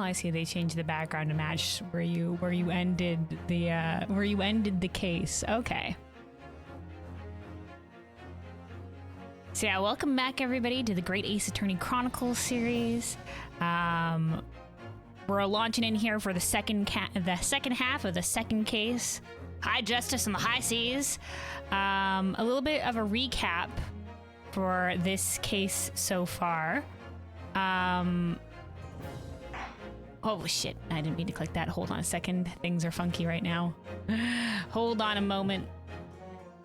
I see. They changed the background to match where you ended the case. Okay. So yeah, welcome back everybody to the Great Ace Attorney Chronicles series. We're launching in here for the second half of the second case, High Justice on the High Seas. A little bit of a recap for this case so far. Oh shit, I didn't mean to click that. Hold on a second. Things are funky right now. Hold on a moment.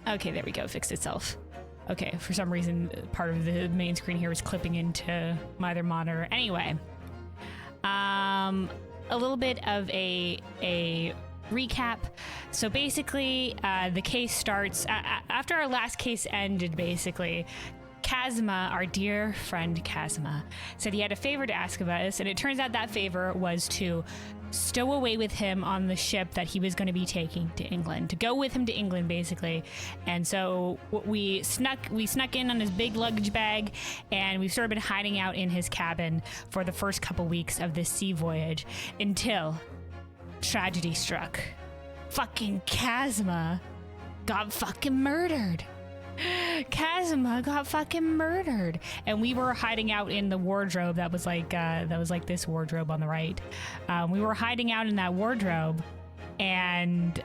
Okay, there we go. Fixed itself. Okay, for some reason, part of the main screen here was clipping into my other monitor. Anyway, a little bit of a recap. So basically, the case starts after our last case ended, basically. Kazuma, our dear friend Kazuma, said he had a favor to ask of us, and it turns out that favor was to stow away with him on the ship that he was going to be taking to England, to go with him to England, basically. And so we snuck in on his big luggage bag, and we've sort of been hiding out in his cabin for the first couple weeks of this sea voyage until tragedy struck. Fucking Kazuma got fucking murdered. Kazuma got fucking murdered, and we were hiding out in the wardrobe that was like this wardrobe on the right. We were hiding out in that wardrobe, and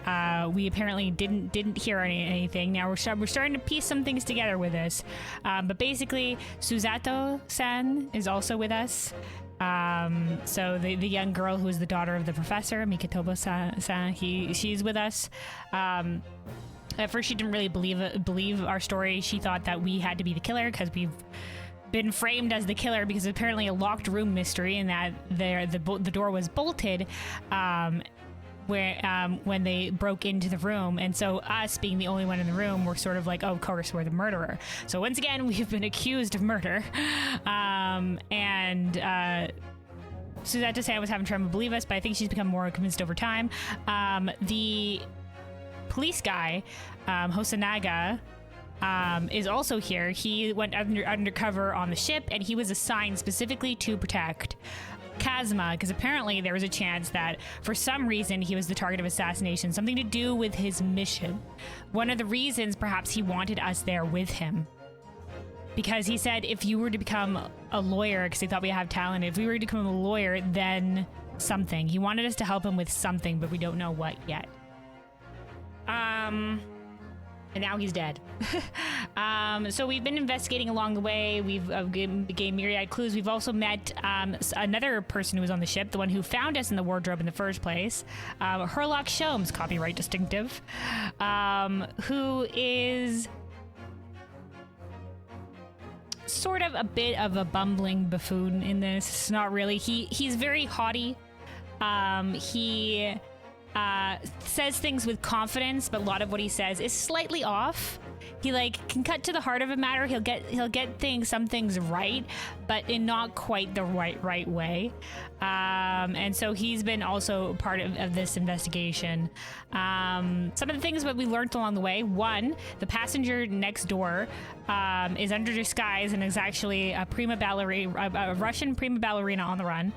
we apparently didn't hear anything. Now we're starting to piece some things together with this, but basically Susato-san is also with us. So the young girl who is the daughter of the professor, Mikitobo-san, she's with us. At first, she didn't really believe our story. She thought that we had to be the killer because we've been framed as the killer because apparently a locked room mystery, and that the door was bolted when they broke into the room. And so us being the only one in the room, we're sort of like, oh, of course, we're the murderer. So once again, we've been accused of murder. Susato-san was having trouble believe us, but I think she's become more convinced over time. The police guy, Hosanaga, is also here. He went undercover on the ship, and he was assigned specifically to protect Kazuma, because apparently there was a chance that for some reason he was the target of assassination, something to do with his mission. One of the reasons perhaps he wanted us there with him, because he said if you were to become a lawyer, because he thought we have talent, if we were to become a lawyer, then something. He wanted us to help him with something, but we don't know what yet. And now he's dead. So we've been investigating along the way. We've gained myriad clues. We've also met another person who was on the ship, the one who found us in the wardrobe in the first place, Herlock Sholmes, copyright distinctive, who is sort of a bit of a bumbling buffoon in this. Not really. He's very haughty. He says things with confidence, but a lot of what he says is slightly off. He can cut to the heart of a matter. He'll get some things right, but in not quite the right way. And so he's been also part of this investigation. Some of the things that we learned along the way: one, the passenger next door is under disguise and is actually a prima ballerina, a Russian prima ballerina on the run.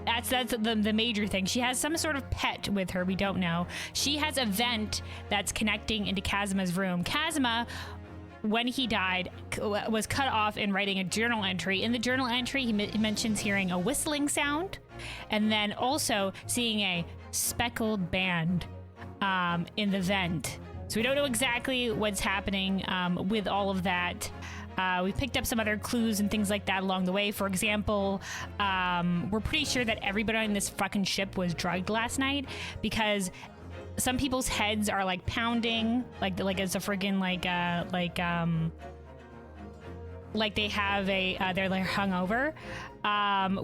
That's the major thing. She has some sort of pet with her. We don't know. She has a vent that's connecting into Kazuma's room. Kazuma, when he died, was cut off in writing a journal entry. In the journal entry, he mentions hearing a whistling sound, and then also seeing a speckled band in the vent. So we don't know exactly what's happening with all of that. We picked up some other clues and things like that along the way. For example, we're pretty sure that everybody on this fucking ship was drugged last night, because some people's heads are pounding, like it's a friggin' like they have they're hungover.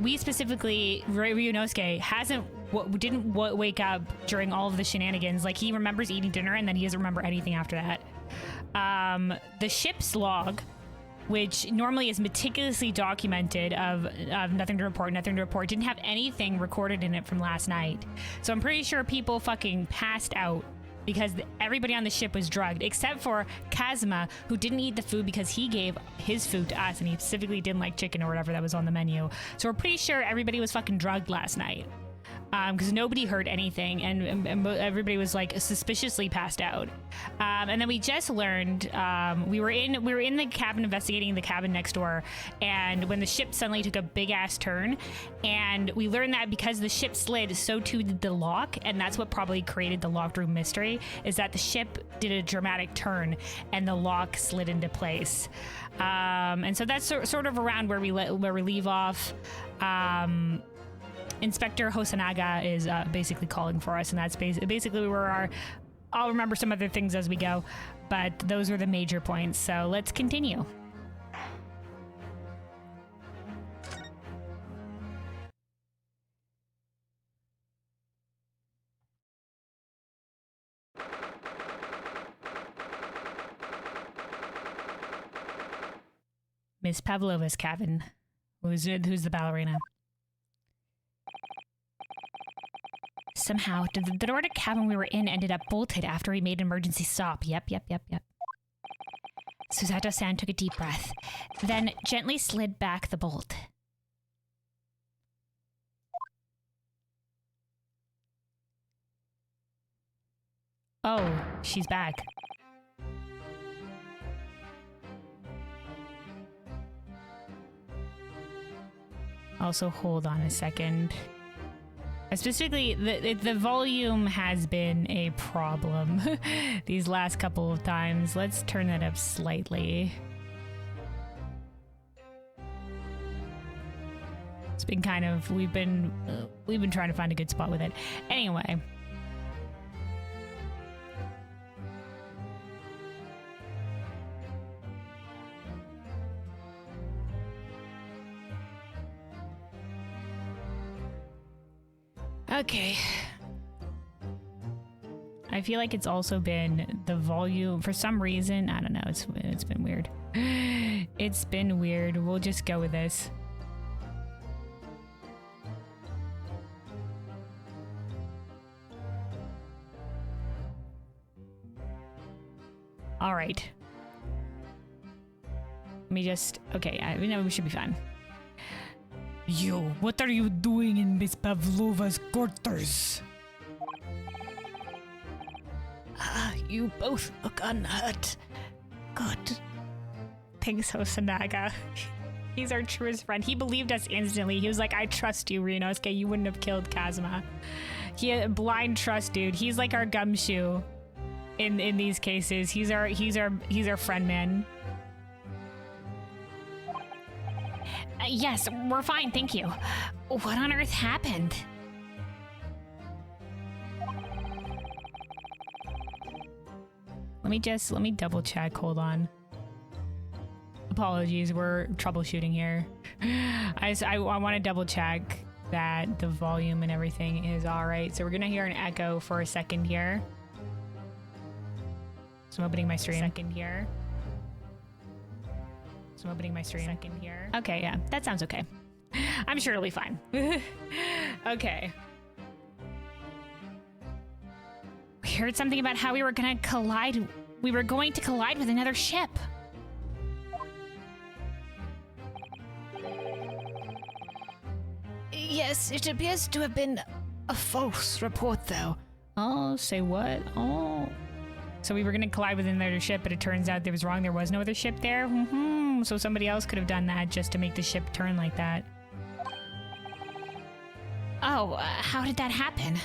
We specifically, Ryunosuke didn't wake up during all of the shenanigans. He remembers eating dinner and then he doesn't remember anything after that. The ship's log, which normally is meticulously documented of nothing to report, didn't have anything recorded in it from last night. So I'm pretty sure people fucking passed out because everybody on the ship was drugged except for Kazuma, who didn't eat the food because he gave his food to us and he specifically didn't like chicken or whatever that was on the menu. So we're pretty sure everybody was fucking drugged last night. Because nobody heard anything and everybody was like suspiciously passed out. And then we just learned we were in the cabin investigating the cabin next door, and when the ship suddenly took a big ass turn, and we learned that because the ship slid, so too did the lock, and that's what probably created the locked room mystery, is that the ship did a dramatic turn and the lock slid into place. And so that's sort of around where we leave off. Inspector Hosanaga is basically calling for us, and that's basically where I'll remember some other things as we go, but those are the major points, so let's continue. Miss Pavlova's cabin. Who's the ballerina? Somehow, the door to cabin we were in ended up bolted after we made an emergency stop. Yep. Susato-san took a deep breath, then gently slid back the bolt. Oh, she's back. Also, hold on a second. Specifically, the volume has been a problem these last couple of times. Let's turn that up slightly. It's been kind of, we've been trying to find a good spot with it. Anyway. Okay. I feel like it's also been the volume for some reason. I don't know. It's been weird. It's been weird. We'll just go with this. All right. Let me just. Okay. I know we should be fine. You, what are you doing in Miss Pavlova's quarters? You both look unhurt. Good. Thanks, Hosanaga. He's our truest friend. He believed us instantly. He was like, I trust you, Ryunosuke. You wouldn't have killed Kazuma. He had blind trust, dude. He's like our gumshoe in these cases. He's our friend, man. Yes, we're fine, thank you. What on earth happened? Let me double check, hold on. Apologies, we're troubleshooting here. I want to double check that the volume and everything is all right. So we're gonna hear an echo for a second here. So I'm opening my stream. Second here. I'm opening my stream. Second here. Okay, yeah, that sounds okay. I'm sure it'll be fine. Okay. We heard something about how we were going to collide with another ship. Yes, it appears to have been a false report, though. Oh, say what? Oh. So we were going to collide with another ship, but it turns out it was wrong. There was no other ship there. So somebody else could have done that just to make the ship turn like that. Oh, how did that happen?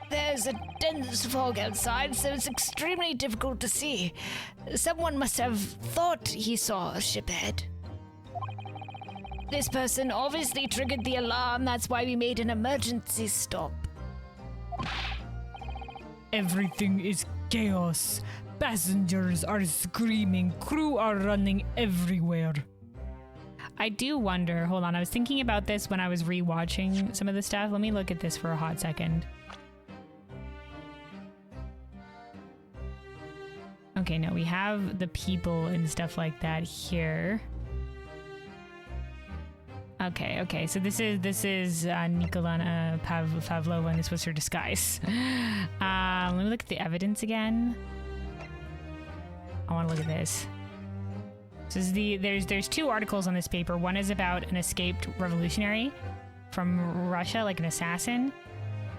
There's a dense fog outside, so it's extremely difficult to see. Someone must have thought he saw a ship ahead. This person obviously triggered the alarm. That's why we made an emergency stop. Everything is chaos. Passengers are screaming. Crew are running everywhere. I do wonder, hold on, I was thinking about this when I was rewatching some of the stuff. Let me look at this for a hot second. Okay, no, we have the people and stuff like that here. Okay. So this is Nikolana Pavlova, and this was her disguise. Let me look at the evidence again. I want to look at this. So there's two articles on this paper. One is about an escaped revolutionary from Russia, like an assassin,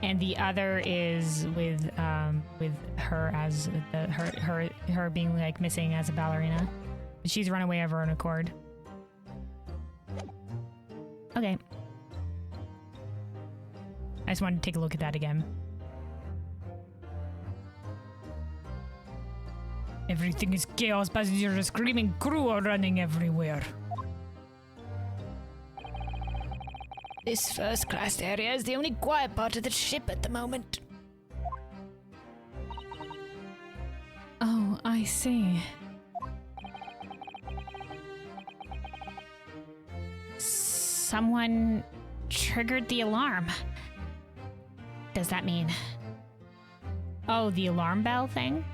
and the other is with her as her being like missing as a ballerina. She's run away of her own accord. Okay. I just wanted to take a look at that again. Everything is chaos. Passengers are screaming. Crew are running everywhere. This first-class area is the only quiet part of the ship at the moment. Oh, I see. Someone triggered the alarm. Does that mean? Oh, the alarm bell thing?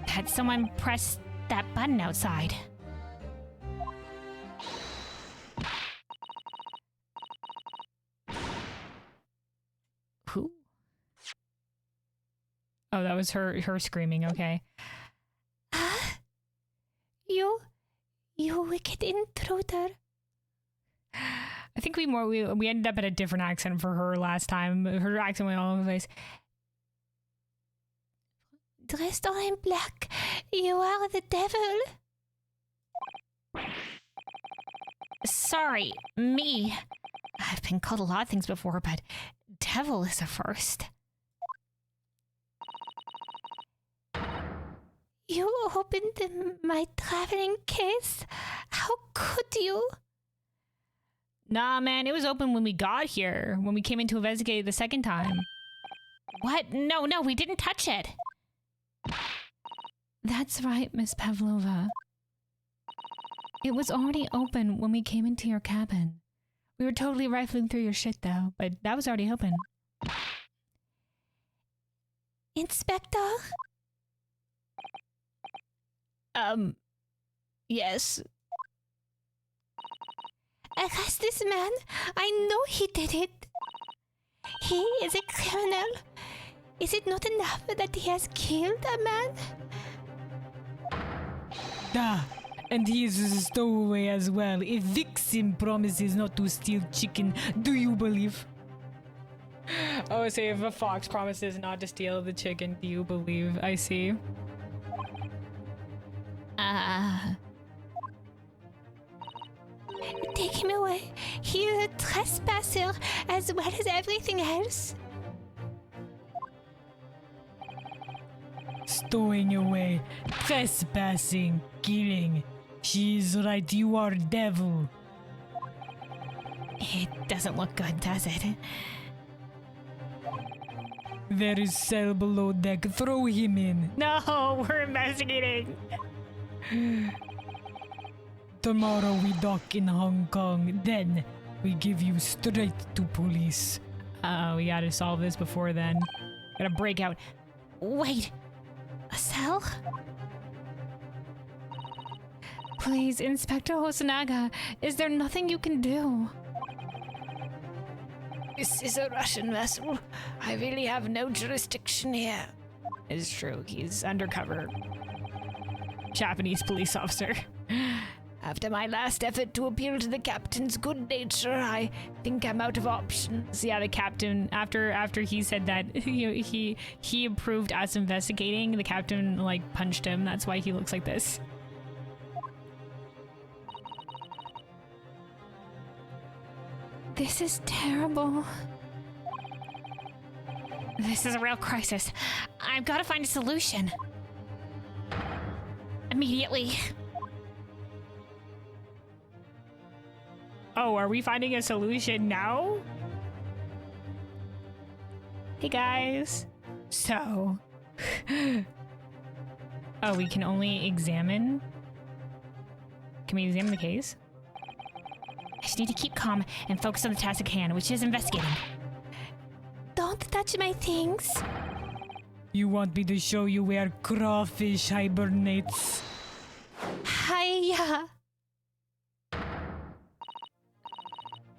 Had someone pressed that button outside? Who? Oh, that was her screaming, okay. You wicked intruder. I think we ended up at a different accent for her last time. Her accent went all over the place. Dressed all in black, you are the devil. Sorry, me. I've been called a lot of things before, but devil is a first. You opened my traveling case? How could you? Nah, man, it was open when we got here, when we came in to investigate the second time. What? No, we didn't touch it. That's right, Miss Pavlova. It was already open when we came into your cabin. We were totally rifling through your shit, though, but that was already open. Inspector? Yes. Arrest this man. I know he did it. He is a criminal. Is it not enough that he has killed a man? And he is a stowaway as well. A vixen promises not to steal chicken. Do you believe? Oh, say if a fox promises not to steal the chicken, do you believe? I see. Take him away. He is a trespasser as well as everything else. Stowing away, trespassing, killing. She is right, you are devil. It doesn't look good, does it? There is cell below deck. Throw him in. No, we're investigating. Tomorrow we dock in Hong Kong. Then we give you straight to police. We gotta solve this before then. Gotta break out. Wait. A cell? Please, Inspector Hosonaga, is there nothing you can do? This is a Russian vessel. I really have no jurisdiction here. It's true, he's undercover Japanese police officer. After my last effort to appeal to the captain's good nature, I think I'm out of options. Yeah, the captain, after he said that he approved us investigating, the captain like punched him. That's why he looks like this. This is terrible. This is a real crisis. I've got to find a solution. Immediately. Oh, are we finding a solution now? Hey guys. So. Oh, we can only examine? Can we examine the case? I just need to keep calm and focus on the task at hand, which is investigating. Don't touch my things. You want me to show you where crawfish hibernates? Hibernate? Yeah.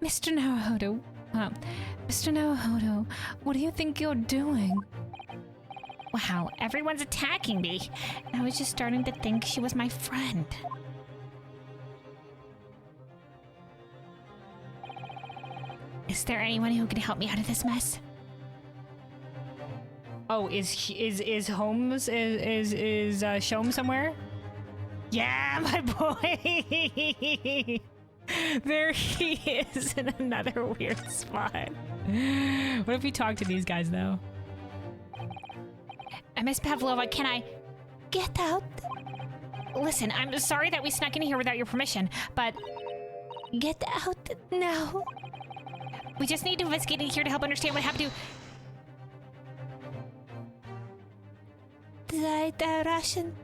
Mr. Naruhodo, Mr. Naruhodo, what do you think you're doing? Wow, everyone's attacking me. I was just starting to think she was my friend. Is there anyone who can help me out of this mess? Oh, is Holmes is Shom somewhere? Yeah, my boy. There he is in another weird spot. What if we talk to these guys though? Miss Pavlova, can I Get out. listen? I'm sorry that we snuck in here without your permission, but Get out now. we just need to investigate in here to help understand what happened to. The Russian.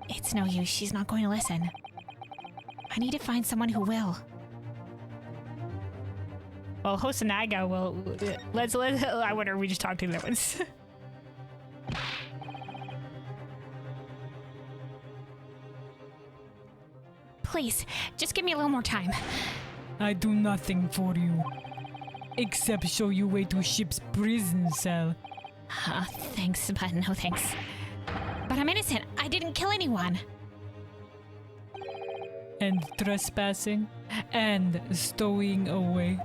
It's no use. She's not going to listen. I need to find someone who will. Well, Hosanaga will. Let's. I wonder if we just talk to the other ones. Please, just give me a little more time. I do nothing for you. Except show you way to ship's prison cell. Thanks, but no thanks. But I'm innocent. I didn't kill anyone. And trespassing. And stowing away.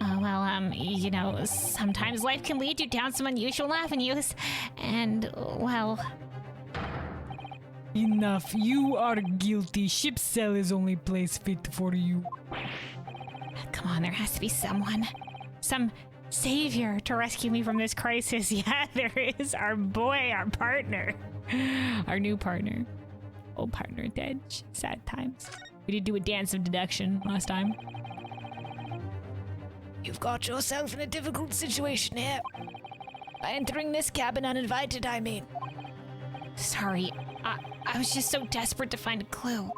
Well, you know, sometimes life can lead you down some unusual avenues. And, well... Enough. You are guilty. Ship's cell is only place fit for you. Come on, there has to be someone. Some savior to rescue me from this crisis. Yeah, there is. Our boy, our partner. Our new partner. Old partner dead. Sad times. We did do a dance of deduction last time. You've got yourself in a difficult situation here. By entering this cabin uninvited, I mean. Sorry, I was just so desperate to find a clue.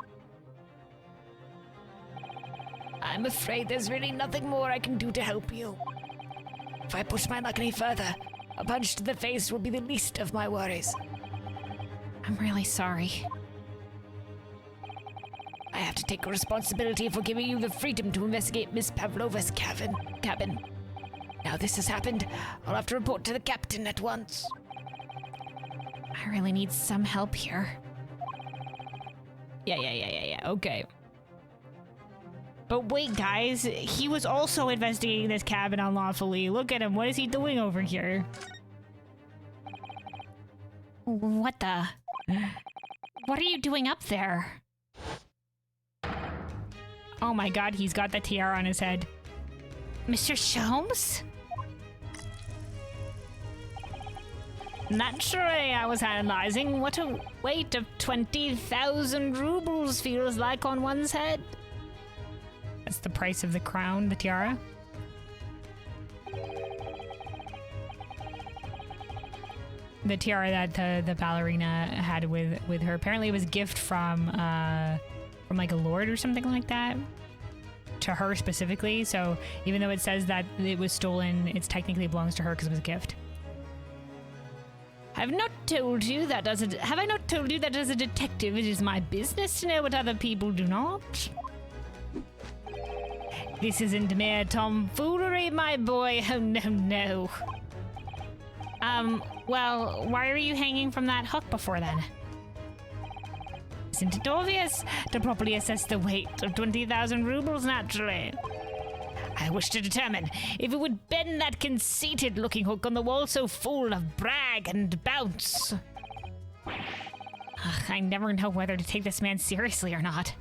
I'm afraid there's really nothing more I can do to help you. If I push my luck any further, a punch to the face will be the least of my worries. I'm really sorry. I have to take responsibility for giving you the freedom to investigate Miss Pavlova's cabin. Now this has happened, I'll have to report to the captain at once. I really need some help here. Yeah, okay. But wait, guys, he was also investigating this cabin unlawfully. Look at him, what is he doing over here? What the? What are you doing up there? Oh my god, he's got the tiara on his head. Mr. Sholmes? Naturally, I was analyzing what a weight of 20,000 rubles feels like on one's head. That's the price of the crown, the tiara. The tiara that the ballerina had with her. Apparently it was a gift from like a lord or something like that. To her specifically, so even though it says that it was stolen, it technically belongs to her because it was a gift. Have I not told you that as a detective, it is my business to know what other people do not? This isn't mere tomfoolery, my boy. Oh, no. Well, why are you hanging from that hook before then? Isn't it obvious? To properly assess the weight of 20,000 rubles, naturally. I wish to determine if it would bend that conceited-looking hook on the wall so full of brag and bounce. Ugh, I never know whether to take this man seriously or not.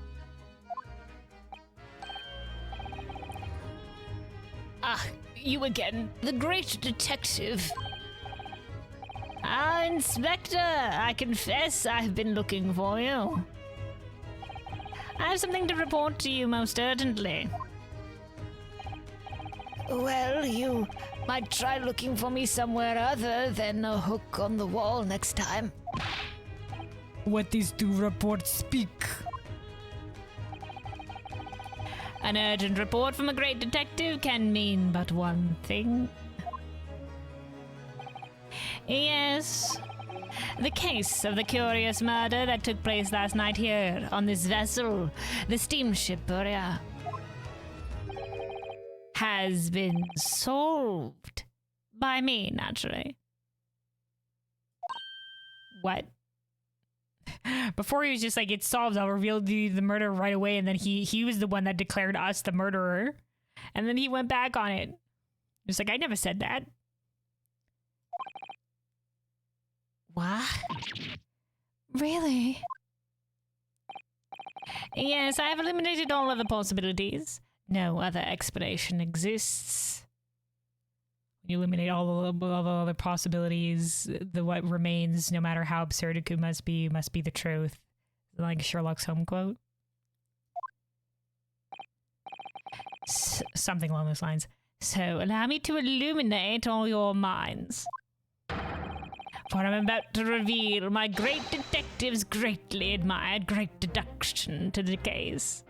Ah, you again, the great detective. Ah, Inspector, I confess I've been looking for you. I have something to report to you most urgently. Well, you might try looking for me somewhere other than a hook on the wall next time. What is to report speak? An urgent report from a great detective can mean but one thing. Yes, The case of the curious murder that took place last night here on this vessel, the steamship Borea, has been solved by me, naturally. What? Before he was just like, it's solved, I'll reveal the murder right away, and then he was the one that declared us the murderer. And then he went back on it. Just like, I never said that. What? Really? Yes, I have eliminated all other possibilities. No other explanation exists. You eliminate all the other possibilities. What remains, no matter how absurd it must be the truth. Like Sherlock's Holmes quote. Something along those lines. So allow me to illuminate all your minds. For I'm about to reveal my great detective's greatly admired great deduction to the case.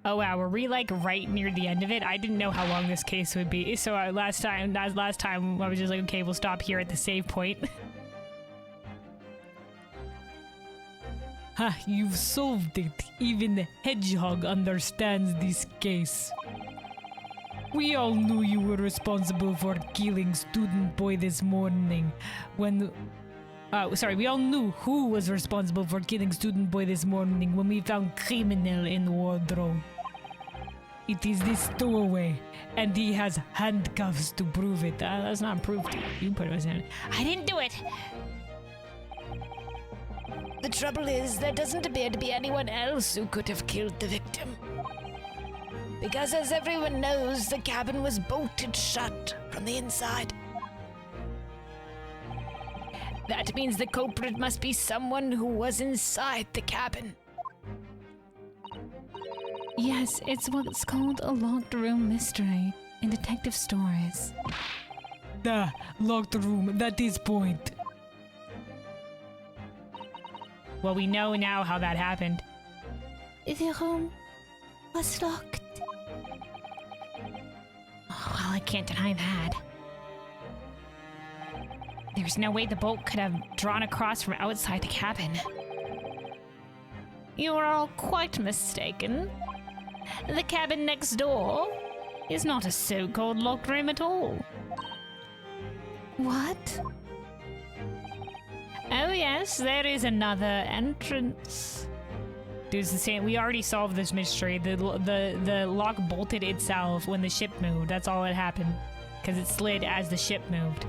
Oh wow, were we like right near the end of it? I didn't know how long this case would be, so last time I was just like, okay, we'll stop here at the save point. Ha, you've solved it. Even the hedgehog understands this case. We all knew you were responsible for killing Student Boy this morning when... we all knew who was responsible for killing Student Boy this morning when we found criminal in the wardrobe. It is this stowaway, and he has handcuffs to prove it. That's not proof. You put it in. I didn't do it. The trouble is, there doesn't appear to be anyone else who could have killed the victim. Because as everyone knows, the cabin was bolted shut from the inside. That means the culprit must be someone who was inside the cabin. Yes, it's what's called a locked room mystery in detective stories. The locked room, that is point. Well, we know now how that happened. The room was locked. Oh, well, I can't deny that. There's no way the bolt could have drawn across from outside the cabin. You are all quite mistaken. The cabin next door is not a so-called locked room at all. What? Oh yes, there is another entrance. Dude, it's the same. We already solved this mystery. The lock bolted itself when the ship moved. That's all that happened. Because it slid as the ship moved.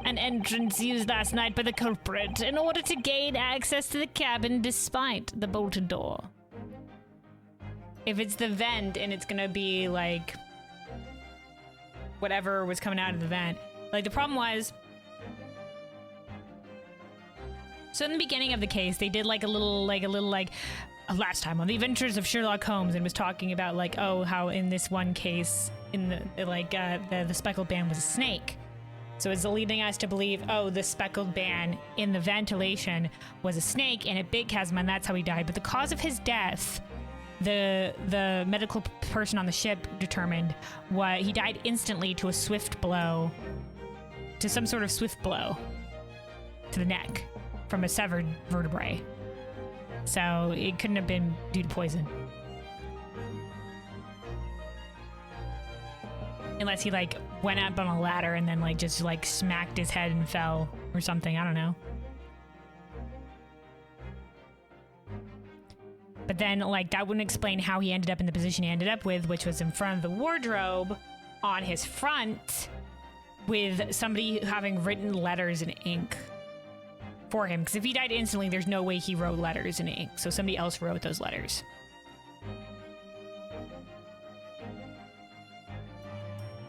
An entrance used last night by the culprit in order to gain access to the cabin despite the bolted door. If it's the vent and it's gonna be like whatever was coming out of the vent. Like the problem was, so in the beginning of the case, they did like a little last time on the Adventures of Sherlock Holmes, and was talking about like, oh, how in this one case in the speckled band was a snake. So it's leading us to believe, oh, the speckled band in the ventilation was a snake in a big chasm, and that's how he died. But the cause of his death, the medical person on the ship determined, he died instantly to some sort of swift blow to the neck from a severed vertebrae. So it couldn't have been due to poison. Unless he like went up on a ladder and then like just like smacked his head and fell or something. I don't know. But then like that wouldn't explain how he ended up in the position he ended up with, which was in front of the wardrobe on his front with somebody having written letters in ink for him. Because if he died instantly, there's no way he wrote letters in ink. So somebody else wrote those letters.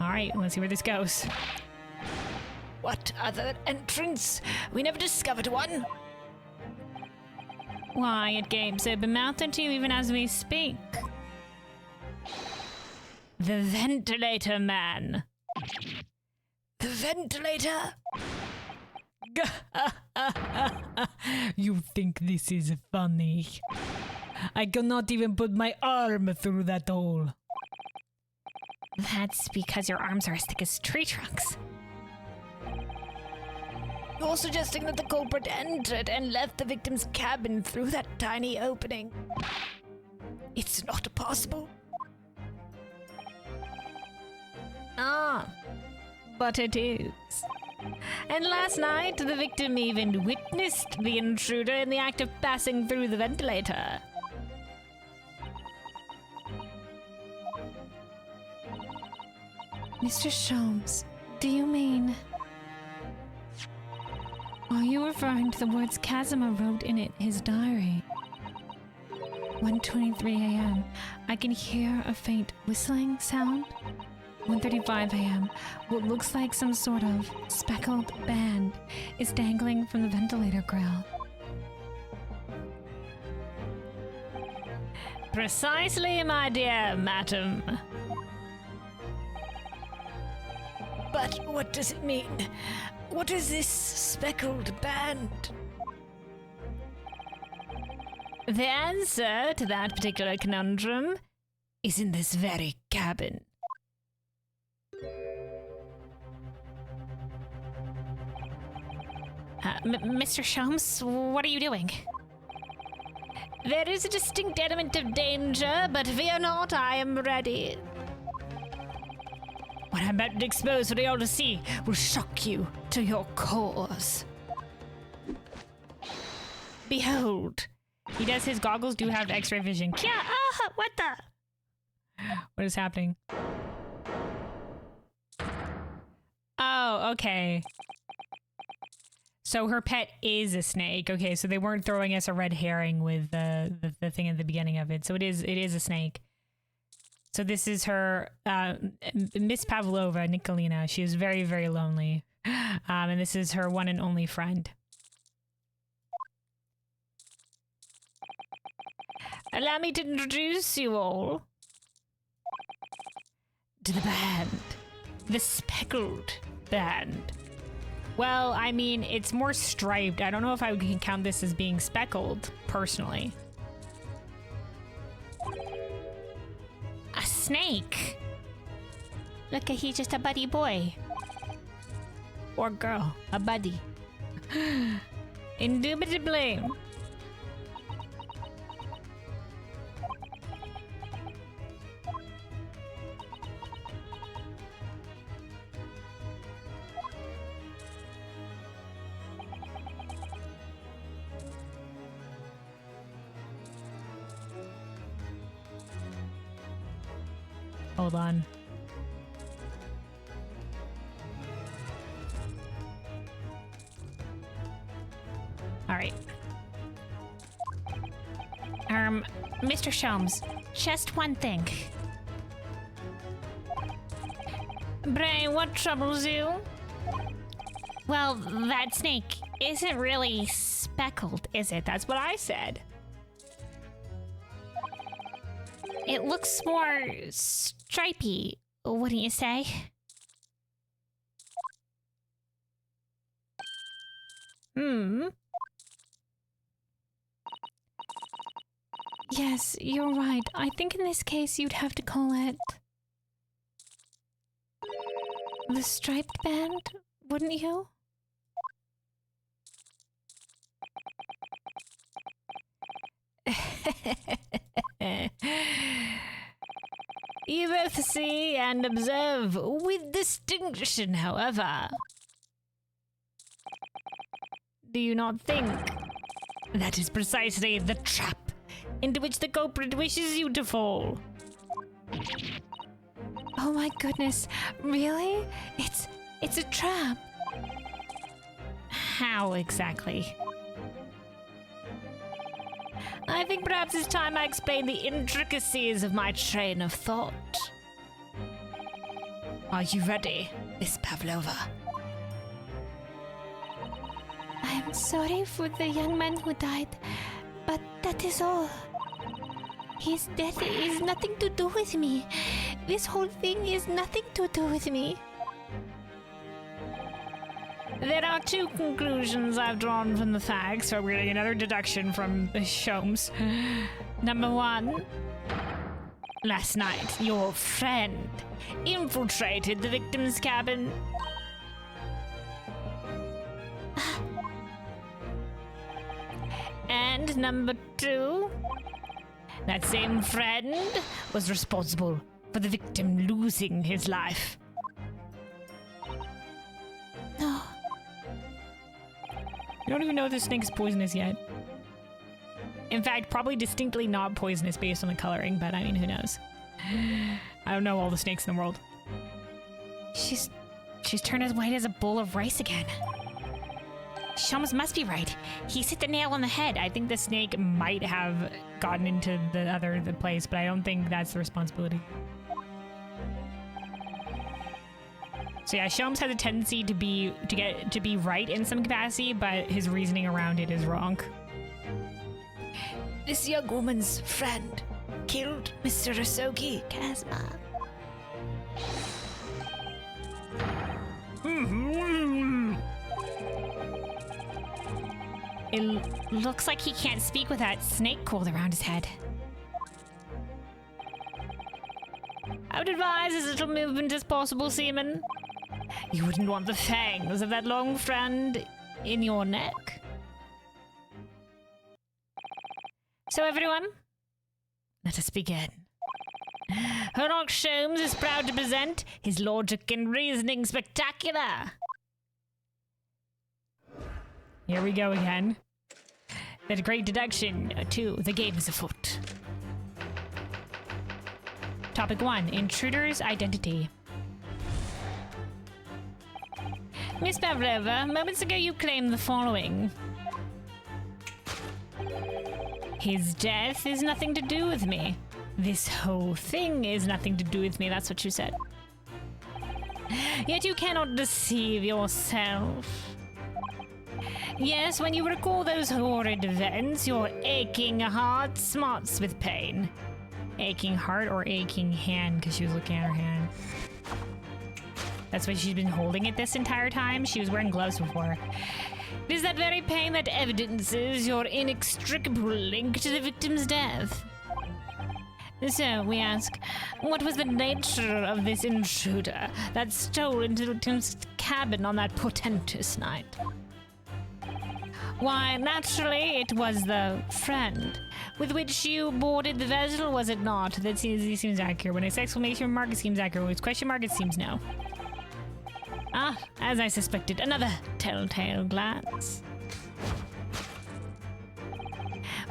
All right, let's see where this goes. What other entrance? We never discovered one. Why, it gapes open mouthed at you even as we speak. The ventilator man. The ventilator? You think this is funny? I cannot even put my arm through that hole. That's because your arms are as thick as tree trunks. You're suggesting that the culprit entered and left the victim's cabin through that tiny opening. It's not possible. Ah, but it is. And last night, the victim even witnessed the intruder in the act of passing through the ventilator. Mr. Sholmes, do you mean... Are you referring to the words Casimir wrote in his diary? 1:23 a.m. I can hear a faint whistling sound. 1:35 a.m. What looks like some sort of speckled band is dangling from the ventilator grill. Precisely, my dear madam. But what does it mean? What is this speckled band? The answer to that particular conundrum is in this very cabin. Mr. Sholmes, what are you doing? There is a distinct element of danger, but fear not, I am ready. What I'm about to expose for you all to see will shock you to your cores. Behold. He does, his goggles do have x-ray vision. Yeah, what the? What is happening? Oh, okay. So her pet is a snake. Okay, so they weren't throwing us a red herring with the thing at the beginning of it. So it is a snake. So this is her, Miss Pavlova, Nikolina. She is very, very lonely. And this is her one and only friend. Allow me to introduce you all to the band. The speckled band. Well, I mean, it's more striped. I don't know if I can count this as being speckled, personally. A snake. Look, he's just a buddy boy. Or girl. A buddy. Indubitably. Hold on. All right. Mr. Sholmes, just one thing. Bray, what troubles you? Well, that snake isn't really speckled, is it? That's what I said. It looks more stripy, wouldn't you say? Yes, you're right. I think in this case you'd have to call it... the striped band, wouldn't you? You both see and observe with distinction, however. Do you not think that is precisely the trap into which the culprit wishes you to fall? Oh my goodness, really? It's a trap. How exactly? I think perhaps it's time I explain the intricacies of my train of thought. Are you ready, Miss Pavlova? I'm sorry for the young man who died, but that is all. His death is nothing to do with me. This whole thing is nothing to do with me. There are two conclusions I've drawn from the facts, so we're getting another deduction from Sholmes. Number one, Last night, your friend infiltrated the victim's cabin. And number 2, that same friend was responsible for the victim losing his life. No. You don't even know if the snake's poisonous yet. In fact, probably distinctly not poisonous based on the coloring, but I mean, who knows? I don't know all the snakes in the world. She's turned as white as a bowl of rice again. Shums must be right. He's hit the nail on the head. I think the snake might have gotten into the place, but I don't think that's the responsibility. So yeah, Shums has a tendency to be right in some capacity, but his reasoning around it is wrong. This young woman's friend killed Mr. Asogi. Kazma. It looks like he can't speak with that snake coiled around his head. I would advise as little movement as possible, Seaman. You wouldn't want the fangs of that long friend in your neck. So everyone, let us begin. Herlock Sholmes is proud to present his logic and reasoning spectacular. Here we go again. That great deduction 2, the game is afoot. Topic 1, intruder's identity. Miss Pavlova, moments ago you claimed the following. His death is nothing to do with me. This whole thing is nothing to do with me, that's what you said. Yet you cannot deceive yourself. Yes, when you recall those horrid events, your aching heart smarts with pain. Aching heart or aching hand, because she was looking at her hand. That's why she's been holding it this entire time. She was wearing gloves before. It is that very pain that evidences your inextricable link to the victim's death. So, we ask, what was the nature of this intruder that stole into the victim's cabin on that portentous night? Why, naturally, it was the friend with which you boarded the vessel, was it not? That seems accurate. When it's exclamation mark, it seems accurate. When it's question mark, it seems no. Ah, as I suspected, another telltale glance.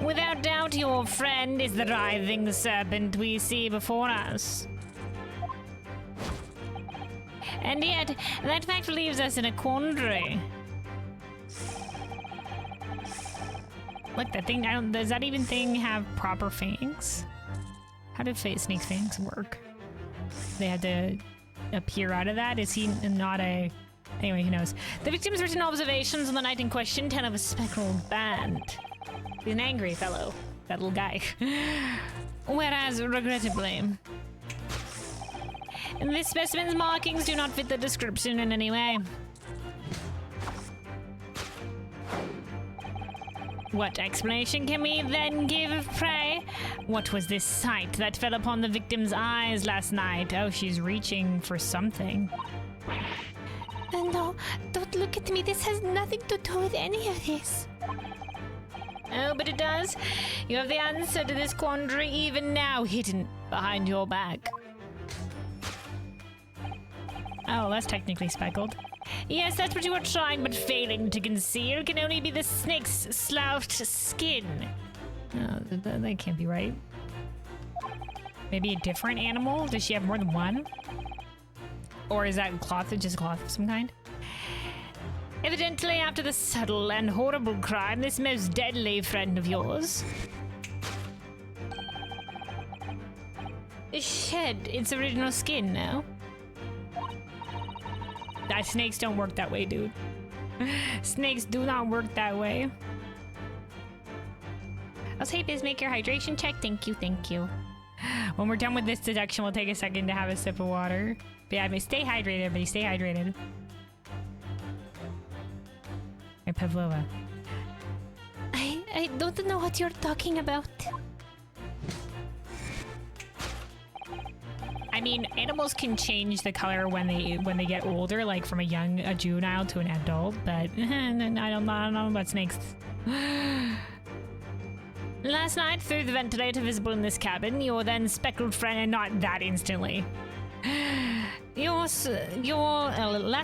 Without doubt, your friend is the writhing serpent we see before us. And yet, that fact leaves us in a quandary. Look, that thing, does that even thing have proper fangs? How did snake fangs work? They had to appear out of that? Is he not a... Anyway, who knows? The victim's written observations on the night in question tell of a speckled band. He's an angry fellow, that little guy. Whereas, regrettably, this specimen's markings do not fit the description in any way. What explanation can we then give, pray? What was this sight that fell upon the victim's eyes last night? Oh, she's reaching for something. No, don't look at me. This has nothing to do with any of this. Oh, but it does. You have the answer to this quandary even now hidden behind your back. Oh, that's technically speckled. Yes, that's what you are trying but failing to conceal can only be the snake's slouched skin. Oh, that can't be right. Maybe a different animal? Does she have more than one? Or is that cloth, just cloth of some kind? Evidently, after the subtle and horrible crime, this most deadly friend of yours shed its original skin now. Snakes don't work that way, dude. Snakes do not work that way. I'll say, Biz, make your hydration check. Thank you, thank you. When we're done with this deduction, we'll take a second to have a sip of water. But yeah, but stay hydrated, everybody. Stay hydrated. Hey, Pavlova. I don't know what you're talking about. I mean, animals can change the color when they get older, like from a juvenile to an adult, but I don't know about snakes. Last night, through the ventilator visible in this cabin, your then speckled friend, and not that instantly. Last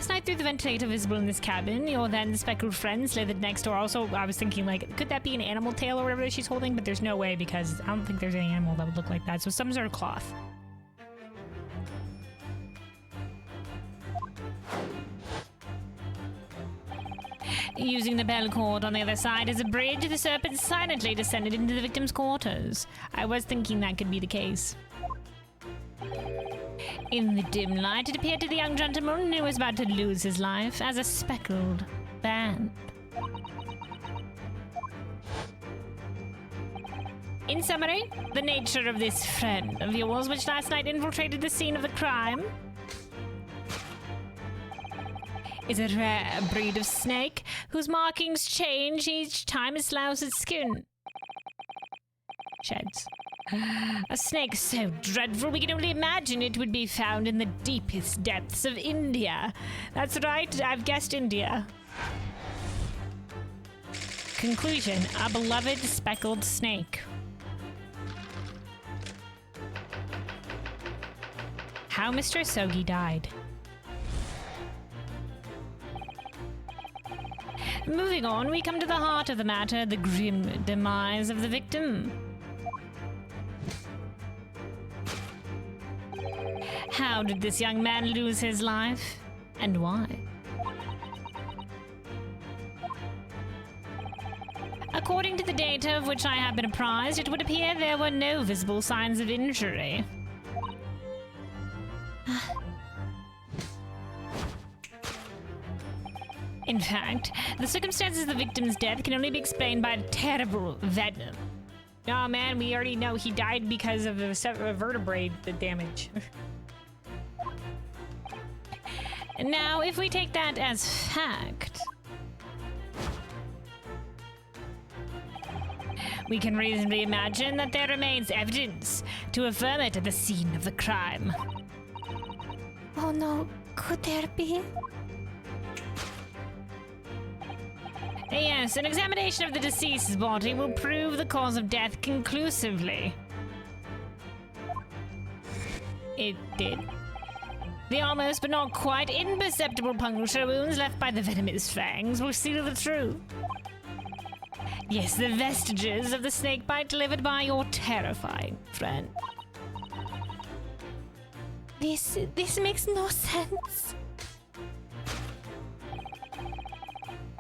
night through the ventilator visible in this cabin, your then speckled friend slithered next door. Also, I was thinking, like, could that be an animal tail or whatever she's holding? But there's no way, because I don't think there's any animal that would look like that. So some sort of cloth. Using the bell cord on the other side as a bridge, the serpent silently descended into the victim's quarters. I was thinking that could be the case. In the dim light, it appeared to the young gentleman who was about to lose his life as a speckled band. In summary, the nature of this friend of yours, which last night infiltrated the scene of the crime, is a rare breed of snake whose markings change each time it sloughs its skin. Sheds. A snake so dreadful we can only imagine it would be found in the deepest depths of India. That's right, I've guessed India. Conclusion, a beloved speckled snake. How Mr. Sogi died. Moving on, we come to the heart of the matter, the grim demise of the victim. How did this young man lose his life, and why? According to the data of which I have been apprised, it would appear there were no visible signs of injury. In fact, the circumstances of the victim's death can only be explained by a terrible venom. Oh man, we already know he died because of a vertebrae damage. Now, if we take that as fact, we can reasonably imagine that there remains evidence to affirm it at the scene of the crime. Oh no, could there be? Yes, an examination of the deceased's body will prove the cause of death conclusively. It did. The almost but not quite imperceptible puncture wounds left by the venomous fangs will seal the truth. Yes, the vestiges of the snakebite delivered by your terrifying friend. This makes no sense.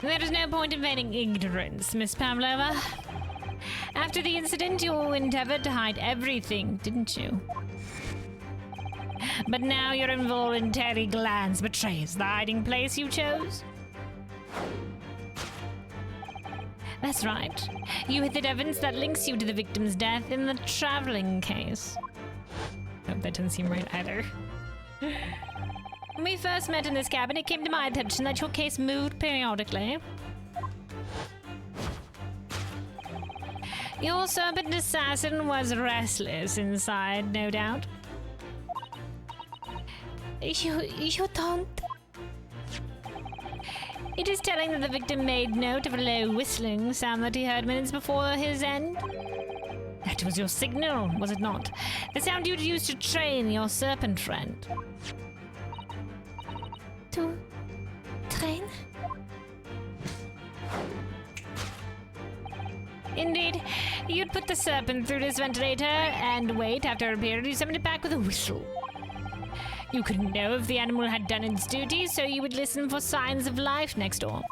There is no point in feigning ignorance, Miss Pavlova. After the incident, you endeavored to hide everything, didn't you? But now your involuntary glance betrays the hiding place you chose. That's right. You hid evidence that links you to the victim's death in the traveling case. Oh, that doesn't seem right either. When we first met in this cabin, it came to my attention that your case moved periodically. Your serpent assassin was restless inside, no doubt. You don't. It is telling that the victim made note of a low whistling sound that he heard minutes before his end. That was your signal, was it not? The sound you'd used to train your serpent friend. To train? Indeed, you'd put the serpent through this ventilator and wait. After a period, you summoned it back with a whistle. You couldn't know if the animal had done its duty, so you would listen for signs of life next door.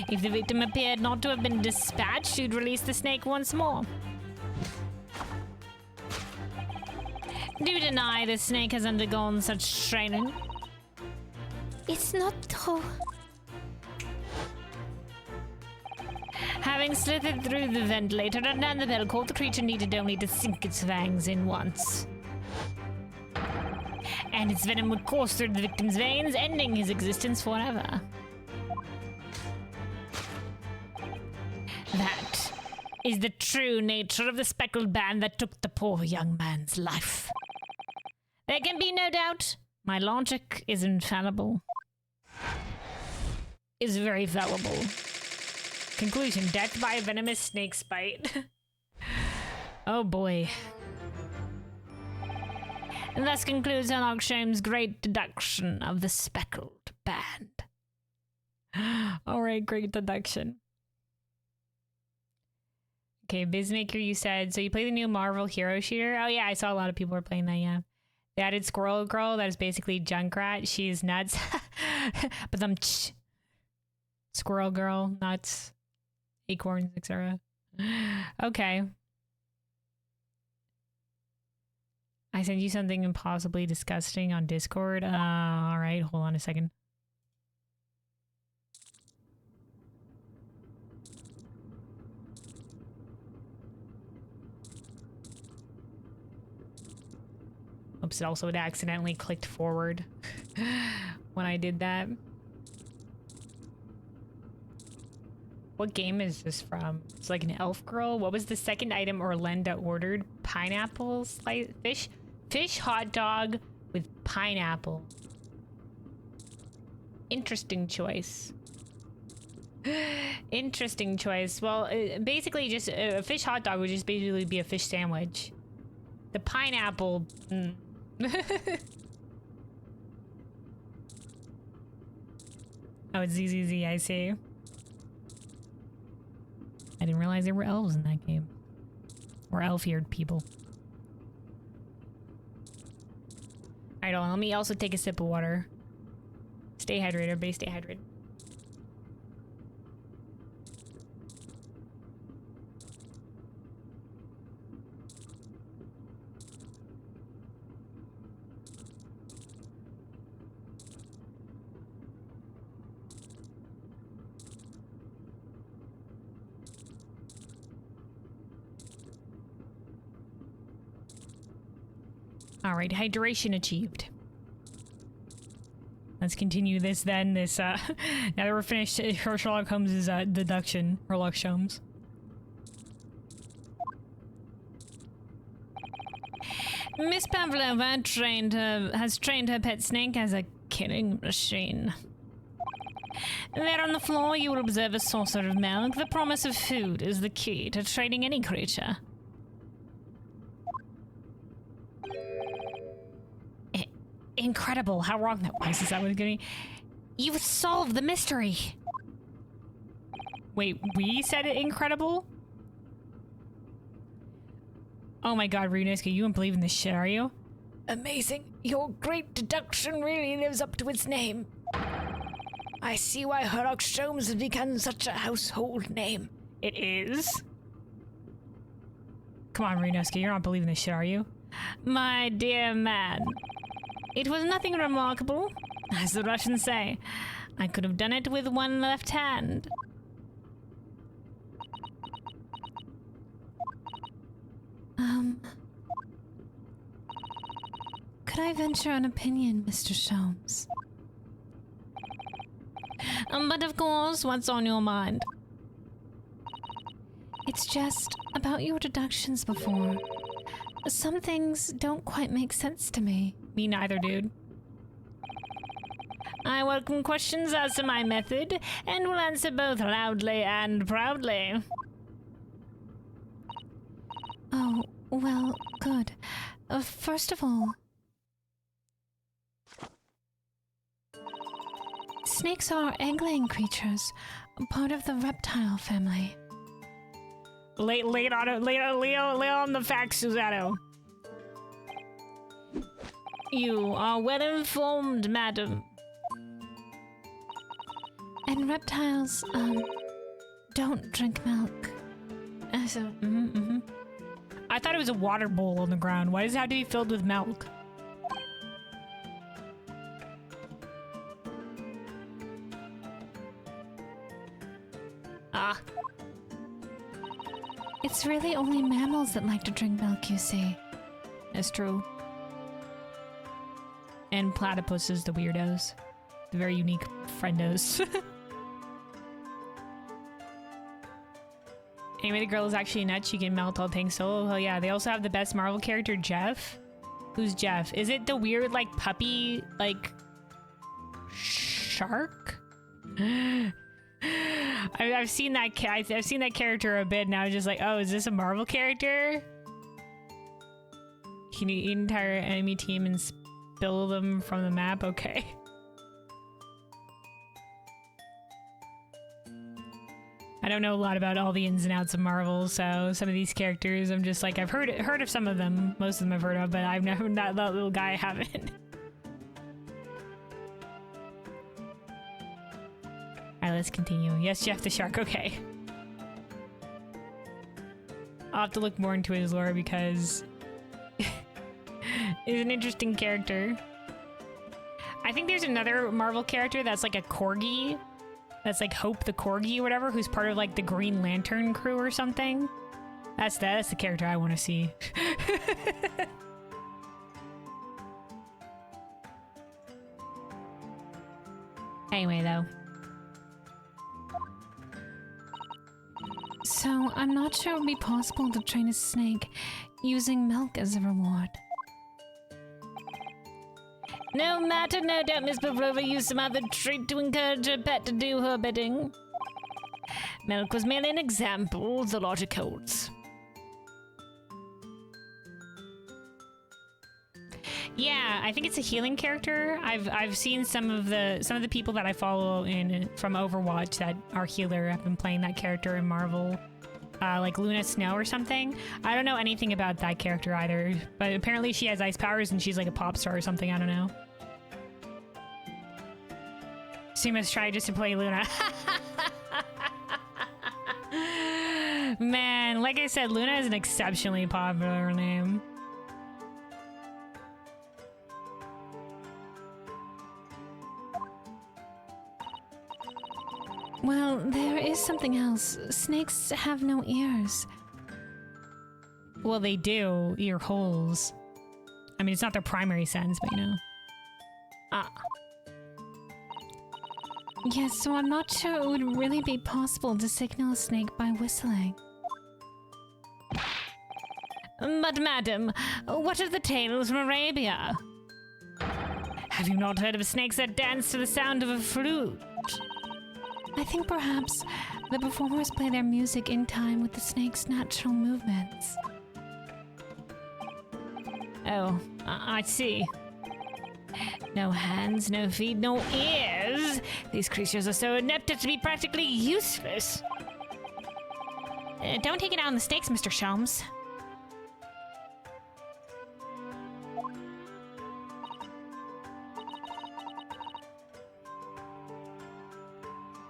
If the victim appeared not to have been dispatched, you'd release the snake once more. Do you deny the snake has undergone such training? It's not true. Having slithered through the ventilator and down the bell cord, the creature needed only to sink its fangs in once. And its venom would course through the victim's veins, ending his existence forever. That is the true nature of the speckled band that took the poor young man's life. There can be no doubt. My logic is infallible. Is very fallible. Conclusion: death by a venomous snake's bite. Oh boy. And thus concludes Sherlock Sholmes' great deduction of the speckled band. Alright, great deduction. Okay, Bizmaker, you said, so you play the new Marvel Hero Shooter? Oh yeah, I saw a lot of people were playing that, yeah. They added Squirrel Girl, that is basically Junkrat. She's nuts. But Squirrel Girl, nuts. Acorns, etc. Okay. I sent you something impossibly disgusting on Discord. Alright, hold on a second. Oops, it also accidentally clicked forward when I did that. What game is this from? It's like an elf girl. What was the second item Orlando ordered? Pineapple slice fish hot dog with pineapple. Interesting choice. Interesting choice. Well, basically just a fish hot dog would just basically be a fish sandwich. The pineapple... Oh, it's ZZZ, I see. I didn't realize there were elves in that game. Or elf-eared people. Alright, hold on, let me also take a sip of water. Stay hydrated, everybody, stay hydrated. Alright, hydration achieved. Let's continue this then. This, now that we're finished, Sherlock Holmes' deduction. Sherlock Sholmes. Miss Pavlova has trained her pet snake as a killing machine. There on the floor, you will observe a saucer of milk. The promise of food is the key to training any creature. Incredible how wrong that was. Is that what it's gonna be? You've solved the mystery. Wait, we said it incredible? Oh my god, Runeska, you don't believe in this shit, are you? Amazing. Your great deduction really lives up to its name. I see why Sherlock Sholmes has become such a household name. It is? Come on, Runeska, you're not believing this shit, are you? My dear man. It was nothing remarkable. As the Russians say, I could have done it with one left hand. Could I venture an opinion, Mr. Sholmes? But of course, what's on your mind? It's just about your deductions before. Some things don't quite make sense to me. Me neither, dude. I welcome questions as to my method, and will answer both loudly and proudly. Oh, well, good. First of all... snakes are egg-laying creatures, part of the reptile family. Lay on the facts, Susanna. You are well informed, madam. And reptiles, don't drink milk. So, I thought it was a water bowl on the ground. Why does it have to be filled with milk? Ah. It's really only mammals that like to drink milk, you see. That's true. And platypuses, the weirdos. The very unique friendos. Anyway, the girl is actually nuts. She can melt all things solo. Oh yeah, they also have the best Marvel character, Jeff. Who's Jeff? Is it the weird, like, puppy, like, shark? I've seen that I've seen that character a bit, and I was just like, oh, is this a Marvel character? Can you eat an entire enemy team and spill them from the map? Okay. I don't know a lot about all the ins and outs of Marvel, so some of these characters, I'm just like, I've heard of some of them. Most of them I've heard of, but I've never, that little guy I haven't. Alright, let's continue. Yes, Jeff the Shark, okay. I'll have to look more into his lore because he's an interesting character. I think there's another Marvel character that's like a corgi. That's like Hope the Corgi or whatever, who's part of like the Green Lantern crew or something. That's the character I want to see. Anyway, though. So, I'm not sure it would be possible to train a snake using milk as a reward. No matter, no doubt Miss Pavlova used some other treat to encourage her pet to do her bidding. Milk was merely an example, the logic holds. Yeah, I think it's a healing character. I've seen some of the people that I follow from Overwatch that are healer have been playing that character in Marvel. Like Luna Snow or something. I don't know anything about that character either, but apparently she has ice powers and she's like a pop star or something, I don't know. So you must try just to play Luna. Man, like I said, Luna is an exceptionally popular name. Well, there is something else. Snakes have no ears. Well, they do. Ear holes. I mean, it's not their primary sense, but you know. Ah. Yes, so I'm not sure it would really be possible to signal a snake by whistling. But madam, what of the tales from Arabia? Have you not heard of snakes that dance to the sound of a flute? I think perhaps the performers play their music in time with the snake's natural movements. Oh, I see. No hands, no feet, no ears. These creatures are so inept as to be practically useless. Don't take it out on the snakes, Mr. Shelms.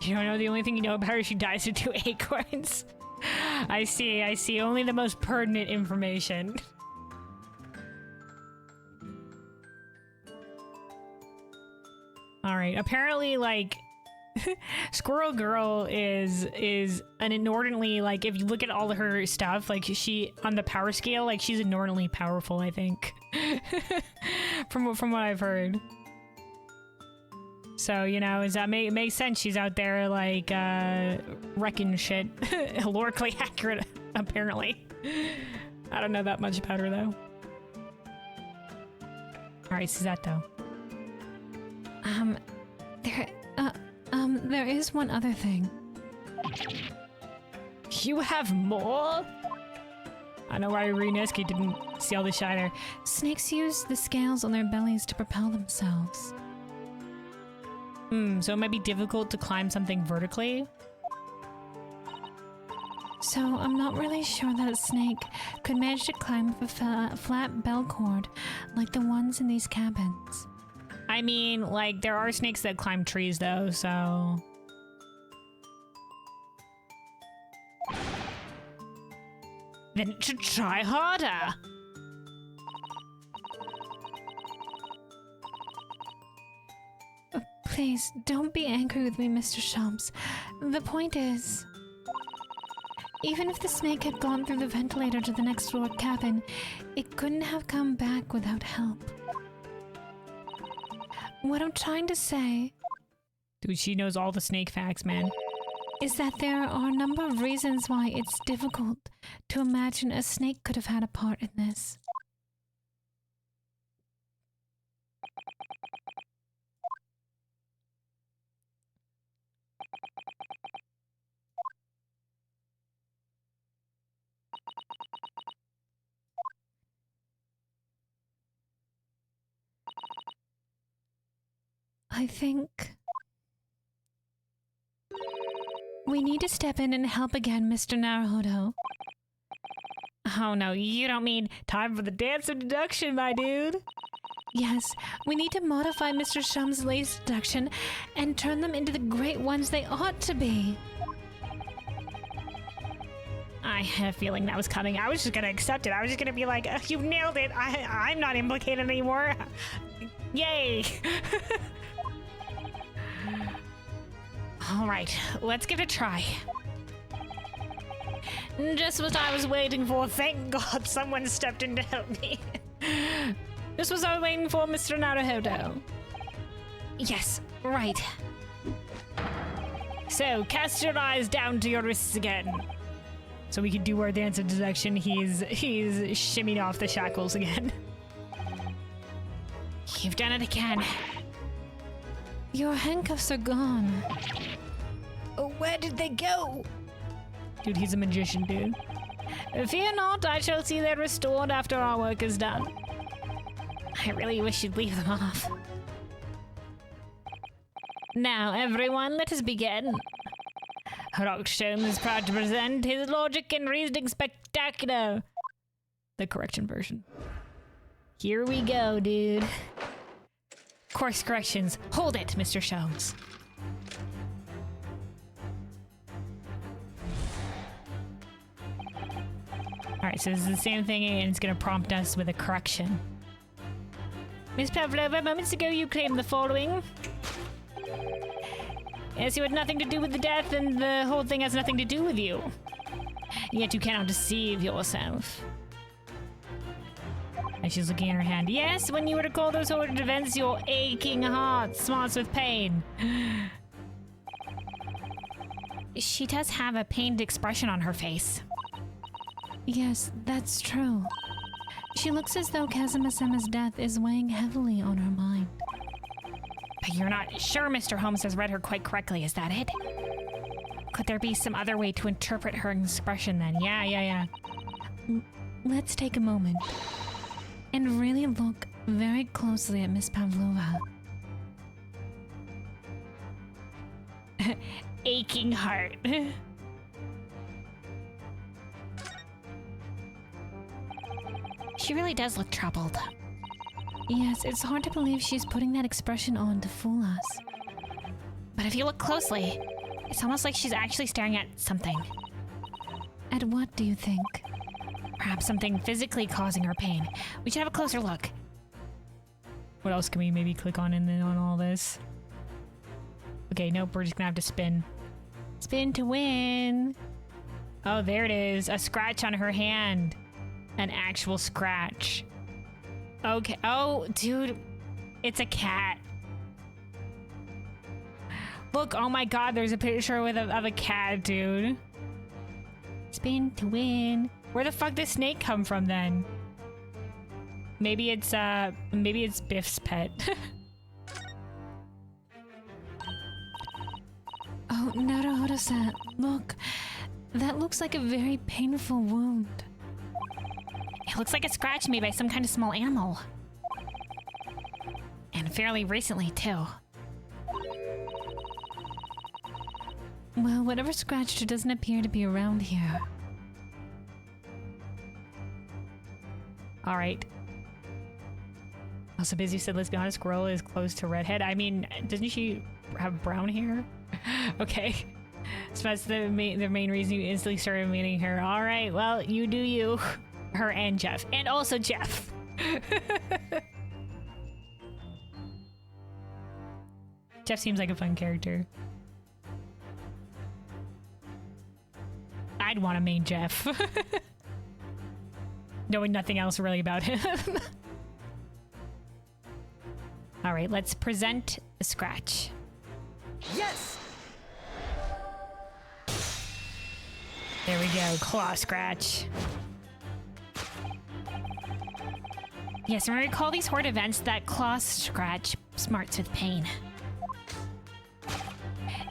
You don't know, the only thing you know about her is she dies to 2 acorns. I see. Only the most pertinent information. Alright, apparently, like, Squirrel Girl is an inordinately, like, if you look at all of her stuff, like, she, on the power scale, like, she's inordinately powerful, I think. from what I've heard. So, you know, it makes sense she's out there, like, wrecking shit. Historically accurate, apparently. I don't know that much about her, though. Alright, Suzette, though. There is one other thing. You have more? I know why Reneski didn't see all the shiner. Snakes use the scales on their bellies to propel themselves. So it might be difficult to climb something vertically. So I'm not really sure that a snake could manage to climb up a flat bell cord like the ones in these cabins. I mean, like, there are snakes that climb trees, though, so... Then it should try harder. Please, don't be angry with me, Mr. Shumps. The point is... even if the snake had gone through the ventilator to the next floor cabin, it couldn't have come back without help. What I'm trying to say... Dude, she knows all the snake facts, man. ...is that there are a number of reasons why it's difficult to imagine a snake could have had a part in this. I think we need to step in and help again, Mr. Naruhodo. Oh no, you don't mean time for the dance of deduction, my dude. Yes, we need to modify Mr. Shum's latest deduction and turn them into the great ones they ought to be. I had a feeling that was coming. I was just gonna accept it. I was just gonna be like, you nailed it. I'm not implicated anymore. Yay. All right, let's give it a try. Just what I was waiting for. Thank God someone stepped in to help me. Just what I was waiting for, Mr. Naruhodo. Yes, right. So, cast your eyes down to your wrists again. So we can do our dance of deduction. He's shimmying off the shackles again. You've done it again. Your handcuffs are gone. Oh, where did they go? Dude, he's a magician, dude. Fear not, I shall see they're restored after our work is done. I really wish you'd leave them off. Now, everyone, let us begin. Rockstone is proud to present his logic and reasoning spectacular. The correction version. Here we go, dude. Course corrections. Hold it, Mr. Sholmes. Alright, so this is the same thing, and it's going to prompt us with a correction. Miss Pavlova, moments ago you claimed the following. Yes, you had nothing to do with the death, and the whole thing has nothing to do with you. Yet you cannot deceive yourself. And she's looking at her hand. Yes, when you were to call those ordered events, your aching heart smarts with pain. She does have a pained expression on her face. Yes, that's true. She looks as though Kazuma-sama's death is weighing heavily on her mind. But you're not sure Mr. Holmes has read her quite correctly, is that it? Could there be some other way to interpret her expression then? Yeah. Let's take a moment and really look very closely at Miss Pavlova. Aching heart. She really does look troubled. Yes, it's hard to believe she's putting that expression on to fool us. But if you look closely, it's almost like she's actually staring at something. At what do you think? Perhaps something physically causing her pain. We should have a closer look. What else can we maybe click on and then on all this? Okay, nope, we're just gonna have to spin. Spin to win. Oh, there it is. A scratch on her hand. An actual scratch. Okay. Oh, dude. It's a cat. Look, oh my god, there's a picture of a cat, dude. Spin to win. Where the fuck did Snake come from then? Maybe it's Biff's pet. Oh, Naruhodo-san, look. That looks like a very painful wound. It looks like a scratch made by some kind of small animal. And fairly recently, too. Well, whatever scratched her doesn't appear to be around here. Alright. Also, Busy said, let's be honest, Squirrel is close to Redhead. I mean, doesn't she have brown hair? Okay. So that's the main reason you instantly started meeting her. Alright, well, you do you. Her and Jeff. And also Jeff. Jeff seems like a fun character. I'd want to main Jeff. Knowing nothing else really about him. Alright, let's present the scratch. Yes! There we go, claw scratch. Yes, when we recall these horde events, that claw scratch smarts with pain.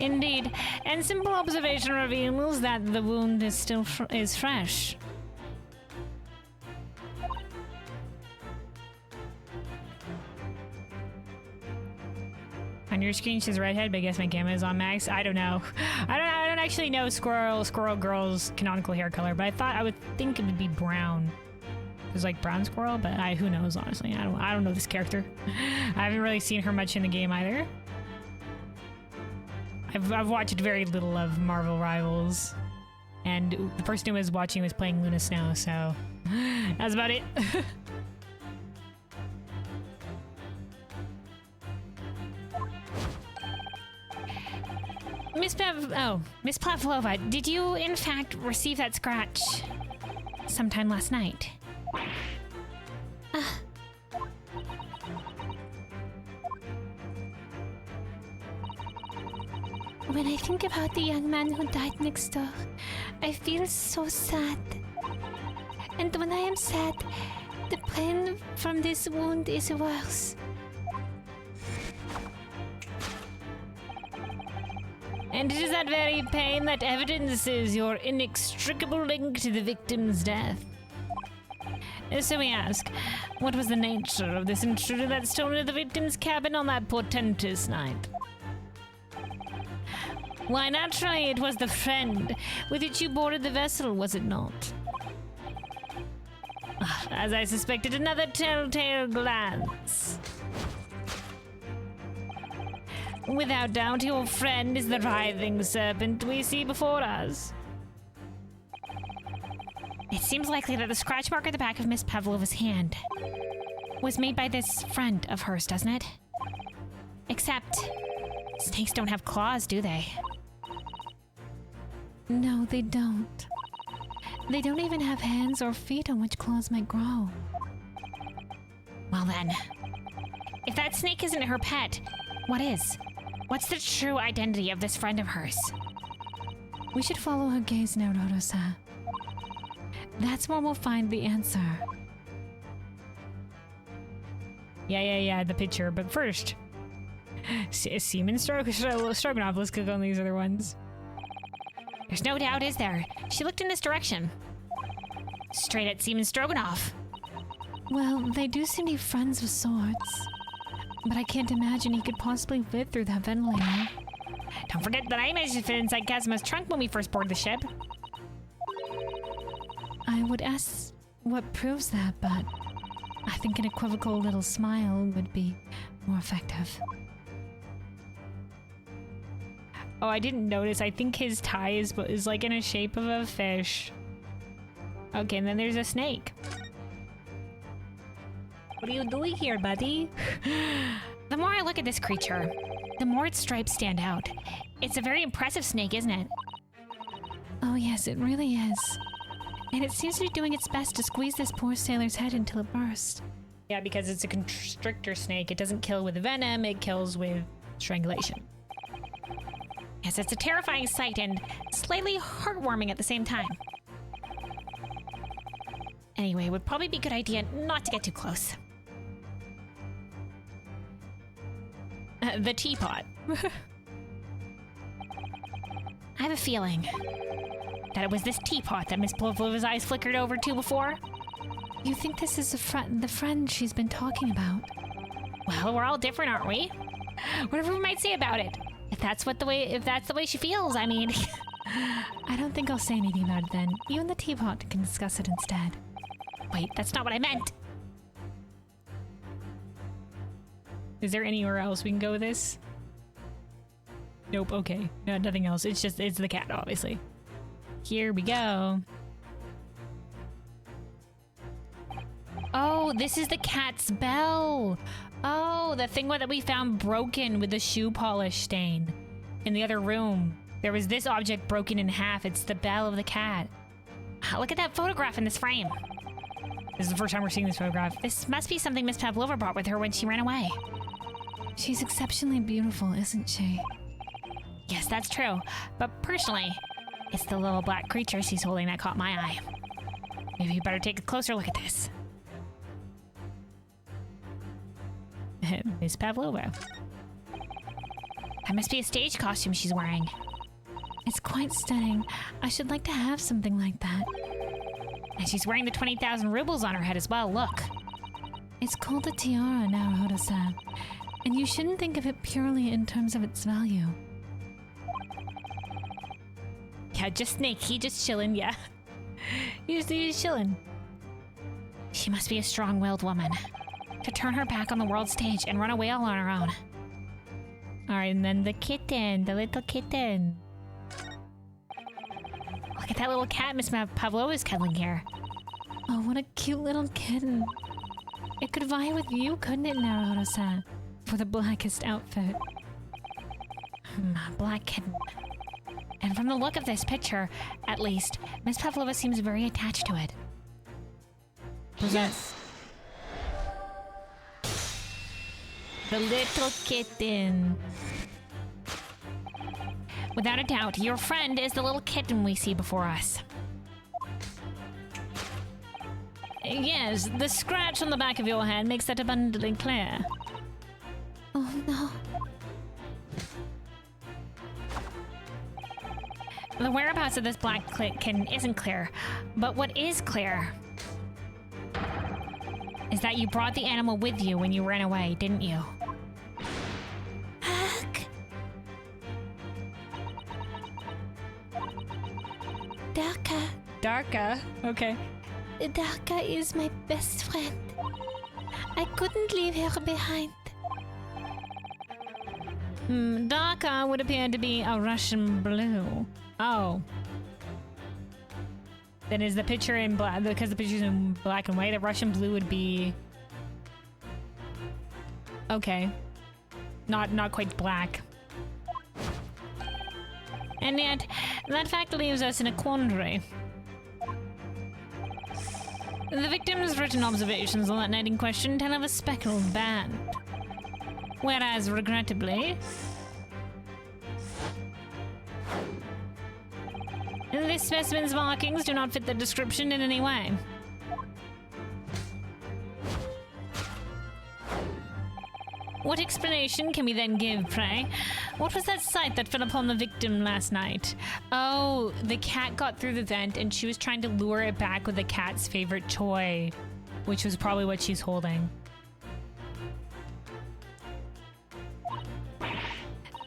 Indeed, and simple observation reveals that the wound is still fresh. On your screen says redhead, but I guess my camera is on max. I don't know. I don't actually know Squirrel Girl's canonical hair color, but I would think it would be brown. It's like brown squirrel, but who knows, honestly. I don't know this character. I haven't really seen her much in the game either. I've watched very little of Marvel Rivals, and the person who was watching was playing Luna Snow, so that's about it. Miss Pavlova, did you in fact receive that scratch sometime last night? When I think about the young man who died next door, I feel so sad. And when I am sad, the pain from this wound is worse. And it is that very pain that evidences your inextricable link to the victim's death. So we ask, what was the nature of this intruder that stole into the victim's cabin on that portentous night? Why, naturally, it was the friend with which you boarded the vessel, was it not? As I suspected, another telltale glance. Without doubt, your friend is the writhing serpent we see before us. It seems likely that the scratch mark at the back of Miss Pavlova's hand was made by this friend of hers, doesn't it? Except, snakes don't have claws, do they? No, they don't. They don't even have hands or feet on which claws might grow. Well then, if that snake isn't her pet, what is? What's the true identity of this friend of hers? We should follow her gaze now, Rorosa. That's where we'll find the answer. Yeah, the picture. But first, Seaman Stroganoff. Let's click on these other ones. There's no doubt, is there? She looked in this direction. Straight at Seaman Stroganoff. Well, they do seem to be friends of sorts. But I can't imagine he could possibly fit through that ventilator. Don't forget that I managed to fit inside Casima's trunk when we first boarded the ship. I would ask what proves that, but I think an equivocal little smile would be more effective. Oh, I didn't notice. I think his tie is like in a shape of a fish. Okay, and then there's a snake. What are you doing here, buddy? The more I look at this creature, the more its stripes stand out. It's a very impressive snake, isn't it? Oh yes, it really is. And it seems to be doing its best to squeeze this poor sailor's head until it bursts. Yeah, because it's a constrictor snake. It doesn't kill with venom, it kills with strangulation. Yes, it's a terrifying sight and slightly heartwarming at the same time. Anyway, it would probably be a good idea not to get too close. The teapot. I have a feeling that it was this teapot that Miss Pavlova's eyes flickered over to before. You think this is the friend she's been talking about? Well, we're all different, aren't we? Whatever we might say about it. If that's the way she feels, I mean. I don't think I'll say anything about it then. You and the teapot can discuss it instead. Wait, that's not what I meant. Is there anywhere else we can go with this? Nope, okay. No, nothing else. It's the cat, obviously. Here we go. Oh, this is the cat's bell. Oh, the thing that we found broken with the shoe polish stain in the other room. There was this object broken in half. It's the bell of the cat. Look at that photograph in this frame. This is the first time we're seeing this photograph. This must be something Miss Pavlova brought with her when she ran away. She's exceptionally beautiful, isn't she? Yes, that's true. But personally, it's the little black creature she's holding that caught my eye. Maybe you better take a closer look at this. Miss Pavlova. That must be a stage costume she's wearing. It's quite stunning. I should like to have something like that. And she's wearing the 20,000 rubles on her head as well, look. It's called a tiara now, Rorosa. And you shouldn't think of it purely in terms of its value. Yeah, just Snakey, just chilling, yeah. He's chilling. She must be a strong-willed woman. To turn her back on the world stage and run away all on her own. Alright, and then the kitten, the little kitten. Look at that little cat Miss Pavlova is cuddling here. Oh, what a cute little kitten. It could vie with you, couldn't it, Naruto-san? For the blackest outfit. Black kitten. And from the look of this picture, at least, Miss Pavlova seems very attached to it. Yes. The little kitten. Without a doubt, your friend is the little kitten we see before us. Yes, the scratch on the back of your hand makes that abundantly clear. Oh no. The whereabouts of this black kitten isn't clear, but what is clear is that you brought the animal with you when you ran away, didn't you? Heck. Darka, okay. Darka is my best friend. I couldn't leave her behind. Darka would appear to be a Russian blue. Oh. Then is the picture in black, because the picture's in black and white, a Russian blue would be... Okay. Not quite black. And yet, that fact leaves us in a quandary. The victim's written observations on that night in question tell of a speckled band. Whereas, regrettably, this specimen's markings do not fit the description in any way. What explanation can we then give, pray? What was that sight that fell upon the victim last night? Oh, the cat got through the vent and she was trying to lure it back with the cat's favorite toy, which was probably what she's holding.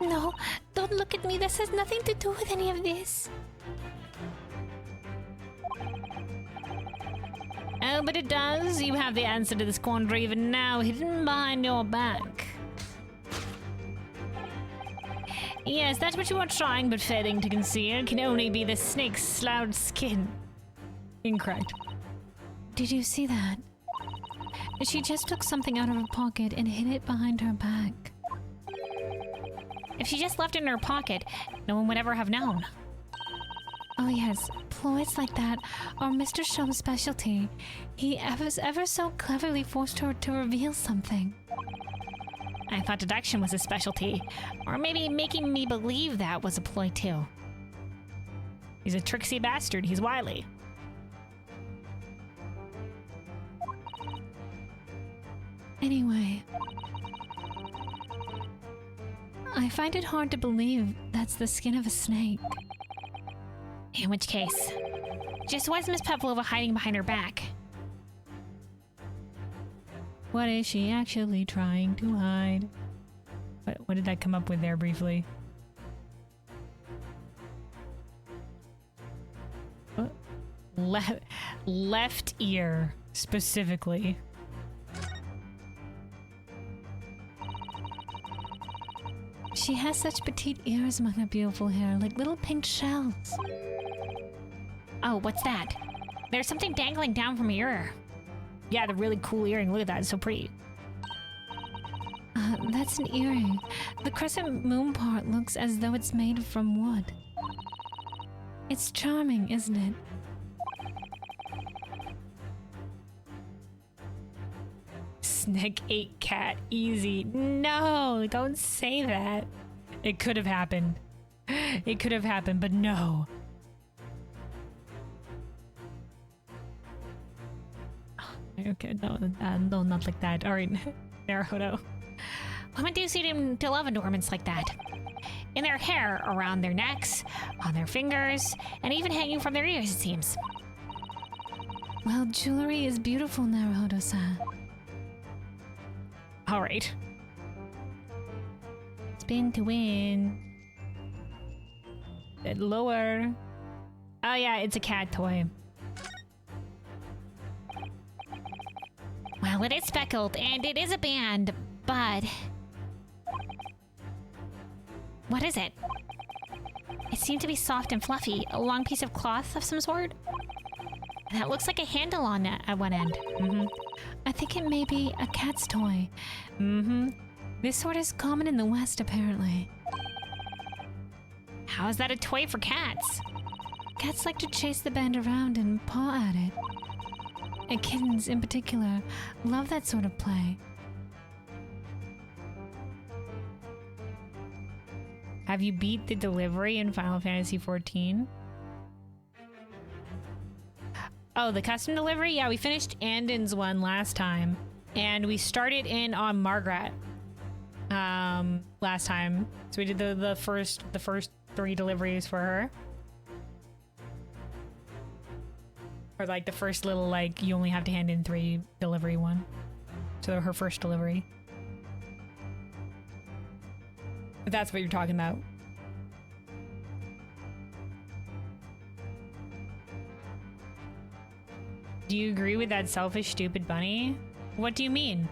No, don't look at me. This has nothing to do with any of this. Oh, but it does. You have the answer to this quandary even now, hidden behind your back. Yes, that's what you are trying but failing to conceal can only be the snake's slouched skin. Incorrect. Did you see that? She just took something out of her pocket and hid it behind her back. If she just left it in her pocket, no one would ever have known. Oh yes, ploys like that are Mr. Shum's specialty. He ever so cleverly forced her to reveal something. I thought deduction was his specialty. Or maybe making me believe that was a ploy too. He's a tricksy bastard. He's wily. Anyway, I find it hard to believe that's the skin of a snake. In which case, just why is Miss Pavlova hiding behind her back? What is she actually trying to hide? What did that come up with there briefly? Left ear, specifically. She has such petite ears among her beautiful hair, like little pink shells. Oh, what's that? There's something dangling down from her ear. Yeah, the really cool earring. Look at that. It's so pretty. That's an earring. The crescent moon part looks as though it's made from wood. It's charming, isn't it? Snake ate cat. Easy. No, don't say that. It could have happened. It could have happened, but no. Okay, no, not like that. All right, Naruto. Women do seem to love adornments like that. In their hair, around their necks, on their fingers, and even hanging from their ears, it seems. Well, jewelry is beautiful, Naruto-san. All right. Spin to win. Lower. Oh yeah, it's a cat toy. Well, it is speckled and it is a band, but... What is it? It seemed to be soft and fluffy. A long piece of cloth of some sort? That looks like a handle on it at one end. I think it may be a cat's toy. This sort is common in the West, apparently. How is that a toy for cats? Cats like to chase the band around and paw at it. And kittens, in particular, love that sort of play. Have you beat the delivery in Final Fantasy XIV? Oh, the custom delivery? Yeah, we finished Andon's one last time. And we started in on Margaret last time. So we did the first 3 deliveries for her. Or like the first little, like, you only have to hand in 3 delivery one. So her first delivery. If that's what you're talking about. Do you agree with that selfish, stupid bunny? What do you mean?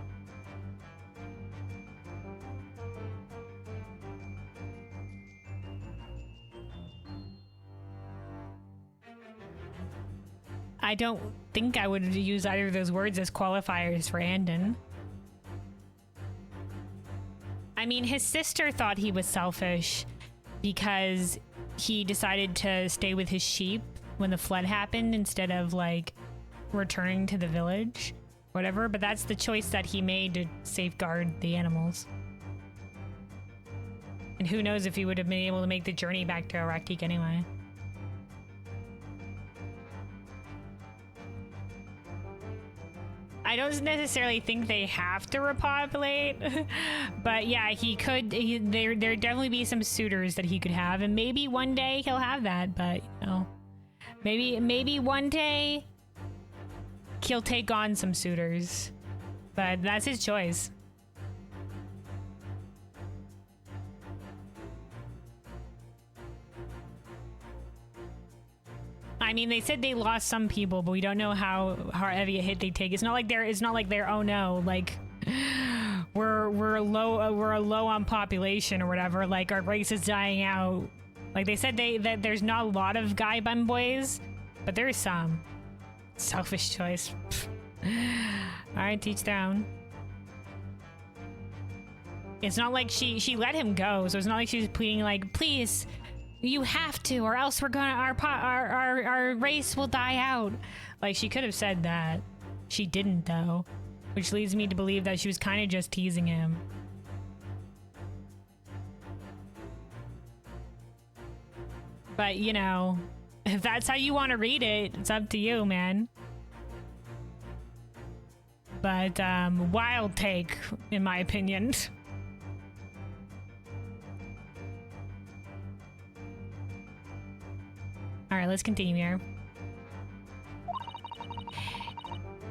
I don't think I would use either of those words as qualifiers for Andon. I mean, his sister thought he was selfish because he decided to stay with his sheep when the flood happened instead of, like, returning to the village, whatever. But that's the choice that he made to safeguard the animals. And who knows if he would have been able to make the journey back to Araktik anyway. I don't necessarily think they have to repopulate, but yeah, he could. There'd definitely be some suitors that he could have, and maybe one day he'll have that. But you know, maybe one day he'll take on some suitors, but that's his choice. I mean, they said they lost some people, but we don't know how heavy a hit they take. It's not like they're oh no, like we're low on population or whatever. Like our race is dying out. Like they said that there's not a lot of guy bun boys, but there's some. Selfish choice. All right, teach their own. It's not like she let him go, so it's not like she's pleading like, please. You have to, or else we're gonna our race will die out. Like she could have said that. She didn't though, which leads me to believe that she was kind of just teasing him. But you know, if that's how you want to read it, it's up to you, man. But wild take, in my opinion. All right, let's continue here.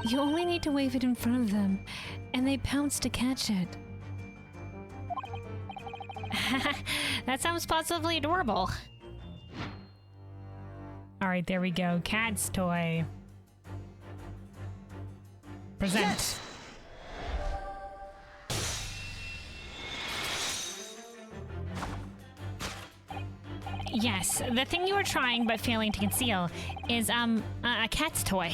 You only need to wave it in front of them, and they pounce to catch it. That sounds possibly adorable. All right, there we go. Cat's toy. Present. Yes! Yes, the thing you were trying but failing to conceal is, a cat's toy.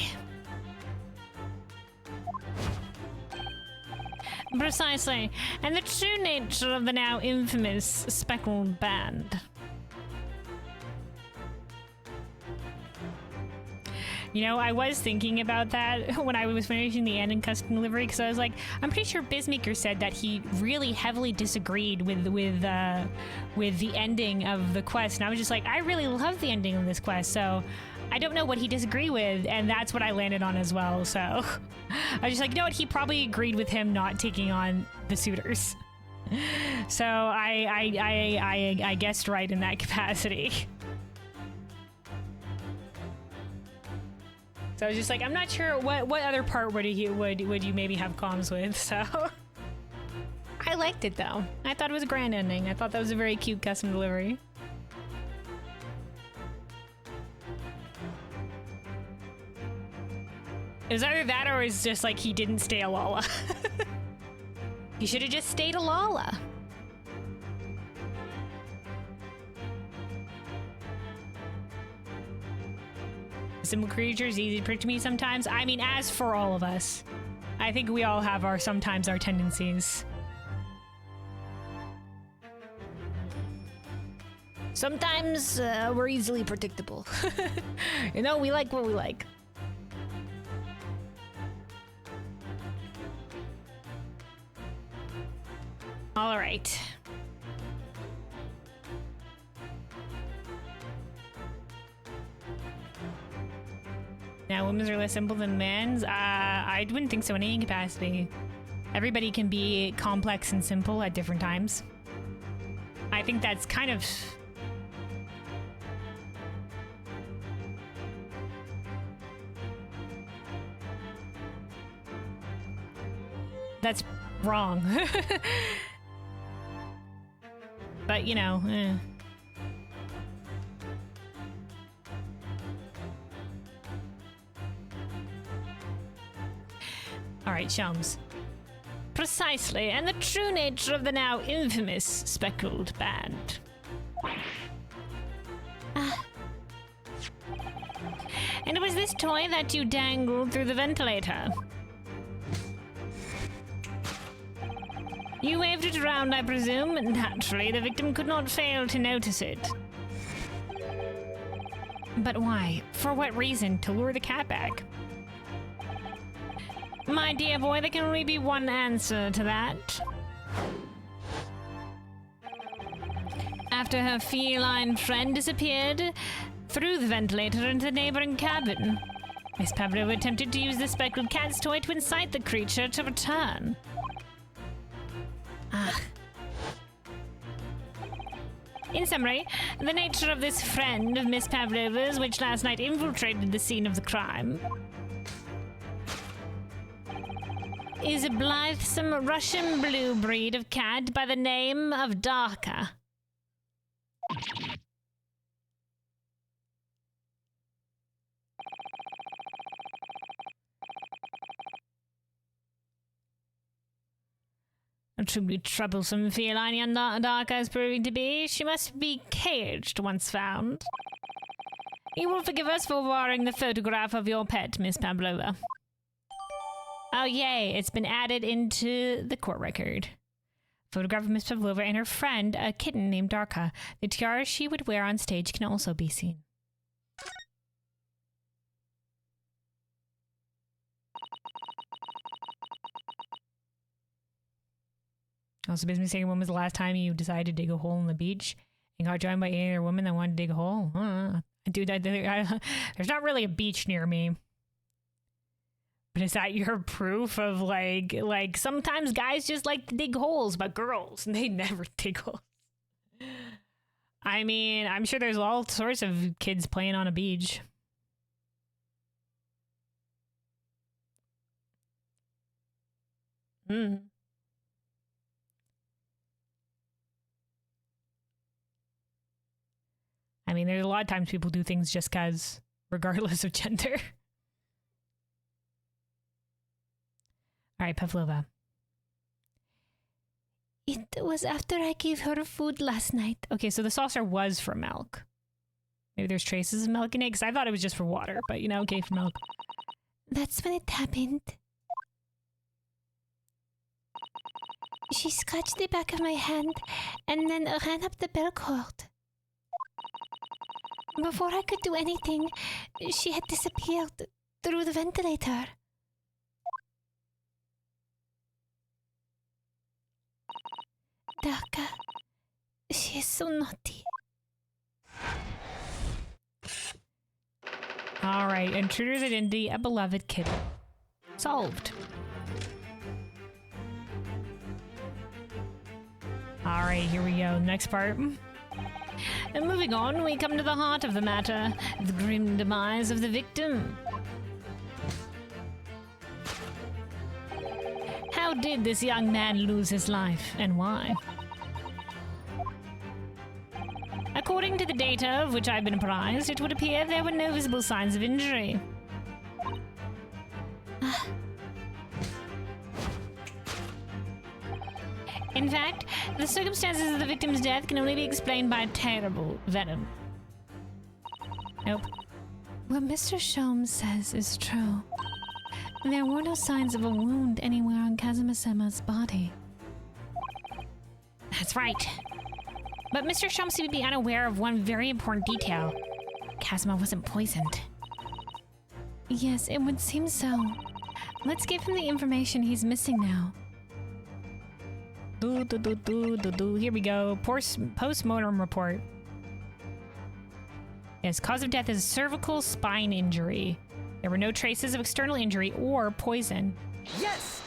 Precisely, and the true nature of the now infamous speckled band. You know, I was thinking about that when I was finishing the Andon custom delivery, because I was like, I'm pretty sure Bizmaker said that he really heavily disagreed with the ending of the quest, and I was just like, I really love the ending of this quest, so I don't know what he disagreed with, and that's what I landed on as well. So I was just like, you know what, he probably agreed with him not taking on the suitors. So I guessed right in that capacity. So I was just like, I'm not sure what other part would you maybe have comms with, so I liked it though. I thought it was a grand ending. I thought that was a very cute custom delivery. It was either that or it's just like he didn't stay a Lala. He should have just stayed a Lala. Simple creatures, easy to prick to me sometimes. I mean, as for all of us, I think we all have our sometimes our tendencies. Sometimes we're easily predictable. You know, we like what we like. All right. Now, women's are less simple than men's. I wouldn't think so in any capacity. Everybody can be complex and simple at different times. I think that's kind of... That's wrong. But, you know, All right, Shums. Precisely, and the true nature of the now infamous speckled band. And it was this toy that you dangled through the ventilator. You waved it around, I presume. Naturally, the victim could not fail to notice it. But why? For what reason? To lure the cat back? My dear boy, there can only be one answer to that. After her feline friend disappeared through the ventilator into the neighboring cabin, Miss Pavlova attempted to use the speckled cat's toy to incite the creature to return. In summary, the nature of this friend of Miss Pavlova's, which last night infiltrated the scene of the crime, is a blithesome Russian blue breed of cat by the name of Darka. A truly troublesome feline young Darka is proving to be. She must be caged once found. You will forgive us for borrowing the photograph of your pet, Miss Pavlova. Oh yay, it's been added into the court record. Photograph of Miss Pavlova and her friend, a kitten named Darka. The tiara she would wear on stage can also be seen. Also, business saying, when was the last time you decided to dig a hole in the beach and got joined by any other woman that wanted to dig a hole? Dude, there's not really a beach near me. But is that your proof of like sometimes guys just like to dig holes, but girls, they never dig holes. I mean, I'm sure there's all sorts of kids playing on a beach. I mean, there's a lot of times people do things just because, regardless of gender. All right, Pavlova. It was after I gave her food last night. Okay, so the saucer was for milk. Maybe there's traces of milk in it, because I thought it was just for water, but you know, okay, for milk. That's when it happened. She scratched the back of my hand and then ran up the bell cord. Before I could do anything, she had disappeared through the ventilator. Darka, she is so naughty. All right, intruder's identity, a beloved kitten. Solved. All right, here we go. Next part. And moving on, we come to the heart of the matter, the grim demise of the victim. How How did this young man lose his life, and why? According to the data of which I've been apprised, it would appear there were no visible signs of injury. In fact, the circumstances of the victim's death can only be explained by terrible venom. Nope. What Mr. Sholmes says is true. There were no signs of a wound anywhere on Kazuma-sama's body. That's right. But Mr. Sholmes seemed to be unaware of one very important detail. Kazuma wasn't poisoned. Yes, it would seem so. Let's give him the information he's missing now. Here we go. Post-mortem report. Yes, cause of death is cervical spine injury. There were no traces of external injury or poison. Yes!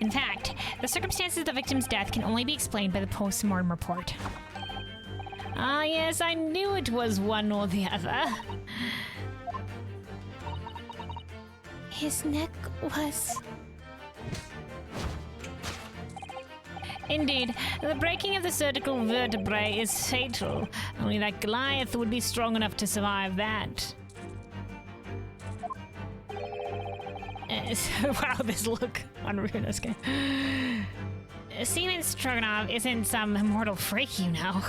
In fact, the circumstances of the victim's death can only be explained by the post-mortem report. Ah, yes, I knew it was one or the other. His neck was... Indeed, the breaking of the cervical vertebrae is fatal. Only that Goliath would be strong enough to survive that. Wow, this look on Runosuke. Seaman Stroganov isn't some immortal freak, you know.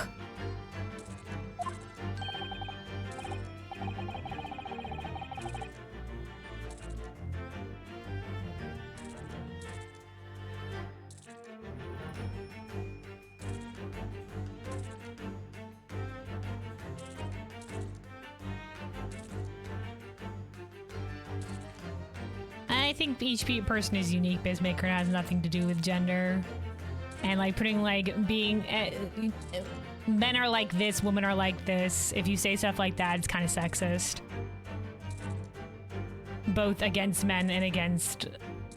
I think each person is unique. Bizmaker has nothing to do with gender. And like putting like being men are like this, women are like this. If you say stuff like that, it's kind of sexist. Both against men and against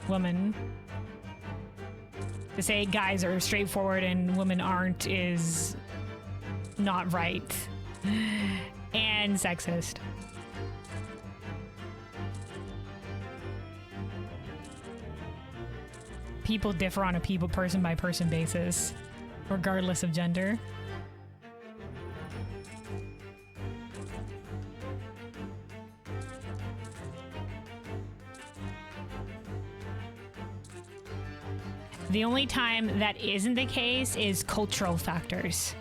women. To say guys are straightforward and women aren't is not right. And sexist. People differ on a person by person basis, regardless of gender. The only time that isn't the case is cultural factors.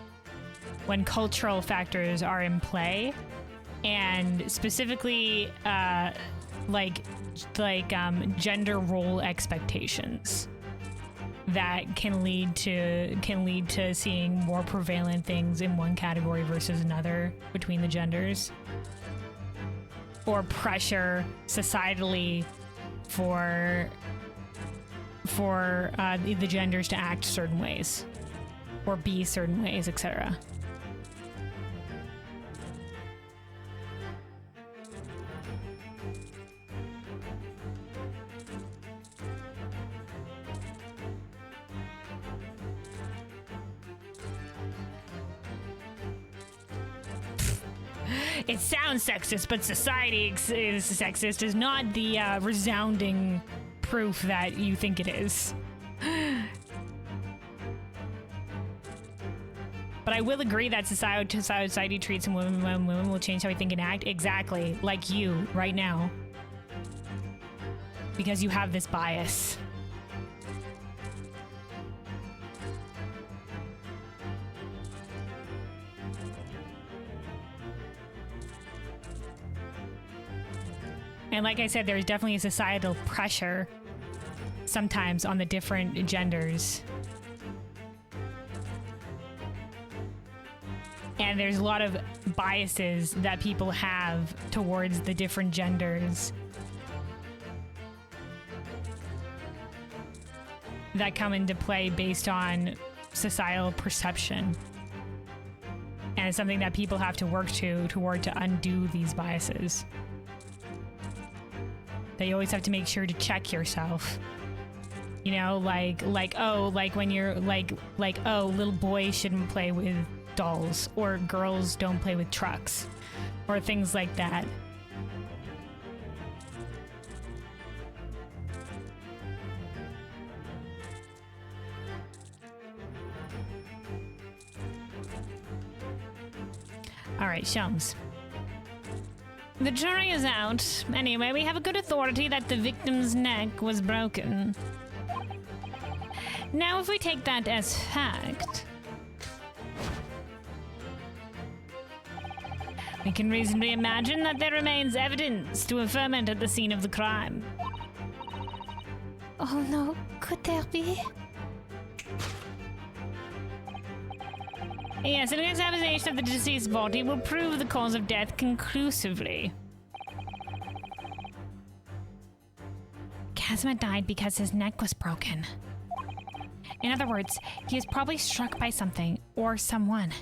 When cultural factors are in play, and specifically gender role expectations that can lead to seeing more prevalent things in one category versus another between the genders, or pressure societally for the genders to act certain ways or be certain ways, etc. It sounds sexist, but society is sexist is not the resounding proof that you think it is. But I will agree that society treats women will change how we think and act. Exactly, like you right now. Because you have this bias. And like I said, there's definitely a societal pressure sometimes on the different genders. And there's a lot of biases that people have towards the different genders that come into play based on societal perception. And it's something that people have to work toward to undo these biases. That you always have to make sure to check yourself. You know, like when you're like, oh, little boys shouldn't play with dolls, or girls don't play with trucks. or things like that. All right, Shums. The jury is out. Anyway, we have a good authority that the victim's neck was broken. Now, if we take that as fact, we can reasonably imagine that there remains evidence to affirm it at the scene of the crime. Oh no, could there be? Yes, an examination of the deceased's body will prove the cause of death conclusively. Kazuma died because his neck was broken. In other words, he was probably struck by something or someone.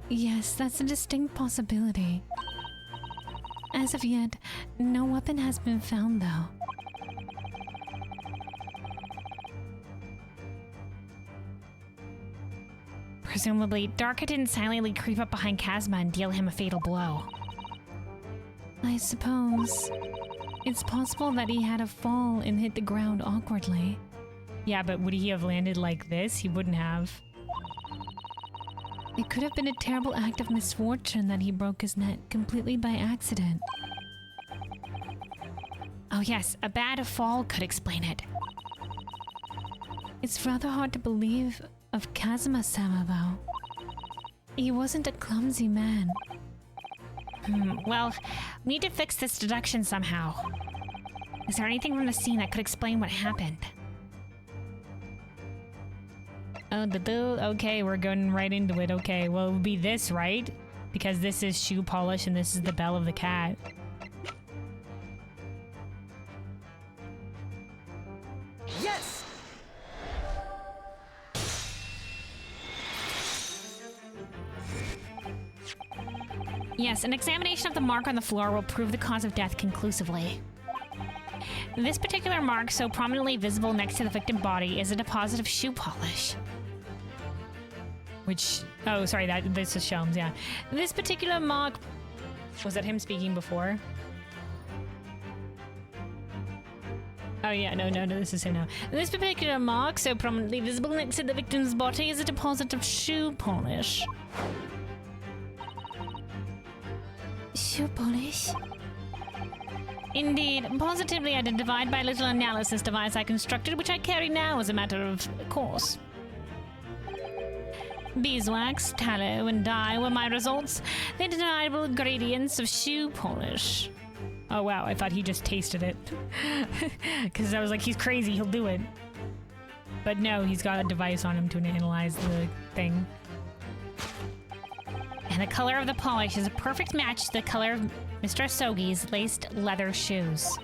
Yes, that's a distinct possibility. As of yet, no weapon has been found, though. Presumably, Darka didn't silently creep up behind Kazuma and deal him a fatal blow. I suppose. It's possible that he had a fall and hit the ground awkwardly. Yeah, but would he have landed like this? He wouldn't have. It could have been a terrible act of misfortune that he broke his neck completely by accident. Oh yes, a bad fall could explain it. It's rather hard to believe of Kazuma-sama, though. He wasn't a clumsy man. Well, we need to fix this deduction somehow. Is there anything from the scene that could explain what happened? Oh, okay, we're going right into it. Okay, well, it would be this, right? Because this is shoe polish and this is the bell of the cat. Yes! Yes, an examination of the mark on the floor will prove the cause of death conclusively. This particular mark, so prominently visible next to the victim body, is a deposit of shoe polish. Which, oh, sorry, this is Shelms, yeah. This particular mark, was that him speaking before? Oh yeah, no, this is him now. This particular mark, so prominently visible next to the victim's body, is a deposit of shoe polish. Shoe polish? Indeed, positively identified by a little analysis device I constructed, which I carry now as a matter of course. Beeswax, tallow, and dye were my results, the undeniable ingredients of shoe polish. Oh wow, I thought he just tasted it. Because I was like, he's crazy, he'll do it. But no, he's got a device on him to analyze the thing. And the color of the polish is a perfect match to the color of Mr. Asogi's laced leather shoes.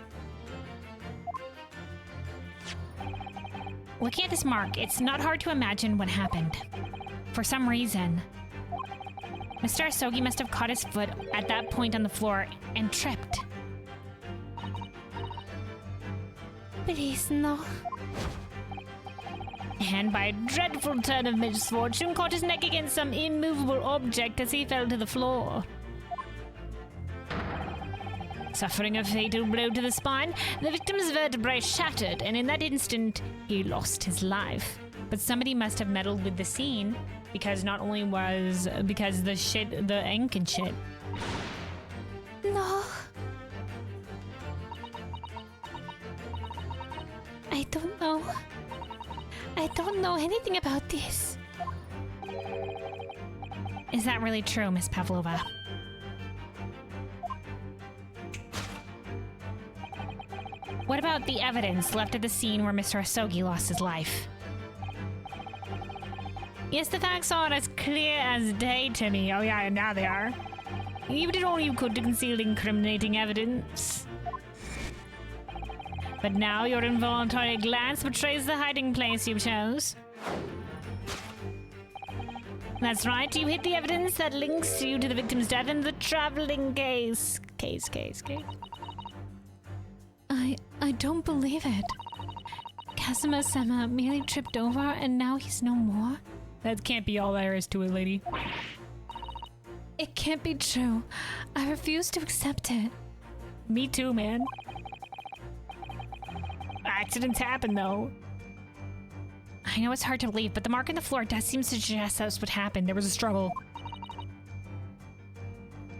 Looking at this mark, it's not hard to imagine what happened. For some reason, Mr. Asogi must have caught his foot at that point on the floor and tripped. Please, no. And by a dreadful turn of misfortune, caught his neck against some immovable object as he fell to the floor. Suffering a fatal blow to the spine, the victim's vertebrae shattered, and in that instant, he lost his life. But somebody must have meddled with the scene, because not only because the ink and shit. No. I don't know. I don't know anything about this. Is that really true, Miss Pavlova? What about the evidence left at the scene where Mr. Asogi lost his life? Yes, the facts are as clear as day to me. Oh yeah, and now they are. You did all you could to conceal incriminating evidence. But now your involuntary glance betrays the hiding place you chose. That's right, you hid the evidence that links you to the victim's death in the traveling case. Case. I don't believe it. Kazuma-sama merely tripped over and now he's no more? That can't be all there is to it, lady. It can't be true. I refuse to accept it. Me too, man. Accidents happen, though. I know it's hard to believe, but the mark on the floor does seem to suggest that's what happened. There was a struggle.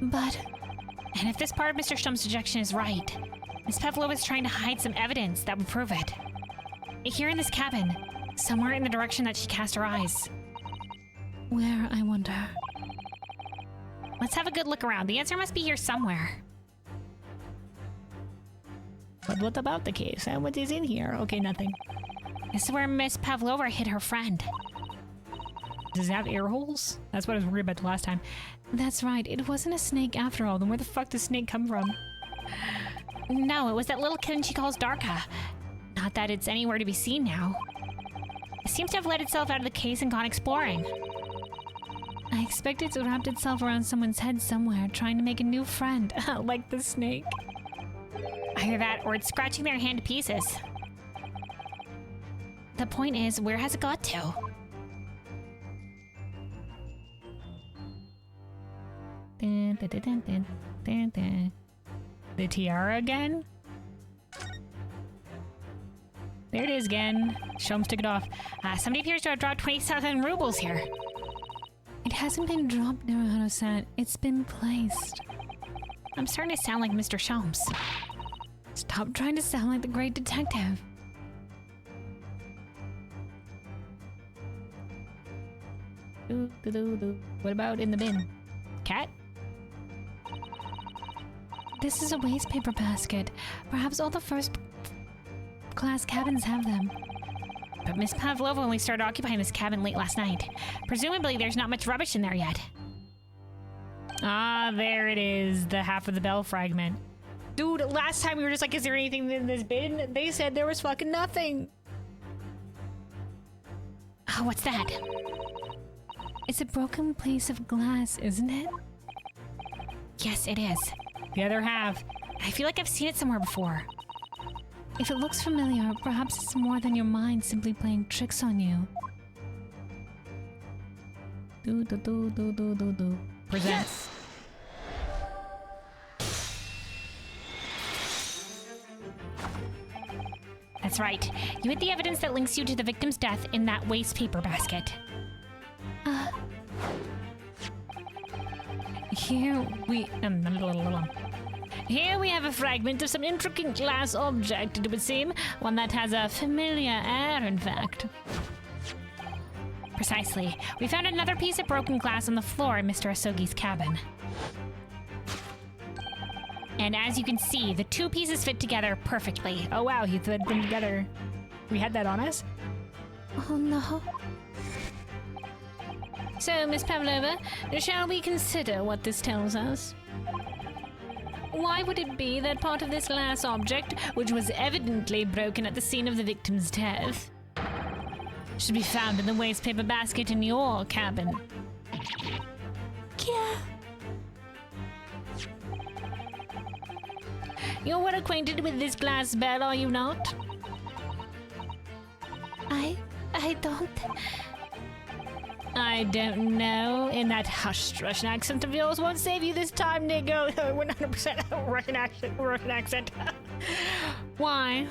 But And if this part of Mr. Shum's suggestion is right, Miss Pavlova is trying to hide some evidence that would prove it. Here in this cabin, somewhere in the direction that she cast her eyes. where, I wonder? Let's have a good look around. The answer must be here somewhere. But what about the case? What is in here? Okay, nothing. This is where Miss Pavlova hid her friend. Does it have air holes? That's what I was worried about the last time. That's right, it wasn't a snake after all. Then where the fuck does snake come from? No, it was that little kitten she calls Darka. Not that it's anywhere to be seen now. It seems to have let itself out of the case and gone exploring. I expect it's wrapped itself around someone's head somewhere, trying to make a new friend. Like the snake. Either that, or it's scratching their hand to pieces. The point is, where has it got to? Dun, dun, dun, dun, dun, dun, dun. The tiara again? There it is again. Shums took it off. Somebody appears to have dropped 20,000 rubles here. It hasn't been dropped, Naruto-san. It's been placed. I'm starting to sound like Mr. Shums. Stop trying to sound like the great detective. Doo, doo, doo, doo. What about in the bin? Cat? This is a waste paper basket. Perhaps all the first class cabins have them. But Miss Pavlova only started occupying this cabin late last night. Presumably there's not much rubbish in there yet. Ah, there it is. The half of the bell fragment. Dude, last time we were just like, is there anything in this bin? They said there was fucking nothing. Oh, what's that? It's a broken piece of glass, isn't it? Yes, it is. The other half. I feel like I've seen it somewhere before. If it looks familiar, perhaps it's more than your mind simply playing tricks on you. Do do do do do do do. Present. Yes! That's right. You hid the evidence that links you to the victim's death in that waste paper basket. Here we... Here we have a fragment of some intricate glass object, it would seem. One that has a familiar air, in fact. Precisely. We found another piece of broken glass on the floor in Mr. Asogi's cabin. And as you can see, the two pieces fit together perfectly. Oh wow, he threaded them together. We had that on us? Oh no. So, Miss Pavlova, shall we consider what this tells us? Why would it be that part of this glass object, which was evidently broken at the scene of the victim's death, should be found in the waste paper basket in your cabin? Yeah. You're well acquainted with this glass bell, are you not? I don't. I don't know. In that hushed Russian accent of yours won't save you this time, Nigo. 100% Russian accent. Why?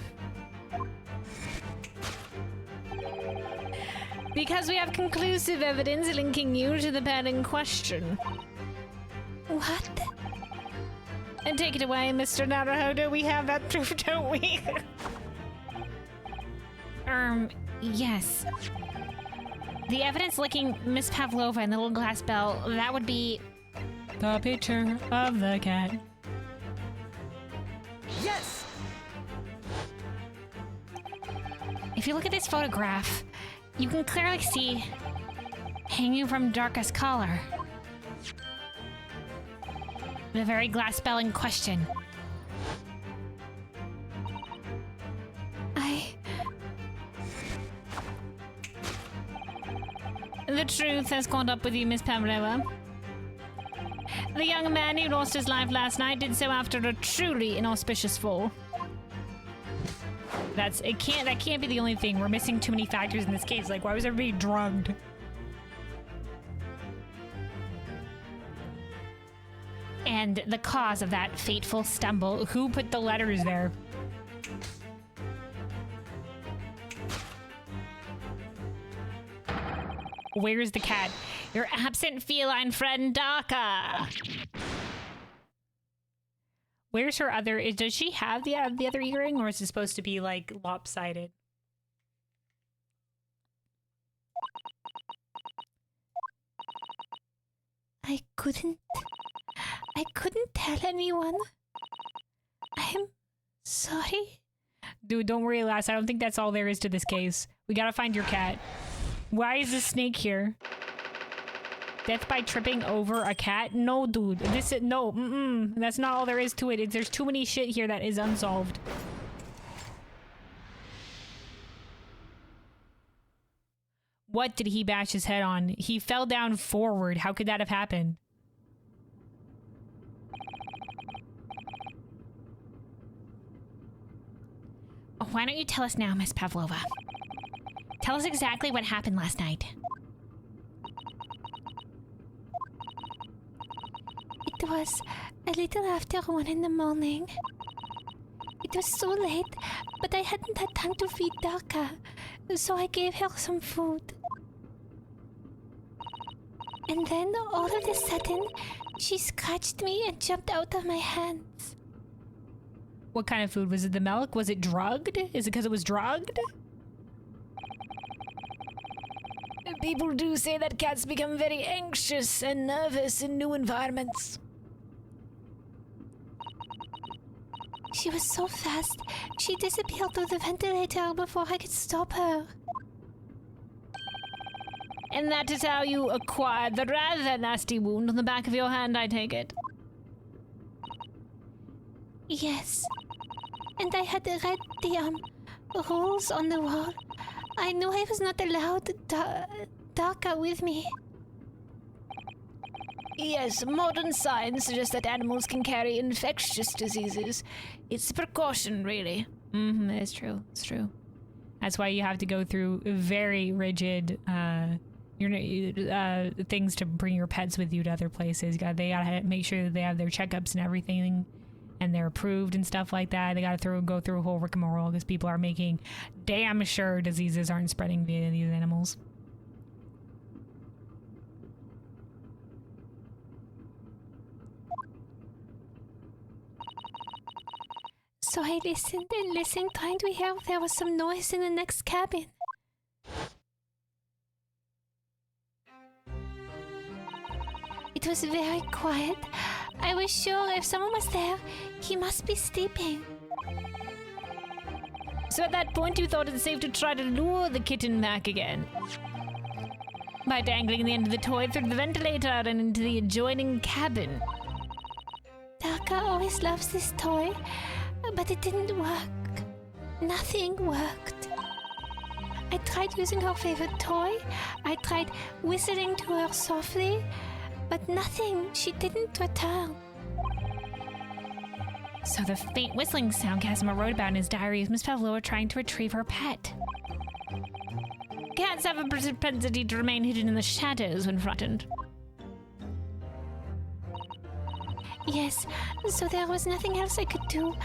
Because we have conclusive evidence linking you to the bed in question. What? And take it away, Mr. Naruhodo. We have that proof, don't we? Yes. The evidence linking Miss Pavlova and the little glass bell, that would be... The picture of the cat. Yes! If you look at this photograph, you can clearly see, hanging from Darka's collar, the very glass bell in question. The truth has caught up with you, Miss Pavlova. The young man who lost his life last night did so after a truly inauspicious fall. That can't be the only thing. We're missing too many factors in this case. Like, why was everybody drugged? and the cause of that fateful stumble. Who put the letters there? Where's the cat? Your absent feline friend, Daka. Where's her other? Does she have the other earring, or is it supposed to be like lopsided? I couldn't tell anyone. I'm sorry. Dude, don't worry, lass. I don't think that's all there is to this case. We gotta find your cat. Why is this snake here? Death by tripping over a cat? No, dude. No. That's not all there is to it. There's too many shit here that is unsolved. What did he bash his head on? He fell down forward. How could that have happened? Why don't you tell us now, Miss Pavlova? Tell us exactly what happened last night. It was a little after 1 in the morning. It was so late, but I hadn't had time to feed Daka, so I gave her some food. And then, all of a sudden, she scratched me and jumped out of my hands. What kind of food? Was it the milk? Was it drugged? Is it because it was drugged? People do say that cats become very anxious and nervous in new environments. She was so fast, she disappeared through the ventilator before I could stop her. And that is how you acquired the rather nasty wound on the back of your hand, I take it? Yes. And I had read the, rules on the wall. I knew I was not allowed Daka with me. Yes, modern science suggests that animals can carry infectious diseases. It's a precaution, really. It's true. It's true. That's why you have to go through very rigid things to bring your pets with you to other places. They gotta make sure that they have their checkups and everything, and they're approved and stuff like that. They gotta go through a whole rigmarole because people are making damn sure diseases aren't spreading via these animals. So I listened and listened, trying to hear if there was some noise in the next cabin. It was very quiet. I was sure if someone was there, he must be sleeping. So at that point, you thought it safe to try to lure the kitten back again by dangling the end of the toy through the ventilator and into the adjoining cabin. Daka always loves this toy, but it didn't work. Nothing worked. I tried using her favorite toy. I tried whistling to her softly, but nothing. She didn't return. So the faint whistling sound Casimir wrote about in his diary is Miss Pavlova trying to retrieve her pet. Cats have a propensity to remain hidden in the shadows when frightened. Yes, so there was nothing else I could do.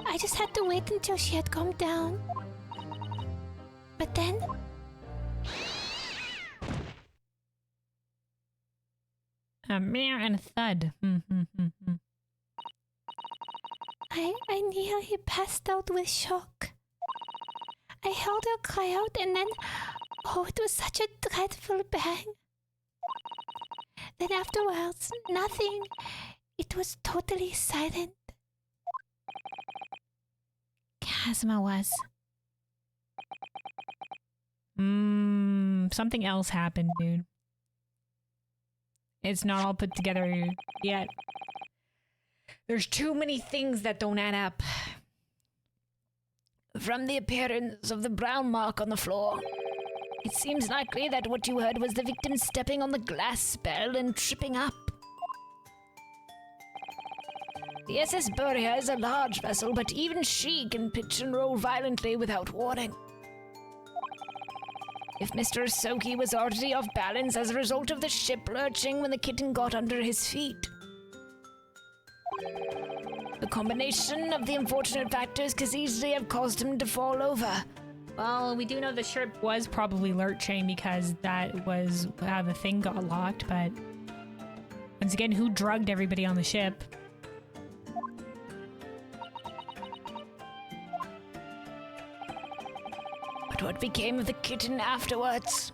I just had to wait until she had calmed down. But then... A meow and a thud. I nearly passed out with shock. I heard her cry out and then... Oh, it was such a dreadful bang. Then afterwards, nothing. It was totally silent. Casimir was. Something else happened, dude. It's not all put together yet. There's too many things that don't add up. From the appearance of the brown mark on the floor, it seems likely that what you heard was the victim stepping on the glass spell and tripping up. The SS Buria is a large vessel, but even she can pitch and roll violently without warning. If Mr. Asoki was already off balance as a result of the ship lurching when the kitten got under his feet, combination of the unfortunate factors could easily have caused him to fall over. Well, we do know the ship was probably lurching because that was how the thing got locked, but once again, who drugged everybody on the ship? But what became of the kitten afterwards?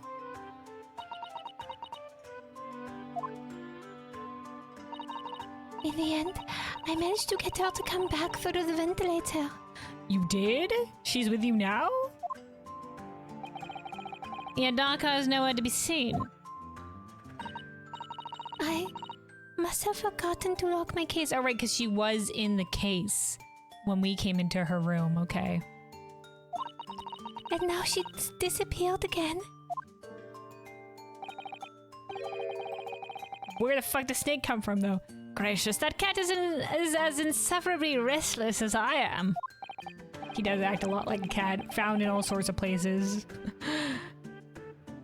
In the end, I managed to get her to come back through the ventilator. You did? She's with you now? Yeah, Daka is nowhere to be seen. I must have forgotten to lock my case. Oh, right, because she was in the case when we came into her room. Okay. And now she's disappeared again. Where the fuck did Snake come from, though? Gracious, that cat is as insufferably restless as I am. He does act a lot like a cat, found in all sorts of places.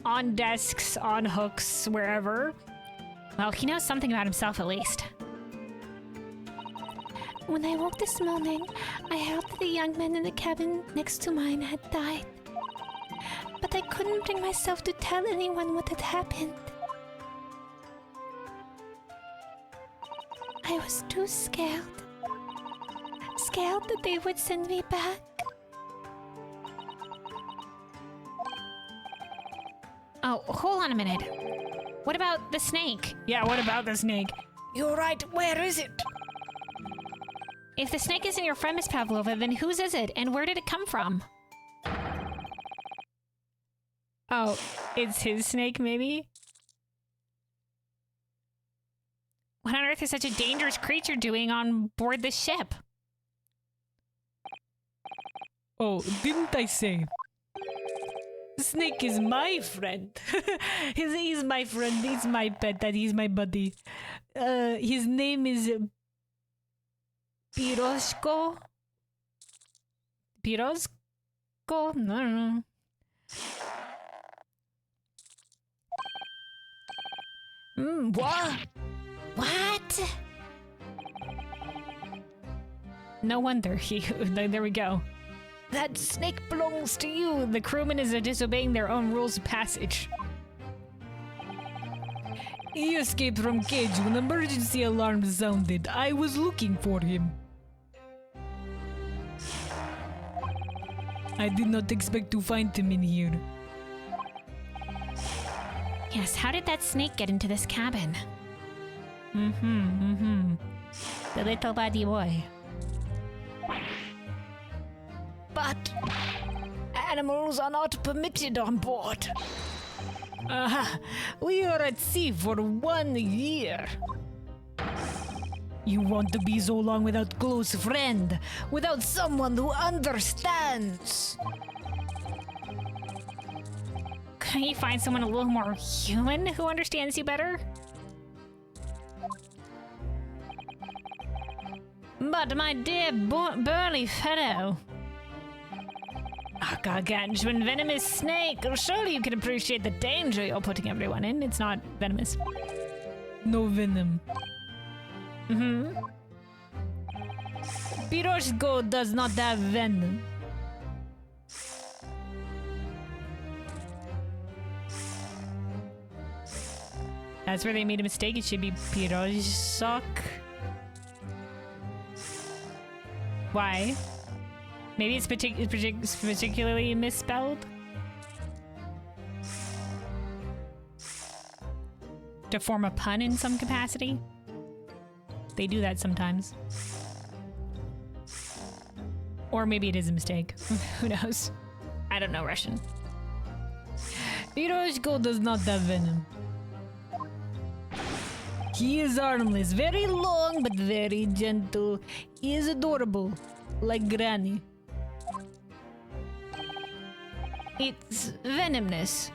On desks, on hooks, wherever. Well, he knows something about himself at least. When I woke this morning, I heard that the young man in the cabin next to mine had died. But I couldn't bring myself to tell anyone what had happened. I was too scared. Scared that they would send me back. Oh, hold on a minute. What about the snake? Yeah, what about the snake? You're right, where is it? If the snake isn't your friend, Miss Pavlova, then whose is it, and where did it come from? Oh, it's his snake, maybe? What on earth is such a dangerous creature doing on board the ship? Oh, didn't I say? Snake is my friend. He's my friend. He's my pet. That he's my buddy. His name is Piroshko. Piroshko? I don't know. What? What? No wonder there we go. That snake belongs to you. The crewman is disobeying their own rules of passage. He escaped from cage when emergency alarm sounded. I was looking for him. I did not expect to find him in here. Yes, how did that snake get into this cabin? The little buddy boy. But animals are not permitted on board. We are at sea for 1 year. You want to be so long without close friend, without someone who understands. Can you find someone a little more human who understands you better? But my dear burly fellow, A gargantuan venomous snake. surely you can appreciate the danger you're putting everyone in. It's not venomous. No venom. Piroshko does not have venom. That's where they made a mistake. It should be Piroshok. Why? Maybe it's particularly misspelled? To form a pun in some capacity? They do that sometimes. Or maybe it is a mistake. Who knows? I don't know Russian. Piroshko does not have venom. He is harmless, very long but very gentle. He is adorable, like Granny. It's venomous.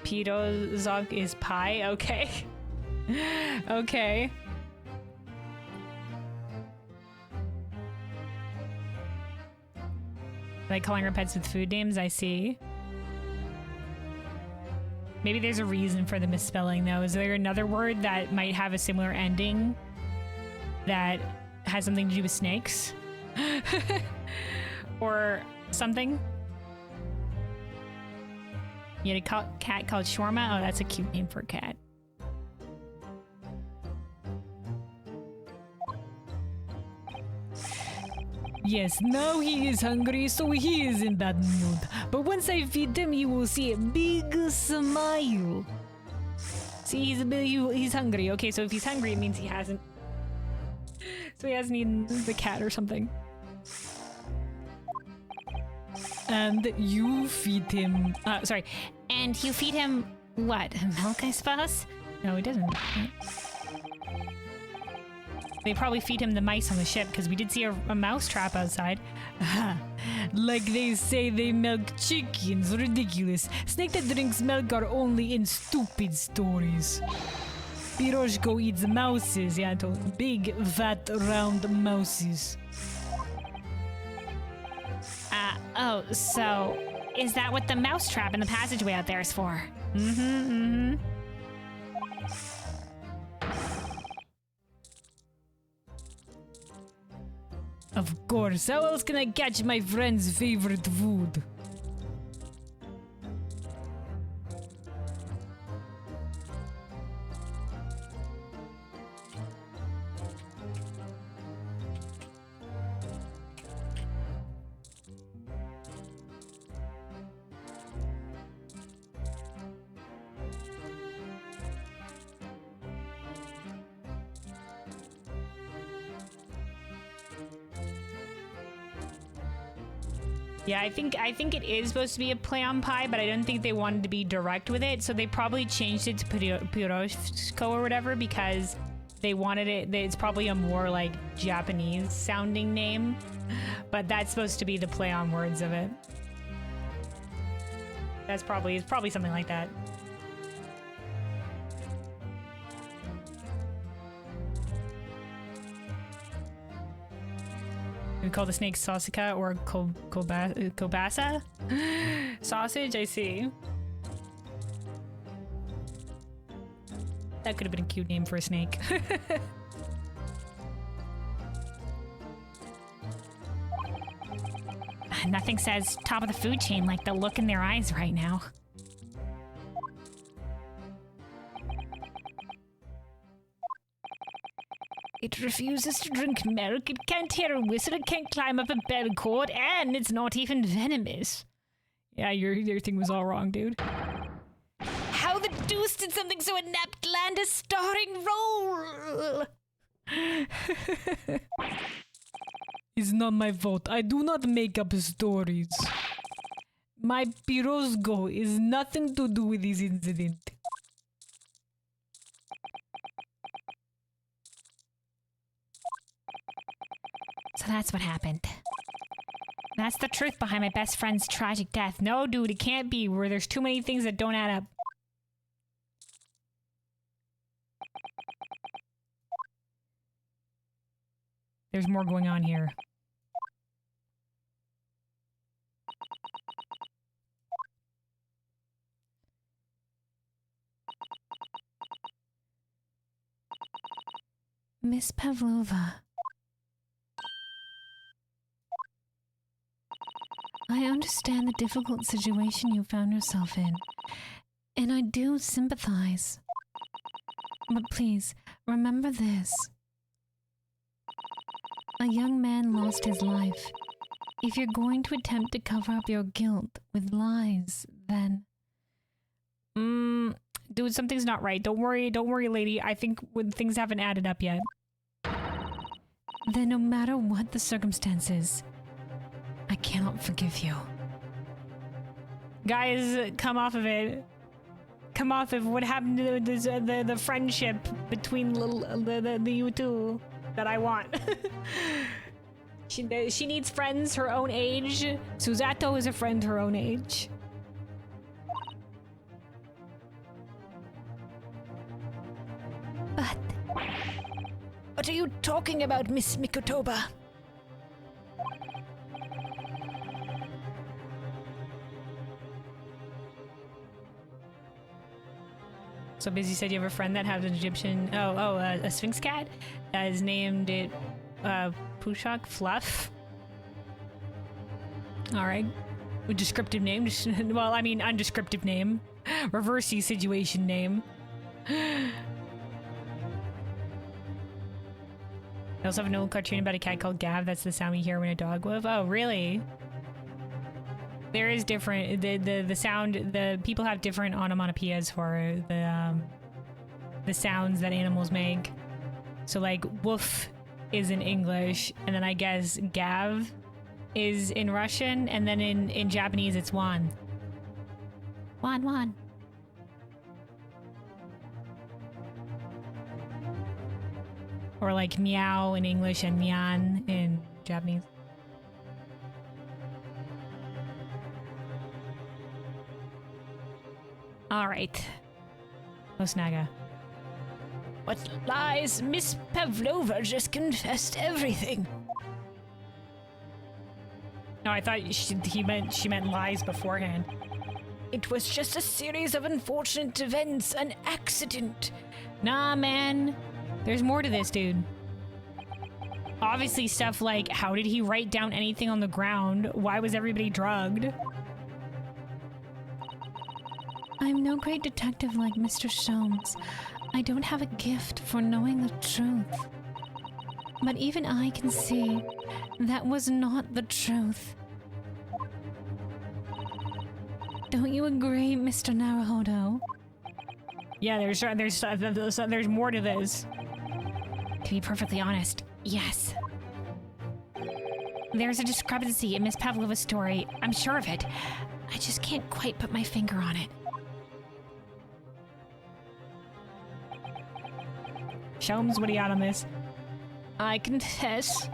Pirozog is pie? Okay. Okay. Like calling our pets with food names, I see. Maybe there's a reason for the misspelling, though. Is there another word that might have a similar ending that has something to do with snakes? Or something? You had a cat called Shawarma? Oh, that's a cute name for a cat. Yes, now he is hungry, so he is in bad mood. But once I feed him, you will see a big smile. See, he's hungry. Okay, so if he's hungry, it means he hasn't. So he hasn't eaten the cat or something. And you feed him. Sorry. And you feed him what? Milk, I suppose? No, he doesn't. They probably feed him the mice on the ship because we did see a mouse trap outside. Like they say they milk chickens. Ridiculous. Snake that drinks milk are only in stupid stories. Piroshko eats mouses, Yato. Big, fat, round mouses. Oh, so is that what the mouse trap in the passageway out there is for? Of course, how else can I catch my friend's favorite food? Yeah, I think it is supposed to be a play on pie, but I don't think they wanted to be direct with it, so they probably changed it to Piroshko or whatever because they wanted it. It's probably a more like Japanese sounding name, but that's supposed to be the play on words of it. It's probably something like that. We call the snake Sausika or Kobasa? Sausage, I see. That could have been a cute name for a snake. Nothing says top of the food chain like the look in their eyes right now. It refuses to drink milk, it can't hear a whistle, it can't climb up a bell cord, and it's not even venomous. Yeah, your thing was all wrong, dude. How the deuce did something so inept land a starring role? It's not my fault. I do not make up stories. My Piroshko is nothing to do with this incident. So that's what happened. That's the truth behind my best friend's tragic death. No, dude, it can't be where there's too many things that don't add up. There's more going on here. Miss Pavlova. I understand the difficult situation you found yourself in, and I do sympathize. But please, remember this. A young man lost his life. If you're going to attempt to cover up your guilt with lies, then... Dude, something's not right. Don't worry, lady. I think when things haven't added up yet. Then no matter what the circumstances, I cannot forgive you. Guys, come off of it. Come off of what happened to the friendship between the you two that I want. She needs friends her own age. Susato is a friend her own age. But... What are you talking about, Miss Mikotoba? So Busy said you have a friend that has an Egyptian, a Sphinx cat that is named it, Pushak Fluff. All right. A descriptive name. Well, I mean, undescriptive name. Reversey situation name. I also have an old cartoon about a cat called Gav. That's the sound we hear when a dog woof. Oh, really? There is different. The sound. The people have different onomatopoeias for the sounds that animals make. So like woof is in English, and then I guess Gav is in Russian, and then in Japanese it's wan. Wan. Or like meow in English and nyan in Japanese. All right. Osnaga. What lies? Miss Pavlova just confessed everything. No, I thought she meant lies beforehand. It was just a series of unfortunate events, an accident. Nah, man. There's more to this, dude. Obviously stuff like, how did he write down anything on the ground? Why was everybody drugged? I'm no great detective like Mr. Sholmes. I don't have a gift for knowing the truth. But even I can see that was not the truth. Don't you agree, Mr. Naruhodo? Yeah, there's more to this. To be perfectly honest, yes. There's a discrepancy in Miss Pavlova's story. I'm sure of it. I just can't quite put my finger on it. Sholmes, what do you got on this? I confess,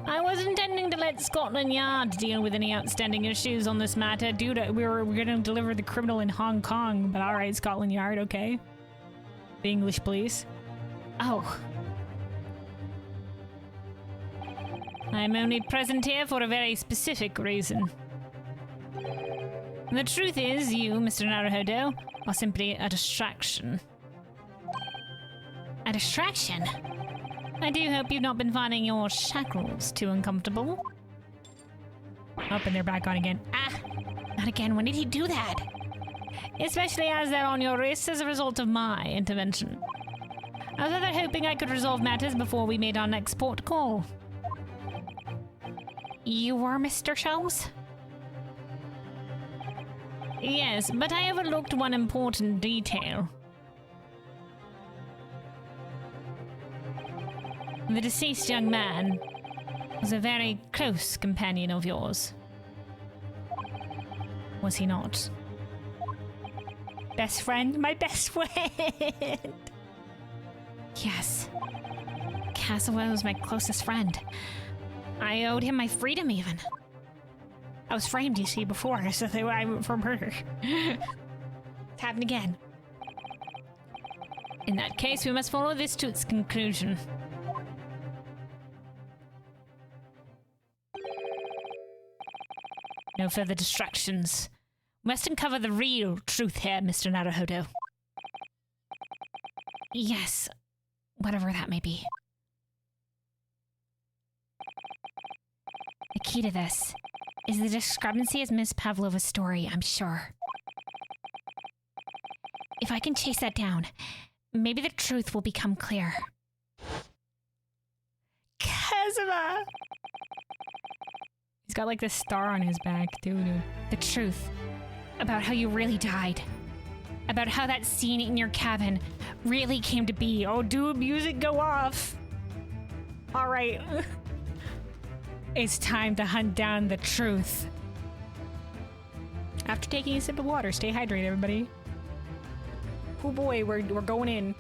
I was intending to let Scotland Yard deal with any outstanding issues on this matter. Dude, we're gonna deliver the criminal in Hong Kong, but alright, Scotland Yard, okay. The English police. Oh, I'm only present here for a very specific reason. The truth is, you, Mr. Naruhodo, are simply a distraction. a distraction. I do hope you've not been finding your shackles too uncomfortable. Up and they're back on again. Ah, not again. When did he do that? Especially as they're on your wrists as a result of my intervention. I was rather hoping I could resolve matters before we made our next port call. You were Mr. Sholmes? Yes, but I overlooked one important detail. The deceased young man was a very close companion of yours. Was he not? Best friend? My best friend! Yes. Casaway was my closest friend. I owed him my freedom, even. I was framed, you see, before, so they were for murder. It's happened again. In that case, we must follow this to its conclusion. No further distractions. We must uncover the real truth here, Mr. Naruhodo. Yes, whatever that may be. The key to this is the discrepancy in Miss Pavlova's story, I'm sure. If I can chase that down, maybe the truth will become clear. Kazuma! He's got like this star on his back, dude. The truth about how you really died. About how that scene in your cabin really came to be. Oh, dude, music go off. All right. It's time to hunt down the truth. After taking a sip of water, stay hydrated, everybody. Oh boy, we're going in.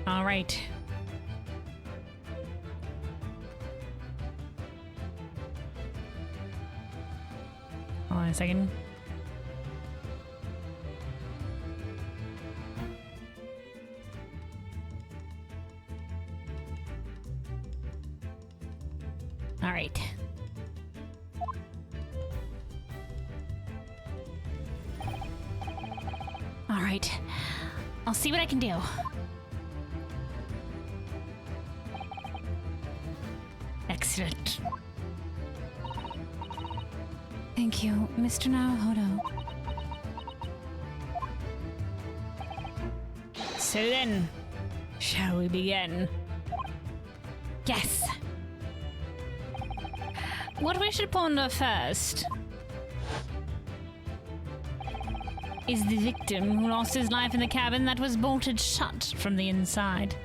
All right. on a second. All right. All right. I'll see what I can do. Excellent. Thank you, Mr. Naruhodo. So then, shall we begin? Yes. What we should ponder first is the victim who lost his life in the cabin that was bolted shut from the inside.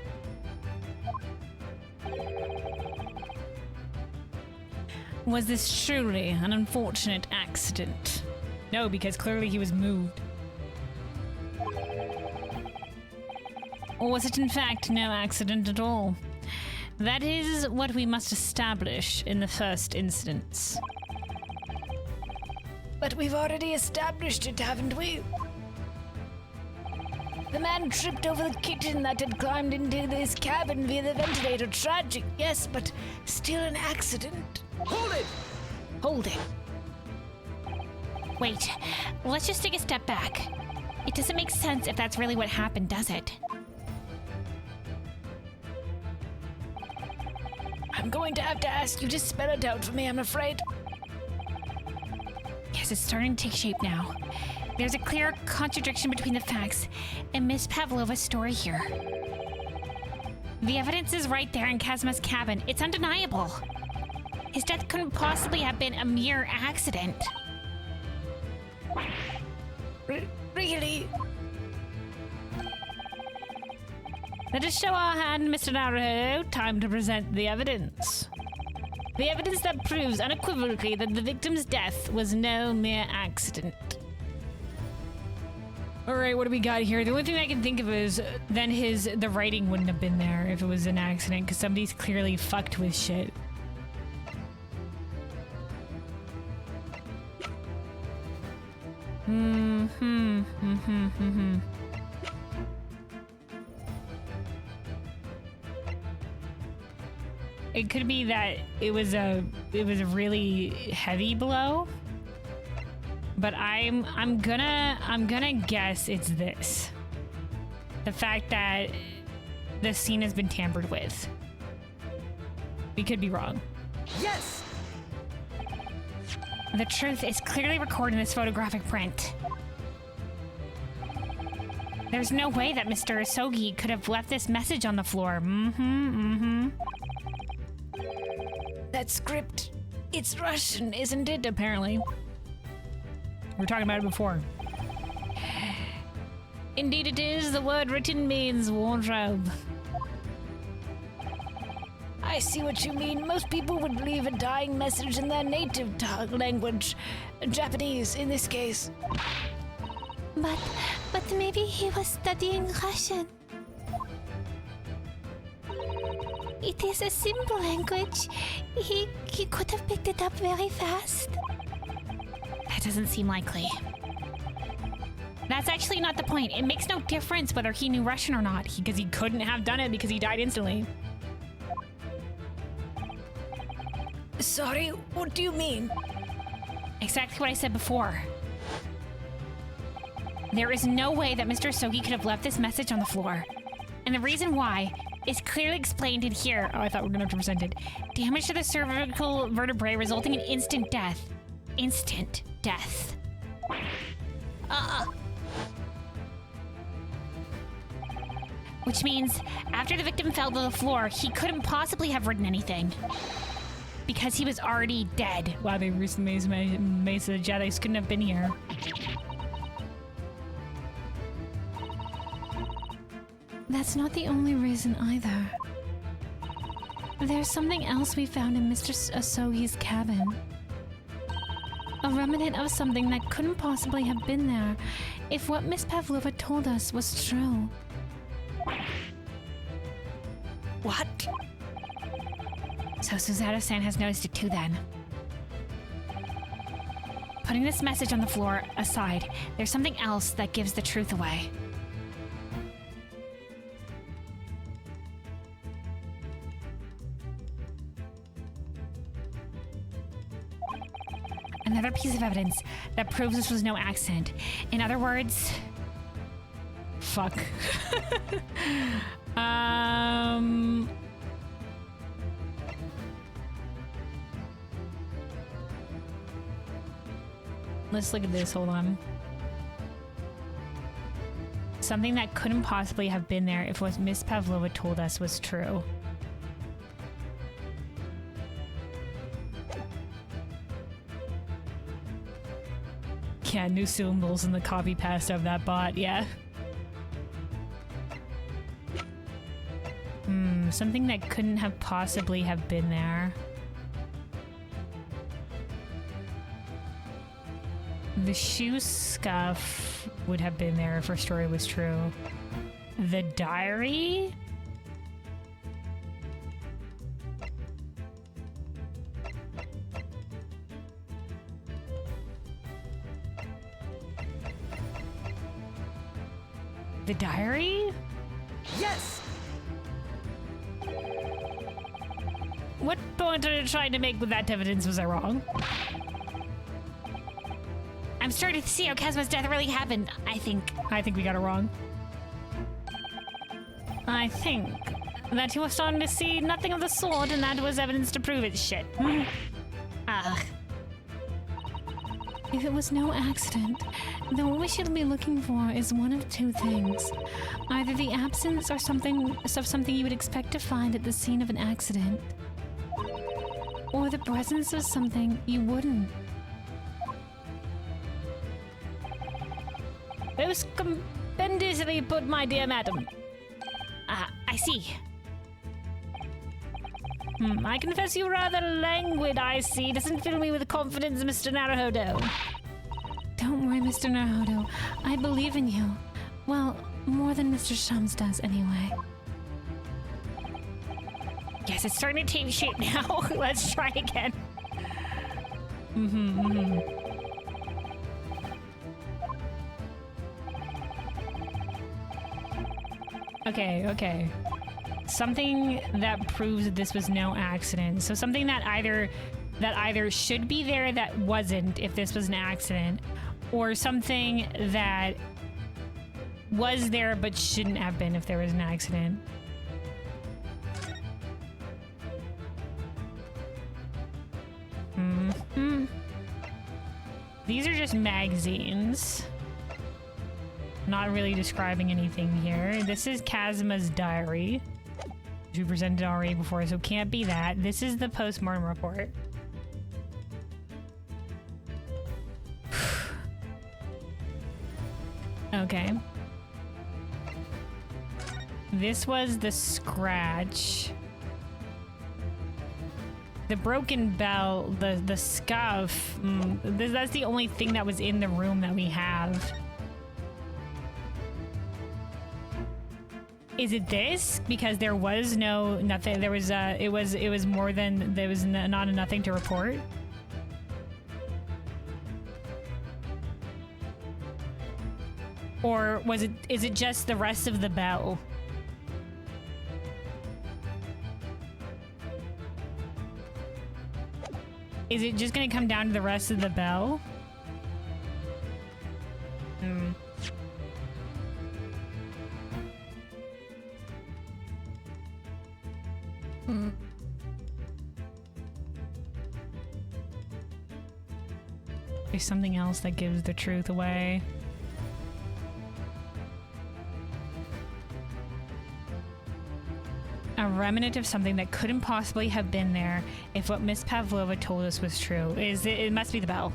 Was this truly an unfortunate accident? No, because clearly he was moved. Or was it in fact no accident at all? That is what we must establish in the first instance. But we've already established it, haven't we? The man tripped over the kitten that had climbed into this cabin via the ventilator. Tragic, yes, but still an accident. Hold it! Hold it. Wait, let's just take a step back. It doesn't make sense if that's really what happened, does it? I'm going to have to ask you to spell it out for me, I'm afraid. Yes, it's starting to take shape now. There's a clear contradiction between the facts and Miss Pavlova's story here. The evidence is right there in Kazma's cabin. It's undeniable. His death couldn't possibly have been a mere accident. Really? Let us show our hand, Mr. Naruto. Time to present the evidence. The evidence that proves unequivocally that the victim's death was no mere accident. Alright, what do we got here? The only thing I can think of is then the writing wouldn't have been there if it was an accident, because somebody's clearly fucked with shit. It could be that it was a really heavy blow, but I'm gonna guess it's this. The fact that the scene has been tampered with. We could be wrong. Yes! The truth is clearly recorded in this photographic print. There's no way that Mr. Asogi could have left this message on the floor. That script, it's Russian, isn't it? Apparently. We were talking about it before. Indeed it is. The word written means wardrobe. I see what you mean. Most people would leave a dying message in their native language. Japanese, in this case. But maybe he was studying Russian. It is a simple language. He could have picked it up very fast. That doesn't seem likely. That's actually not the point. It makes no difference whether he knew Russian or not, because he couldn't have done it because he died instantly. Sorry, what do you mean? Exactly what I said before. There is no way that Mr. Asogi could have left this message on the floor. And the reason why is clearly explained in here. Oh, I thought we were going to have to present it. Damage to the cervical vertebrae resulting in instant death. Instant death. Which means after the victim fell to the floor, he couldn't possibly have written anything. Because he was already dead. Wow, they recently made so the Jedi's couldn't have been here. That's not the only reason either. There's something else we found in Mr. Asogi's cabin. A remnant of something that couldn't possibly have been there if what Miss Pavlova told us was true. What? So Suzato-san has noticed it too then. Putting this message on the floor aside, there's something else that gives the truth away. Another piece of evidence that proves this was no accident. In other words... Fuck. Let's look at this, hold on. Something that couldn't possibly have been there if what Miss Pavlova told us was true. Yeah, new symbols in the copy paste of that bot, yeah. Something that couldn't have possibly have been there. The shoe scuff would have been there if her story was true. The diary? The diary? Yes! What point are you trying to make with that evidence? Was I wrong? I'm starting to see how Kazma's death really happened, I think. I think we got it wrong. I think that you were starting to see nothing of the sort, and that was evidence to prove it. Shit. Ugh. If it was no accident, then what we should be looking for is one of two things. Either the absence or something you would expect to find at the scene of an accident, or the presence of something you wouldn't. Most compendiously put, my dear madam. I see. I confess you rather languid, I see. Doesn't fill me with confidence, Mr. Naruhodo. Don't worry, Mr. Naruhodo. I believe in you. Well, more than Mr. Shums does, anyway. Yes, it's starting to take shape now. Let's try again. Okay. Something that proves that this was no accident. So something that either should be there that wasn't if this was an accident, or something that was there but shouldn't have been if there was an accident. These are just magazines. Not really describing anything here. This is Kazma's diary, which we presented already before, so can't be that. This is the postmortem report. Okay. This was the scratch. The broken bell, the scuff. That's the only thing that was in the room that we have. Is it this? Because there was nothing. There was it was more than there was not a nothing to report. Or was it? Is it just the rest of the bell? Is it just gonna come down to the rest of the bell? There's something else that gives the truth away. A remnant of something that couldn't possibly have been there if what Miss Pavlova told us was true. It must be the bell.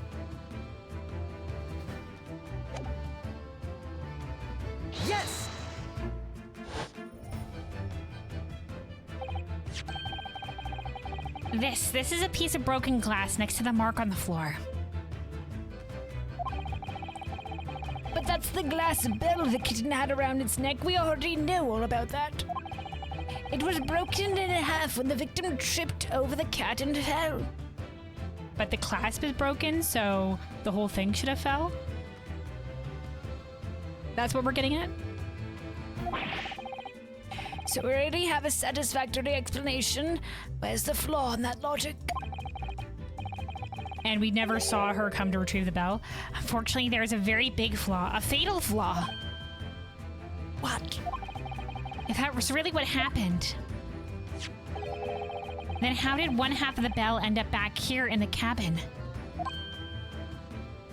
Yes! This is a piece of broken glass next to the mark on the floor. But that's the glass bell the kitten had around its neck. We already knew all about that. It was broken in half when the victim tripped over the cat and fell. but the clasp is broken, so the whole thing should have fell. That's what we're getting at? So we already have a satisfactory explanation. Where's the flaw in that logic? And we never saw her come to retrieve the bell. Unfortunately, there is a very big flaw, a fatal flaw. What? If that was really what happened, then how did one half of the bell end up back here in the cabin?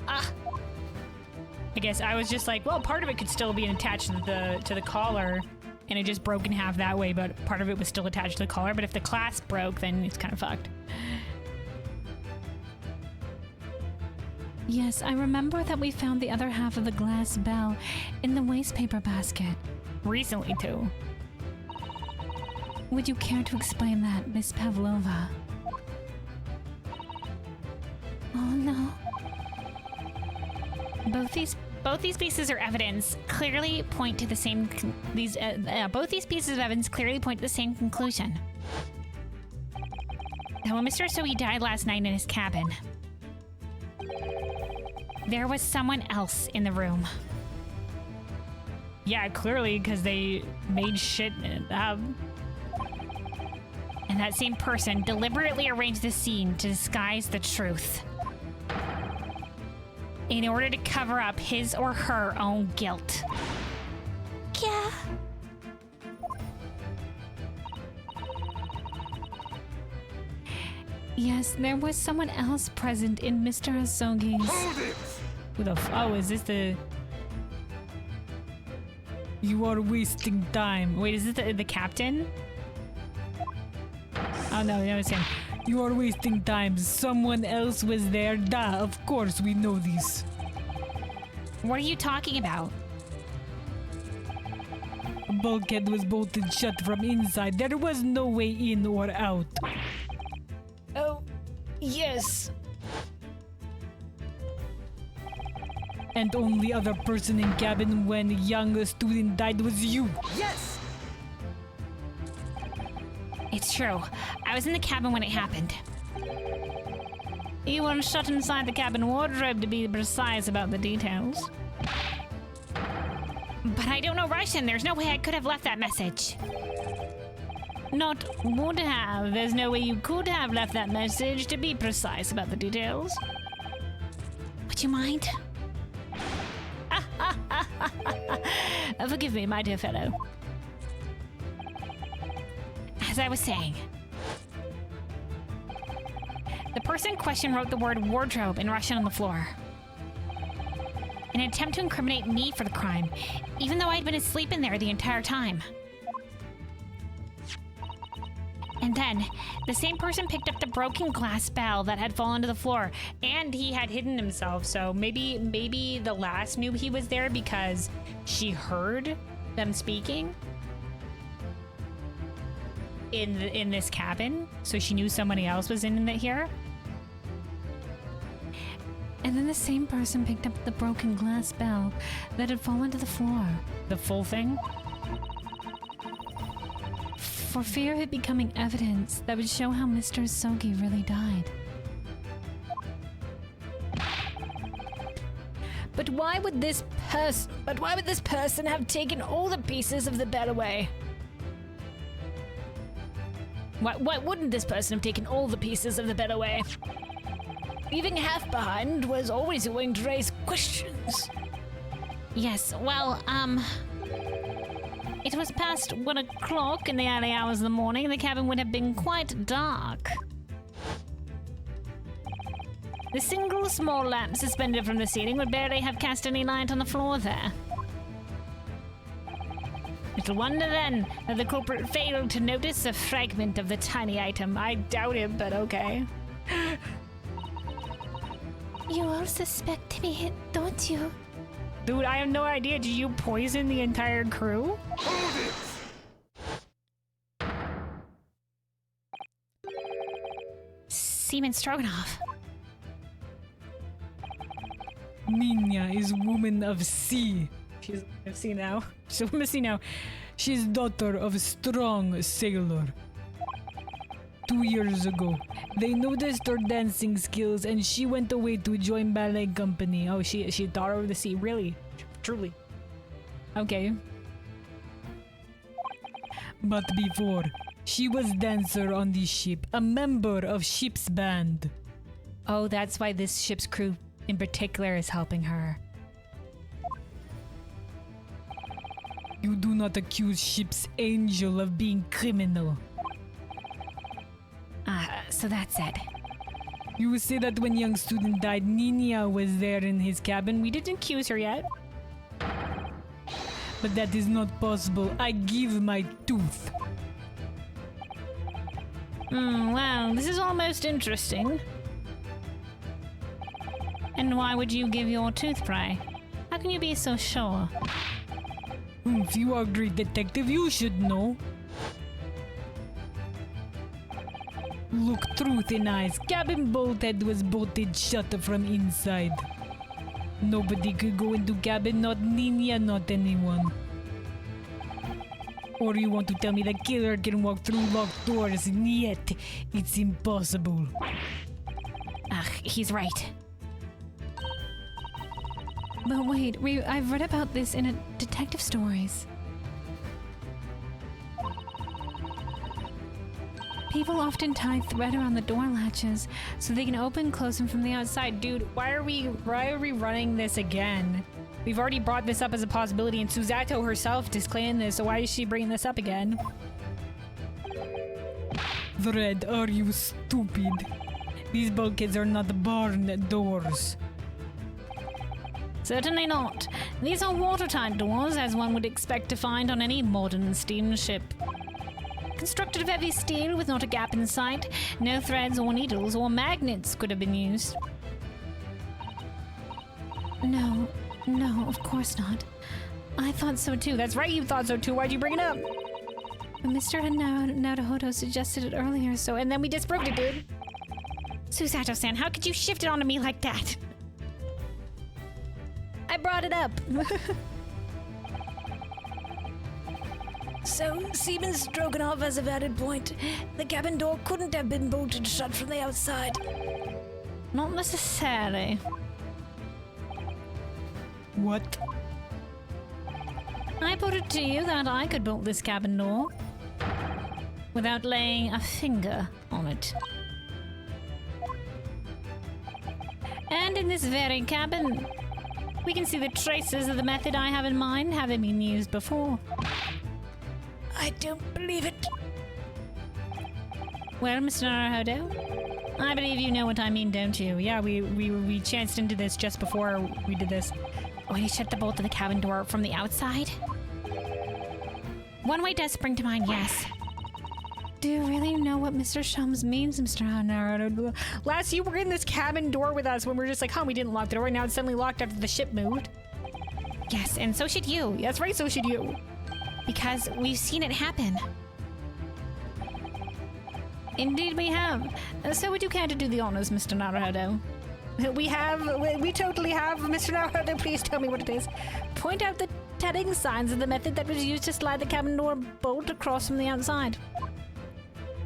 I guess I was just like, well, part of it could still be attached to the collar, and it just broke in half that way, but part of it was still attached to the collar. But if the clasp broke, then it's kind of fucked. Yes, I remember that we found the other half of the glass bell in the wastepaper basket. Recently, too. Would you care to explain that, Miss Pavlova? Oh no. Both these pieces of evidence clearly point to the same. Both these pieces of evidence clearly point to the same conclusion. That when Mr. Asogi died last night in his cabin, there was someone else in the room. Yeah, clearly, because they made shit. And that same person deliberately arranged the scene to disguise the truth in order to cover up his or her own guilt. Yeah. Yes, there was someone else present in Mr. Asogi's... Who the oh, is this the... You are wasting time. Wait, is this the captain? Oh, no, it's him. You are wasting time. Someone else was there. Duh, of course we know this. What are you talking about? A bulkhead was bolted shut from inside. There was no way in or out. Oh, yes. And only other person in cabin when a young student died was you. Yes! It's true. I was in the cabin when it happened. You were shut inside the cabin wardrobe, to be precise about the details. But I don't know Russian. There's no way I could have left that message. Not would have. There's no way you could have left that message, to be precise about the details. Would you mind? Forgive me, my dear fellow. As I was saying, the person in question wrote the word wardrobe in Russian on the floor. In an attempt to incriminate me for the crime, even though I'd been asleep in there the entire time. And then, the same person picked up the broken glass bell that had fallen to the floor, and he had hidden himself, so maybe the last knew he was there because she heard them speaking in this cabin, so she knew somebody else was in here. And then the same person picked up the broken glass bell that had fallen to the floor. The full thing? For fear of it becoming evidence that would show how Mr. Asogi really died. But why would this person have taken all the pieces of the bell away? Why wouldn't this person have taken all the pieces of the bell away? Leaving half behind was always going to raise questions. Yes, well, it was past 1 o'clock in the early hours of the morning, and the cabin would have been quite dark. The single small lamp suspended from the ceiling would barely have cast any light on the floor there. Little wonder then that the culprit failed to notice a fragment of the tiny item. I doubt it, but okay. You all suspect me, don't you? Dude, I have no idea. Did you poison the entire crew? Seaman Stroganoff. Nina is woman of sea. She's of sea now. She's a woman of sea now. She's daughter of a strong sailor. 2 years ago. They noticed her dancing skills and she went away to join ballet company. Oh, she thought over the sea. Really? Truly? Okay. But before, she was dancer on the ship, a member of ship's band. Oh, that's why this ship's crew in particular is helping her. You do not accuse ship's angel of being criminal. So that's it. You say that when young student died, Nina was there in his cabin. We didn't accuse her yet. But that is not possible. I give my tooth. Well, this is almost interesting. And why would you give your tooth, pray? How can you be so sure? If you are a great detective, you should know. Look truth in eyes. Cabin bolthead was bolted shut from inside. Nobody could go into cabin, not Nina, not anyone. Or you want to tell me the killer can walk through locked doors, and yet it's impossible. He's right. But wait, I've read about this in detective stories. People often tie thread around the door latches so they can open and close them from the outside. Dude, why are we running this again? We've already brought this up as a possibility, and Susato herself disclaimed this, so why is she bringing this up again? Thread, are you stupid? These bulkheads are not barn doors. Certainly not. These are watertight doors, as one would expect to find on any modern steamship. Constructed of heavy steel with not a gap in sight, no threads or needles or magnets could have been used. No, of course not. I thought so too. That's right, you thought so too. Why'd you bring it up? But Mr. Naruhodo suggested it earlier, so... And then we disproved it, dude. Susato-san, how could you shift it onto me like that? I brought it up. So, Seaman Stroganoff has a valid point. The cabin door couldn't have been bolted shut from the outside. Not necessarily. What? I put it to you that I could bolt this cabin door without laying a finger on it. And in this very cabin, we can see the traces of the method I have in mind having been used before. I don't believe it. Well, Mr. Naruhodo, I believe you know what I mean, don't you? Yeah, we chanced into this just before we did this. When you shut the bolt of the cabin door from the outside? One way does spring to mind, yes. Do you really know what Mr. Shums means, Mr. Naruhodo? Last, you were in this cabin door with us when we were just like, huh, we didn't lock the door, and now it's suddenly locked after the ship moved. Yes, and so should you. That's right, so should you. Because we've seen it happen. Indeed we have. So would you care to do the honors, Mr. Naruhodo? We totally have. Mr. Naruhodo, please tell me what it is. Point out the telling signs of the method that was used to slide the cabin door bolt across from the outside.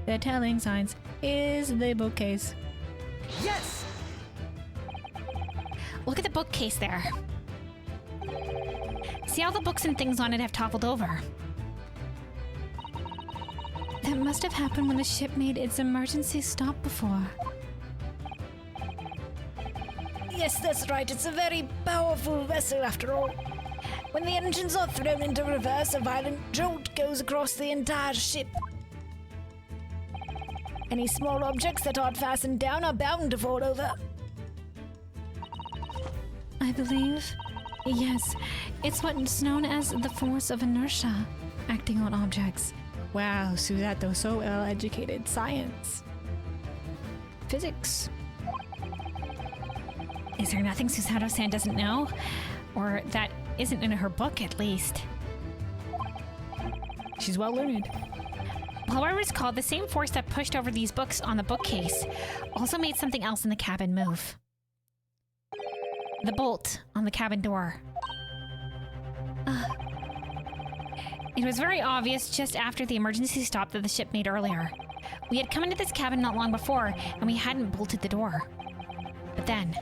The telling signs is the bookcase. Yes! Look at the bookcase there. See all the books and things on it have toppled over. That must have happened when the ship made its emergency stop before. Yes, that's right. It's a very powerful vessel after all. When the engines are thrown into reverse, a violent jolt goes across the entire ship. Any small objects that aren't fastened down are bound to fall over. I believe, yes, it's what's known as the force of inertia, acting on objects. Wow, Susato, so well-educated. Science. Physics. Is there nothing Susato-san doesn't know? Or that isn't in her book, at least? She's well-learned. Well, I recall the same force that pushed over these books on the bookcase also made something else in the cabin move. The bolt on the cabin door. It was very obvious just after the emergency stop that the ship made earlier. We had come into this cabin not long before, and we hadn't bolted the door. But then...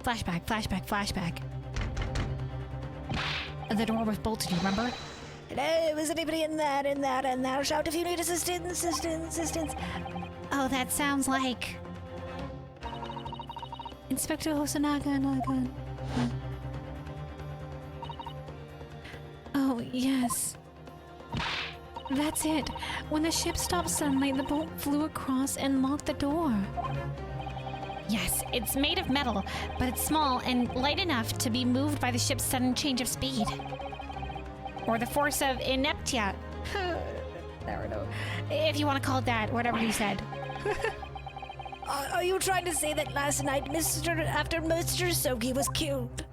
Flashback, flashback, flashback. The door was bolted, you remember? Hello, is anybody in there? Shout if you need assistance. Oh, that sounds like... Inspector Hosanaga. Oh, yes. That's it. When the ship stopped suddenly, the boat flew across and locked the door. Yes, it's made of metal, but it's small and light enough to be moved by the ship's sudden change of speed. Or the force of ineptia. I don't know. If you want to call it that, whatever you said. Are you trying to say that last night, after Mr. Sogi was killed?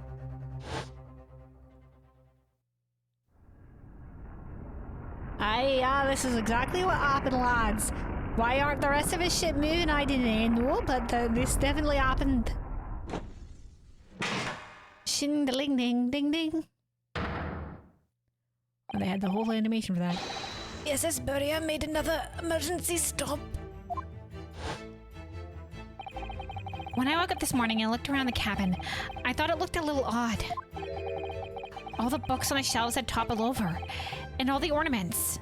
This is exactly what happened, lads. Why aren't the rest of his ship moving? I didn't know, but this definitely happened. Shing ding ding ding ding. Oh, they had the whole animation for that. SS Buria made another emergency stop. When I woke up this morning and looked around the cabin, I thought it looked a little odd. All the books on the shelves had toppled over, and all the ornaments.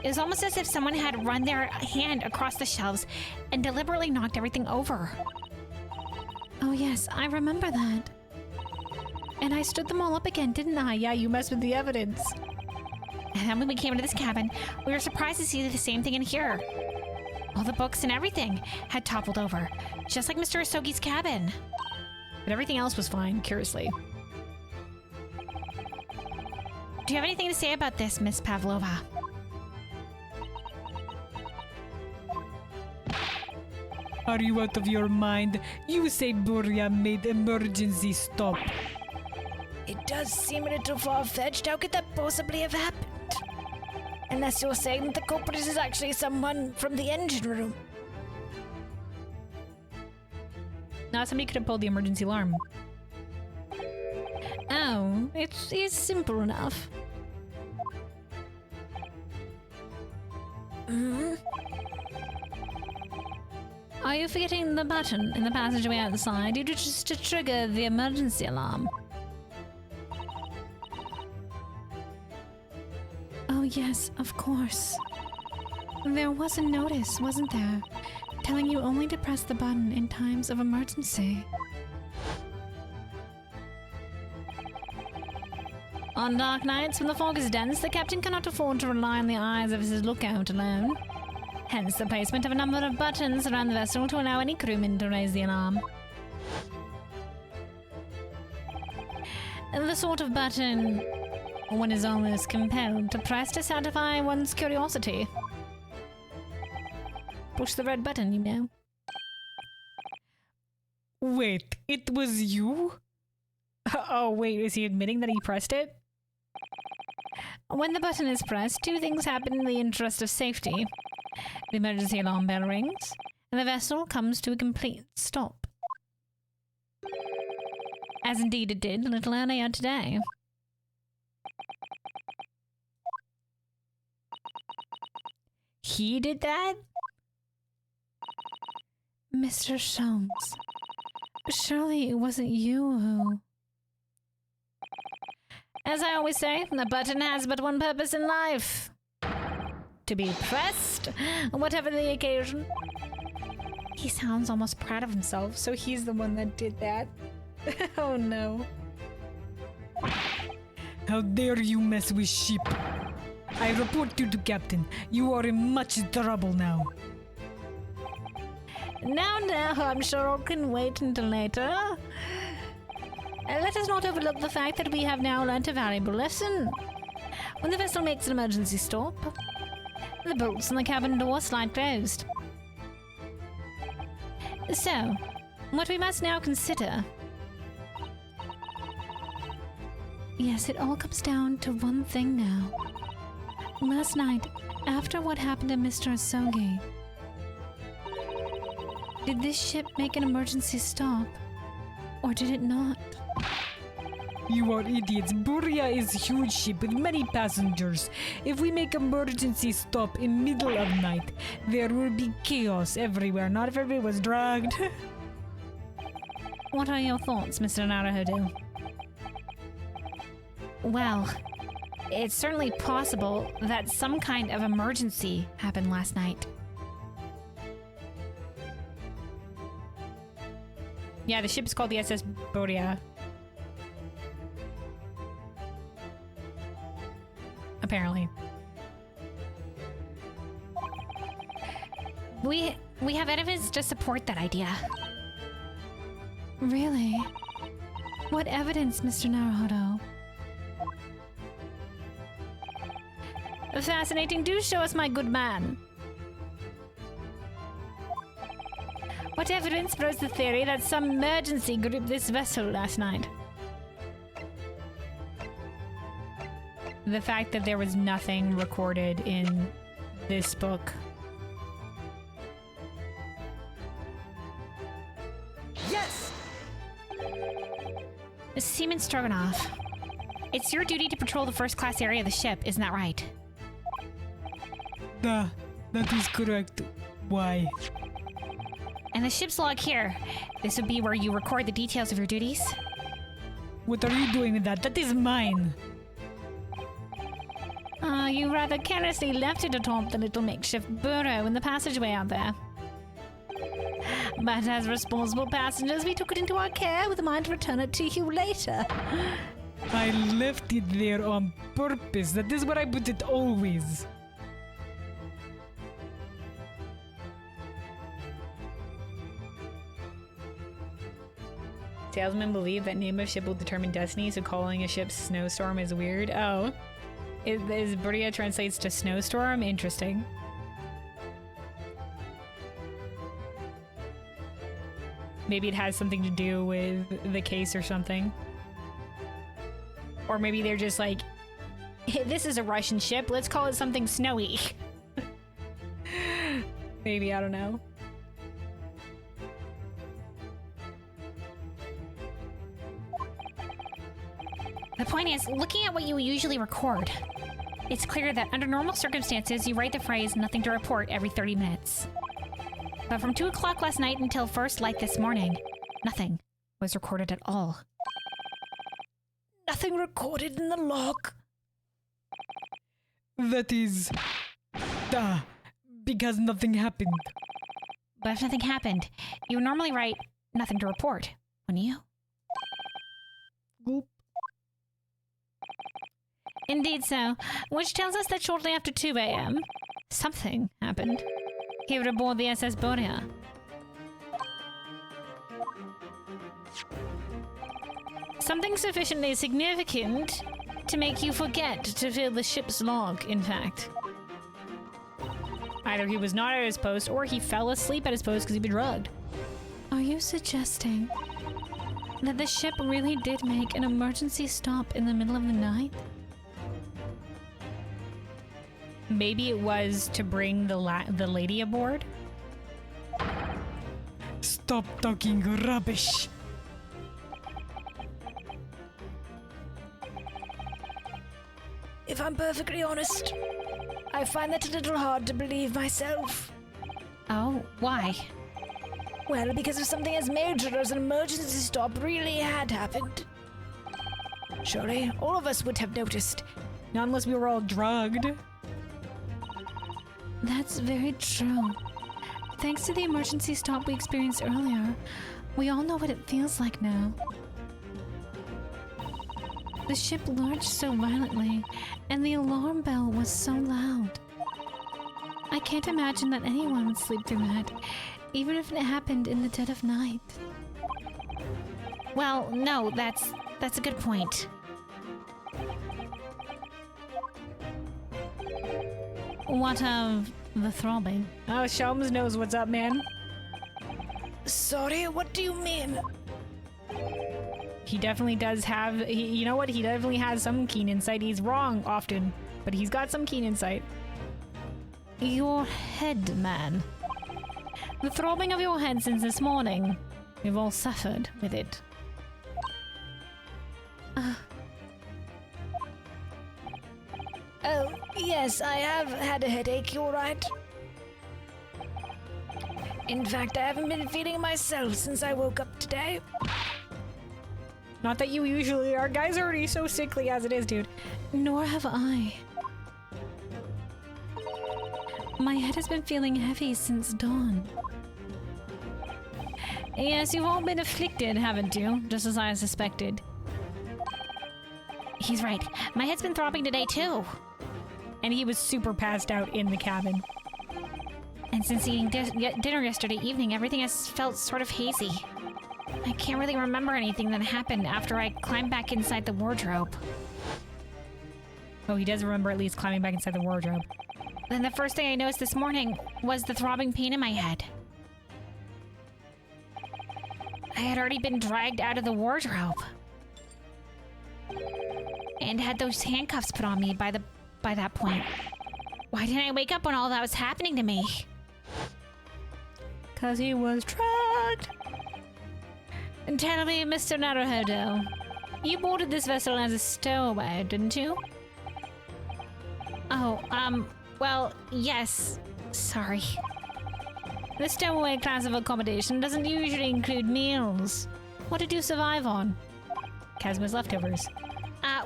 It was almost as if someone had run their hand across the shelves and deliberately knocked everything over. Oh, yes, I remember that. And I stood them all up again, didn't I? Yeah, you messed with the evidence. And then when we came into this cabin, we were surprised to see the same thing in here. All the books and everything had toppled over, just like Mr. Asogi's cabin. But everything else was fine, curiously. Do you have anything to say about this, Miss Pavlova? Are you out of your mind? You say Buria made emergency stop. It does seem a little far-fetched. How could that possibly have happened? Unless you're saying that the culprit is actually someone from the engine room. Now somebody could have pulled the emergency alarm. Oh, it's simple enough. Are you forgetting the button in the passageway outside? You just to trigger the emergency alarm. Oh yes, of course. There was a notice, wasn't there? Telling you only to press the button in times of emergency. On dark nights, when the fog is dense, the captain cannot afford to rely on the eyes of his lookout alone. Hence the placement of a number of buttons around the vessel to allow any crewman to raise the alarm. The sort of button one is almost compelled to press to satisfy one's curiosity. Push the red button, you know. Wait, it was you? Oh, wait, is he admitting that he pressed it? When the button is pressed, two things happen in the interest of safety. The emergency alarm bell rings, and the vessel comes to a complete stop. As indeed it did a little earlier today. He did that? Mr. Sholmes, surely it wasn't you who... As I always say, a button has but one purpose in life. To be pressed, whatever the occasion. He sounds almost proud of himself. So he's the one that did that. Oh no. How dare you mess with ship? I report you to Captain. You are in much trouble now. Now, I'm sure I can wait until later. Let us not overlook the fact that we have now learnt a valuable lesson. When the vessel makes an emergency stop, the bolts on the cabin door slide closed. So, what we must now consider... Yes, it all comes down to one thing now. Last night, after what happened to Mr. Asogi, did this ship make an emergency stop, or did it not? You are idiots. Buria is a huge ship with many passengers. If we make emergency stop in middle of night, there will be chaos everywhere. Not if everybody was drugged. What are your thoughts, Mr. Naruhodo? Well, it's certainly possible that some kind of emergency happened last night. Yeah, the ship's called the SS Boria. Apparently. We have evidence to support that idea. Really? What evidence, Mr. Naruhodo? Fascinating. Do show us, my good man. What evidence proves the theory that some emergency gripped this vessel last night? The fact that there was nothing recorded in this book. Yes! Seaman Stroganoff, it's your duty to patrol the first class area of the ship, isn't that right? That is correct. Why? And the ship's log here. This would be where you record the details of your duties. What are you doing with that? That is mine. You rather carelessly left it atop the little makeshift burrow in the passageway out there. But as responsible passengers, we took it into our care with a mind to return it to you later. I left it there on purpose. That is where I put it always. Salesmen believe that name of ship will determine destiny, so calling a ship snowstorm is weird. Oh. Is Buria translates to snowstorm? Interesting. Maybe it has something to do with the case or something. Or maybe they're just like, hey, this is a Russian ship, let's call it something snowy. Maybe, I don't know. The point is, looking at what you usually record, it's clear that under normal circumstances, you write the phrase "nothing to report" every 30 minutes. But from 2 o'clock last night until first light this morning, nothing was recorded at all. Nothing recorded in the log. That is... because nothing happened. But if nothing happened, you would normally write "nothing to report," wouldn't you? Oop. Indeed so, which tells us that shortly after 2 a.m., something happened here aboard the SS Boria. Something sufficiently significant to make you forget to fill the ship's log, in fact. Either he was not at his post, or he fell asleep at his post because he'd been drugged. Are you suggesting that the ship really did make an emergency stop in the middle of the night? Maybe it was to bring the lady aboard? Stop talking rubbish! If I'm perfectly honest, I find that a little hard to believe myself. Oh, why? Well, because if something as major as an emergency stop really had happened, surely all of us would have noticed. Not unless we were all drugged. That's very true. Thanks to the emergency stop we experienced earlier, we all know what it feels like now. The ship lurched so violently, and the alarm bell was so loud. I can't imagine that anyone would sleep through that, even if it happened in the dead of night. Well, no, that's a good point. What of the throbbing? Oh, Shelms knows what's up, man. Sorry, what do you mean? He definitely does have... you know what? He definitely has some keen insight. He's wrong often, but he's got some keen insight. Your head, man. The throbbing of your head since this morning. We've all suffered with it. Yes, I have had a headache, you alright? In fact, I haven't been feeling myself since I woke up today. Not that you usually are. Guy's already so sickly as it is, dude. Nor have I. My head has been feeling heavy since dawn. Yes, you've all been afflicted, haven't you? Just as I suspected. He's right. My head's been throbbing today, too. And he was super passed out in the cabin. And since eating dinner yesterday evening, everything has felt sort of hazy. I can't really remember anything that happened after I climbed back inside the wardrobe. Oh, he does remember at least climbing back inside the wardrobe. Then the first thing I noticed this morning was the throbbing pain in my head. I had already been dragged out of the wardrobe. And had those handcuffs put on me by that point. Why didn't I wake up when all that was happening to me? 'Cause he was drugged. And tell me, Mr. Naruhodo, you boarded this vessel as a stowaway, didn't you? Oh, well, yes. Sorry. The stowaway class of accommodation doesn't usually include meals. What did you survive on? Kazma's leftovers.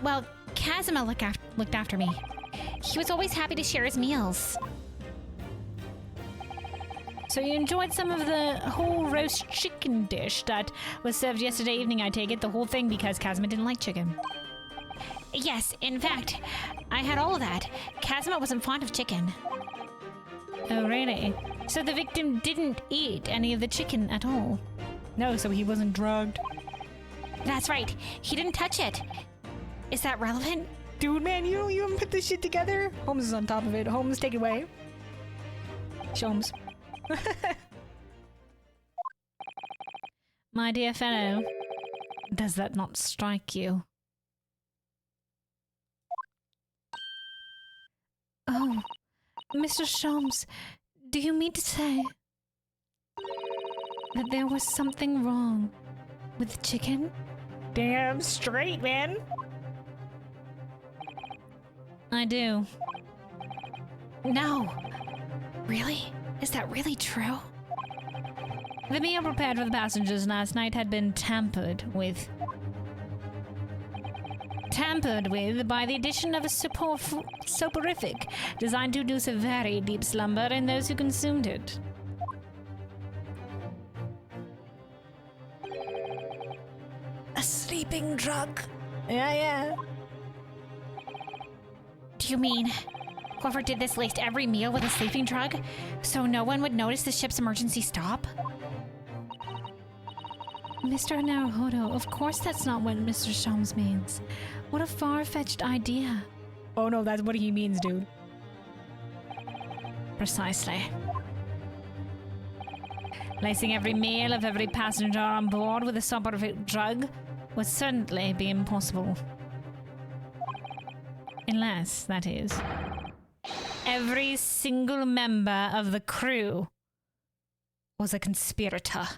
Well, Kazuma looked after me. He was always happy to share his meals. So you enjoyed some of the whole roast chicken dish that was served yesterday evening, I take it? The whole thing because Kazuma didn't like chicken. Yes, in fact, I had all of that. Kazuma wasn't fond of chicken. Oh, really? So the victim didn't eat any of the chicken at all? No, so he wasn't drugged. That's right. He didn't touch it. Is that relevant? Dude, man, you haven't put this shit together? Holmes is on top of it. Holmes, take it away. Holmes. My dear fellow, does that not strike you? Oh, Mr. Sholmes, do you mean to say that there was something wrong with the chicken? Damn straight, man. I do. No. Really? Is that really true? The meal prepared for the passengers last night had been tampered with. Tampered with by the addition of a soporific designed to induce a very deep slumber in those who consumed it. A sleeping drug? Yeah. Do you mean whoever did this laced every meal with a sleeping drug so no one would notice the ship's emergency stop? Mr. Naruhodo, of course that's not what Mr. Sholmes means. What a far-fetched idea. Oh no, that's what he means, dude. Precisely. Lacing every meal of every passenger on board with a soporific drug would certainly be impossible. Unless, that is, every single member of the crew was a conspirator.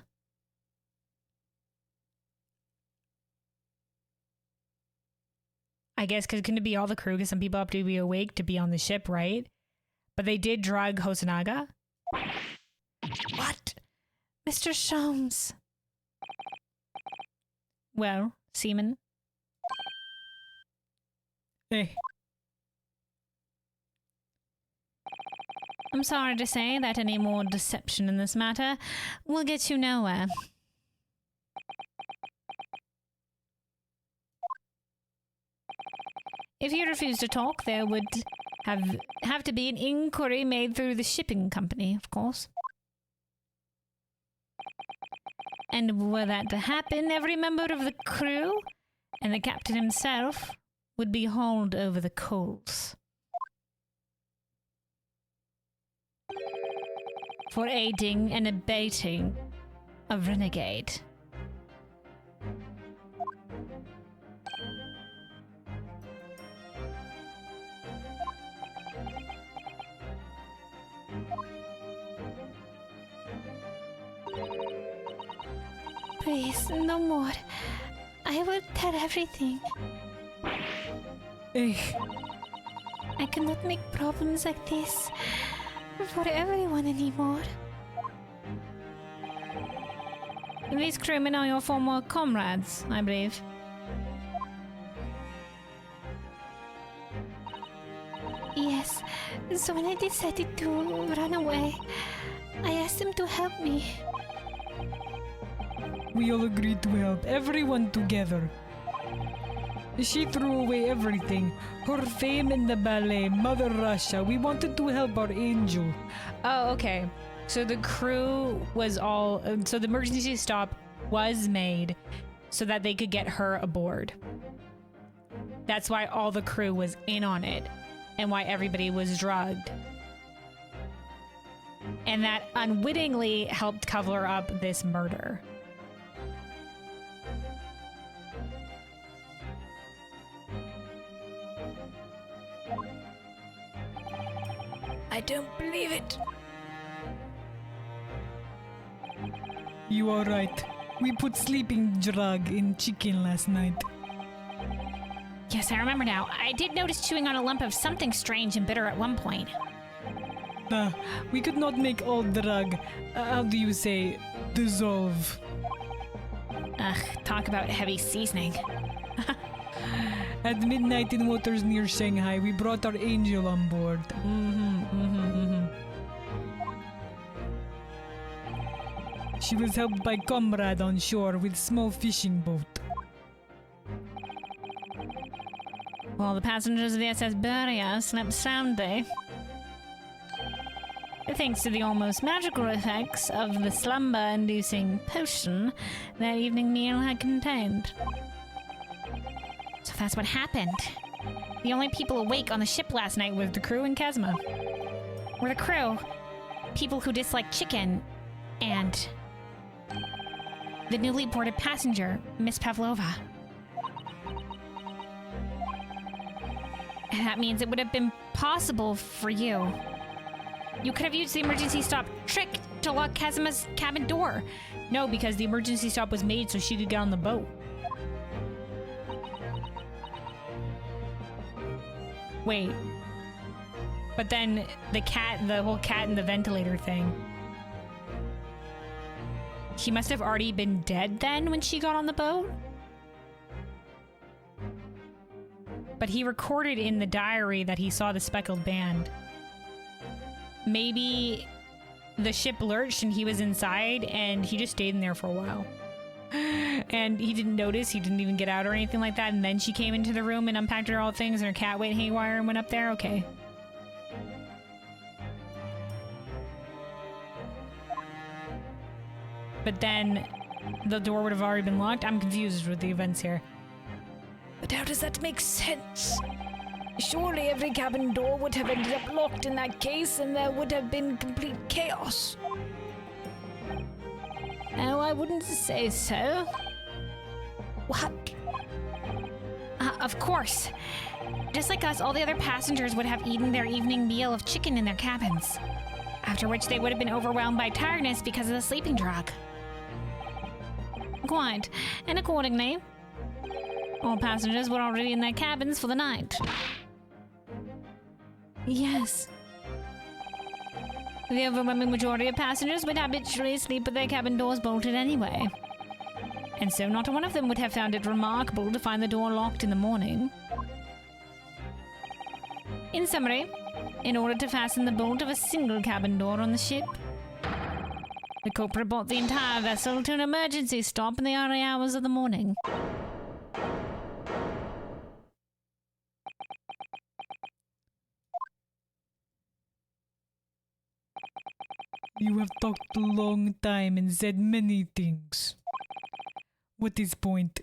I guess because couldn't it be all the crew? Because some people have to be awake to be on the ship, right? But they did drug Hosonaga. What? Mr. Sholmes. Well, seaman. Hey. I'm sorry to say that any more deception in this matter will get you nowhere. If you refuse to talk, there would have to be an inquiry made through the shipping company, of course. And were that to happen, every member of the crew and the captain himself would be hauled over the coals for aiding and abetting a renegade. Please, no more. I will tell everything. I cannot make problems like this for everyone anymore. These crewmen are your former comrades, I believe. Yes, so when I decided to run away, I asked them to help me. We all agreed to help, everyone together. She threw away everything. Her fame in the ballet, Mother Russia. We wanted to help our angel. Oh, okay. So the crew was all. So the emergency stop was made so that they could get her aboard. That's why all the crew was in on it and why everybody was drugged. And that unwittingly helped cover up this murder. I don't believe it. You are right. We put sleeping drug in chicken last night. Yes, I remember now. I did notice chewing on a lump of something strange and bitter at one point. We could not make all drug, how do you say, dissolve. Ugh, talk about heavy seasoning. At midnight in waters near Shanghai, we brought our angel on board. She was helped by comrade on shore with small fishing boat. While the passengers of the SS Beria slept soundly. Thanks to the almost magical effects of the slumber-inducing potion that evening meal had contained. So that's what happened. The only people awake on the ship last night was the crew and Kazuma. Were the crew, people who dislike chicken, and the newly boarded passenger, Miss Pavlova. And that means it would have been possible for you. You could have used the emergency stop trick to lock Kazuma's cabin door. No, because the emergency stop was made so she could get on the boat. Wait. But then the whole cat in the ventilator thing. He must have already been dead then when she got on the boat? But he recorded in the diary that he saw the speckled band. Maybe the ship lurched and he was inside and he just stayed in there for a while. And he didn't notice, he didn't even get out or anything like that, and then she came into the room and unpacked her all things and her cat went haywire and went up there? Okay. But then the door would have already been locked. I'm confused with the events here. But how does that make sense? Surely every cabin door would have ended up locked in that case and there would have been complete chaos. Oh, I wouldn't say so. What? Of course. Just like us, all the other passengers would have eaten their evening meal of chicken in their cabins. After which they would have been overwhelmed by tiredness because of the sleeping drug. Quite. And accordingly, all passengers were already in their cabins for the night. Yes. The overwhelming majority of passengers would habitually sleep with their cabin doors bolted anyway. And so not one of them would have found it remarkable to find the door locked in the morning. In summary, in order to fasten the bolt of a single cabin door on the ship, the culprit brought the entire vessel to an emergency stop in the early hours of the morning. You have talked a long time and said many things. What is point?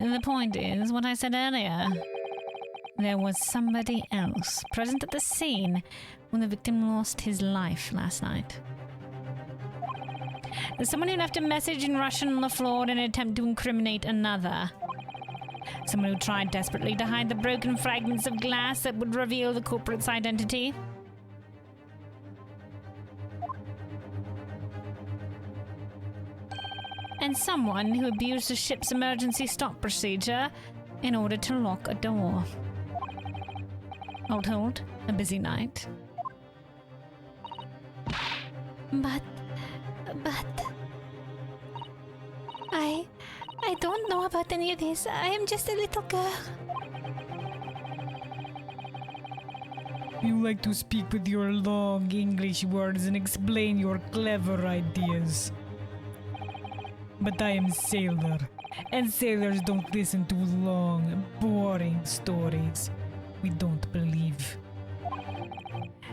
The point is what I said earlier. There was somebody else present at the scene when the victim lost his life last night. There's someone who left a message in Russian on the floor in an attempt to incriminate another. Someone who tried desperately to hide the broken fragments of glass that would reveal the culprit's identity. And someone who abused the ship's emergency stop procedure in order to lock a door. all told. A busy night. But I don't know about any of this. I am just a little girl. You like to speak with your long English words and explain your clever ideas. But I am sailor, and sailors don't listen to long, boring stories we don't believe.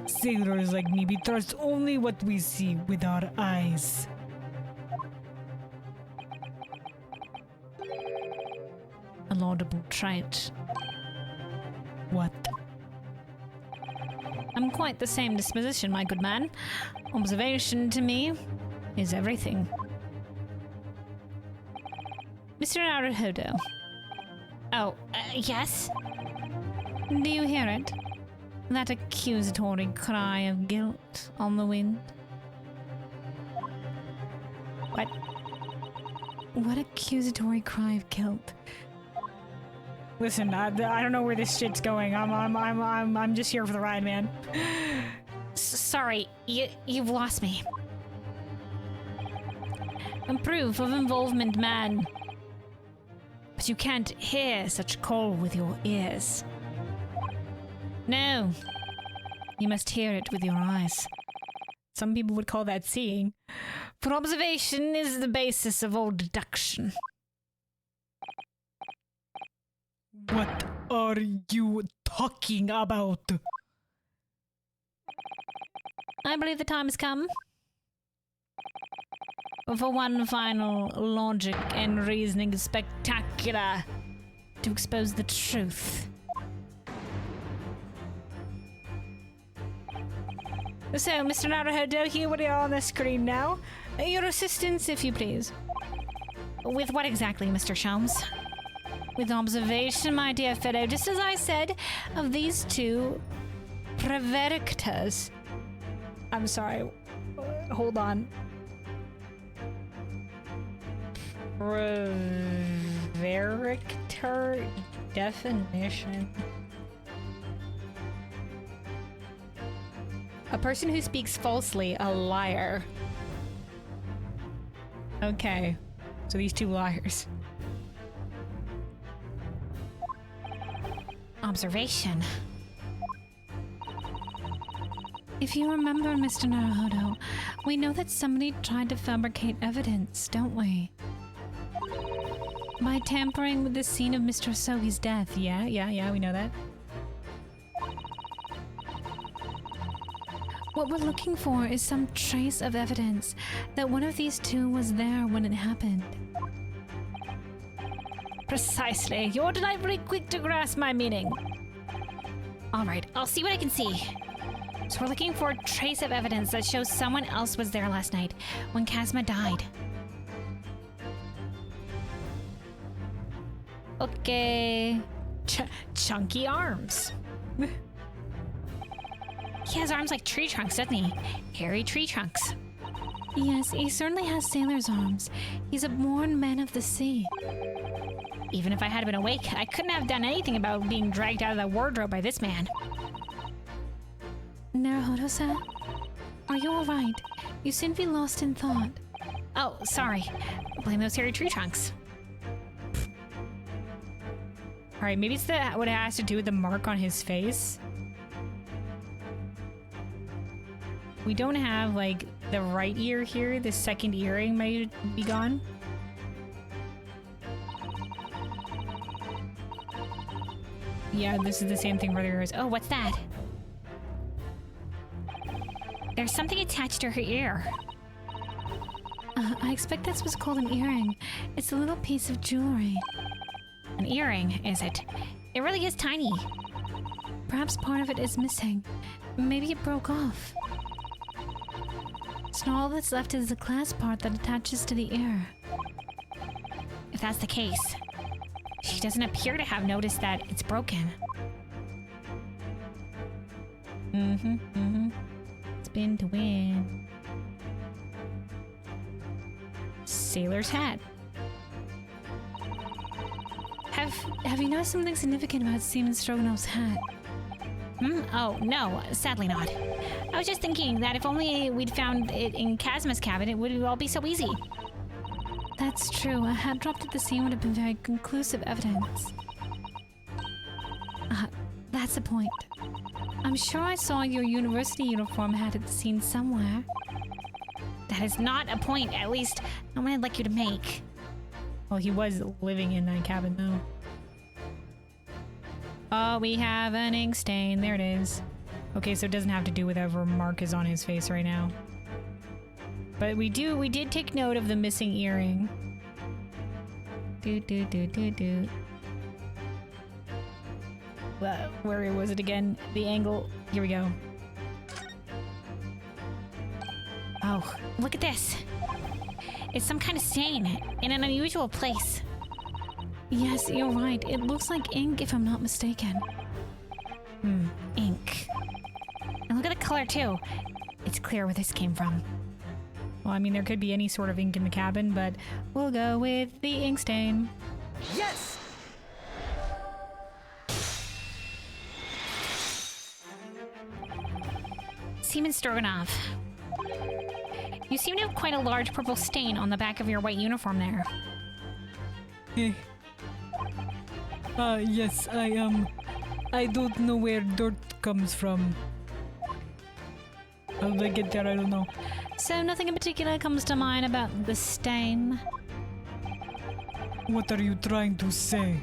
Sailors like me, we trust only what we see with our eyes. A laudable trait. What? I'm quite the same disposition, my good man. Observation to me is everything. Mr. Naruhodo, Oh, yes? do you hear it? That accusatory cry of guilt on the wind? What? What accusatory cry of guilt? Listen, I don't know where this shit's going. I'm just here for the ride, man. Sorry, you've lost me. A proof of involvement, man. But you can't hear such call with your ears. No. You must hear it with your eyes. Some people would call that seeing. For observation is the basis of all deduction. What are you talking about? I believe the time has come for one final logic and reasoning spectacular to expose the truth. So, Mr. Naruhodo, here we are on the screen now. Your assistance, if you please. With what exactly, Mr. Sholmes? With observation, my dear fellow, just as I said of these two prevaricators. I'm sorry. Hold on. Prevaricator definition. A person who speaks falsely, a liar. Okay. So these two liars. Observation. If you remember, Mr. Naruhodo, we know that somebody tried to fabricate evidence, don't we? By tampering with the scene of Mr. Sogi's death. Yeah, we know that. What we're looking for is some trace of evidence that one of these two was there when it happened. Precisely. You're delightfully quick to grasp my meaning. Alright, I'll see what I can see. So we're looking for a trace of evidence that shows someone else was there last night when Kazuma died. Okay. Chunky arms. He has arms like tree trunks, doesn't he? Hairy tree trunks. Yes, he certainly has sailor's arms. He's a born man of the sea. Even if I had been awake, I couldn't have done anything about being dragged out of that wardrobe by this man. Naruhodo-san, are you alright? You seem to be lost in thought. Oh, sorry. Blame those hairy tree trunks. Alright, maybe it's what it has to do with the mark on his face. We don't have, like, the right ear here. The second earring might be gone. Yeah, this is the same thing for the ears. Oh, what's that? There's something attached to her ear. I expect that's what's called an earring. It's a little piece of jewelry. An earring, is it? It really is tiny. Perhaps part of it is missing. Maybe it broke off. So all that's left is the clasp part that attaches to the ear. If that's the case, she doesn't appear to have noticed that it's broken. Spin to win. Sailor's hat. Have you noticed something significant about Seaman Stroganoff's hat? Oh, no, sadly not. I was just thinking that if only we'd found it in Kazma's cabin, it would all be so easy. That's true. A hat dropped at the scene would have been very conclusive evidence. That's the point. I'm sure I saw your university uniform hat at the scene somewhere. That is not a point, at least not one I'd like you to make. Well, he was living in that cabin, though. Oh, we have an ink stain. There it is. Okay, so it doesn't have to do with whatever mark is on his face right now. But we did take note of the missing earring. Where was it again? The angle. Here we go. Oh, look at this. It's some kind of stain in an unusual place. Yes, you're right. It looks like ink, if I'm not mistaken. Ink. And look at the color, too. It's clear where this came from. Well, I mean, there could be any sort of ink in the cabin, but we'll go with the ink stain. Yes! Seaman Stroganoff. You seem to have quite a large purple stain on the back of your white uniform there. Yes, I don't know where dirt comes from. How did I get there? I don't know. So nothing in particular comes to mind about the stain? What are you trying to say?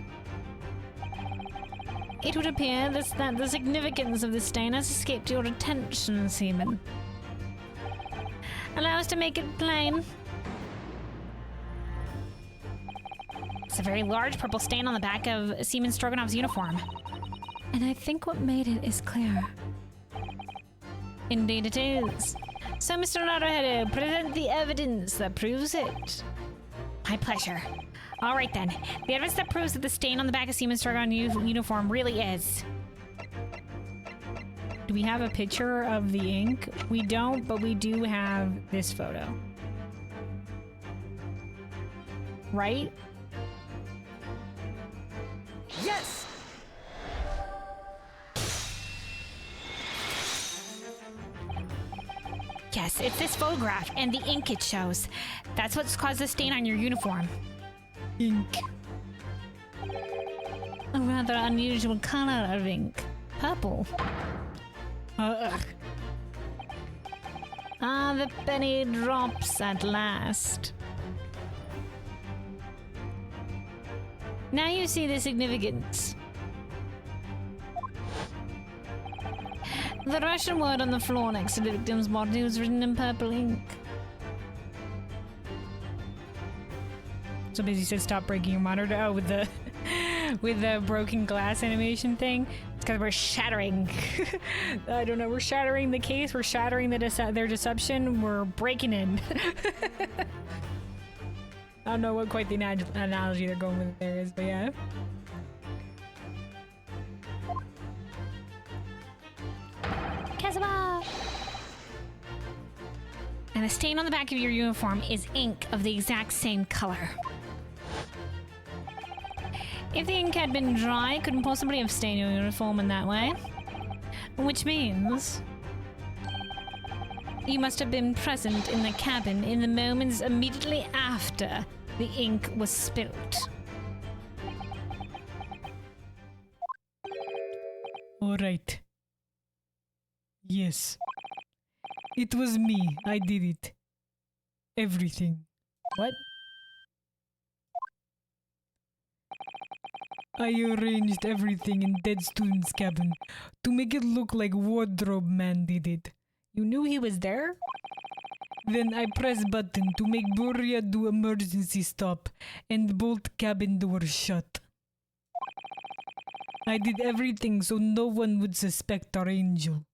It would appear that the significance of the stain has escaped your attention, Seaman. Allow us to make it plain. It's a very large purple stain on the back of Seaman Stroganoff's uniform. And I think what made it is clear. Indeed it is. So, Mr. Naruhedo, present the evidence that proves it. My pleasure. All right then. The evidence that proves that the stain on the back of Seaman Stroganoff's uniform really is. Do we have a picture of the ink? We don't, but we do have this photo. Right? Yes! Yes, it's this photograph and the ink it shows. That's what's caused the stain on your uniform. Ink. A rather unusual color of ink. Purple. Ah, the penny drops at last. Now you see the significance. The Russian word on the floor next to the victim's body was written in purple ink. So Busy said stop breaking your monitor. Oh, with the with the broken glass animation thing. It's because we're shattering. I don't know. We're shattering the case. We're shattering their deception. We're breaking in. I don't know what quite the analogy they're going with there is, but yeah. Kazuma! And the stain on the back of your uniform is ink of the exact same color. If the ink had been dry, it couldn't possibly have stained your uniform in that way. Which means you must have been present in the cabin in the moments immediately after the ink was spilt. All right. Yes. It was me. I did it. Everything. What? I arranged everything in Dead Student's cabin to make it look like Wardrobe Man did it. You knew he was there? Then I press button to make Buria do emergency stop and bolt cabin door shut. I did everything so no one would suspect our angel.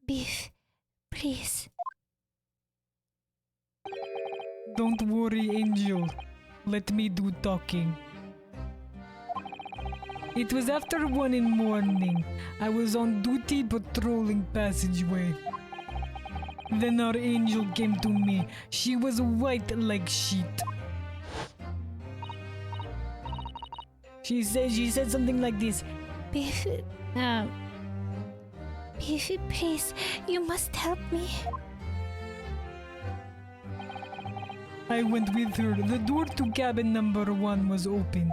Beef, please. Don't worry, Angel. Let me do talking. It was after 1 in morning. I was on duty patrolling passageway. Then our angel came to me. She was white like sheet. She said something like this. Biffy, Biffy, please, you must help me. I went with her. The door to cabin number 1 was open.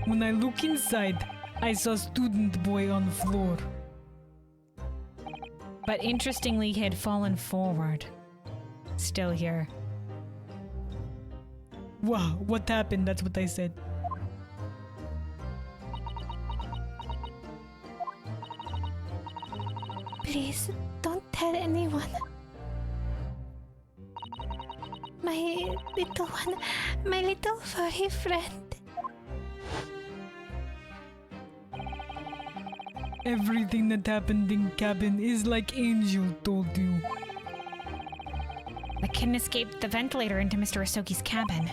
When I look inside, I saw student boy on the floor. But interestingly, he had fallen forward. Still here. Wow, what happened? That's what I said. Please, don't tell anyone. My little one, my little furry friend. Everything that happened in cabin is like Angel told you. The kitten escaped the ventilator into Mr. Asoki's cabin.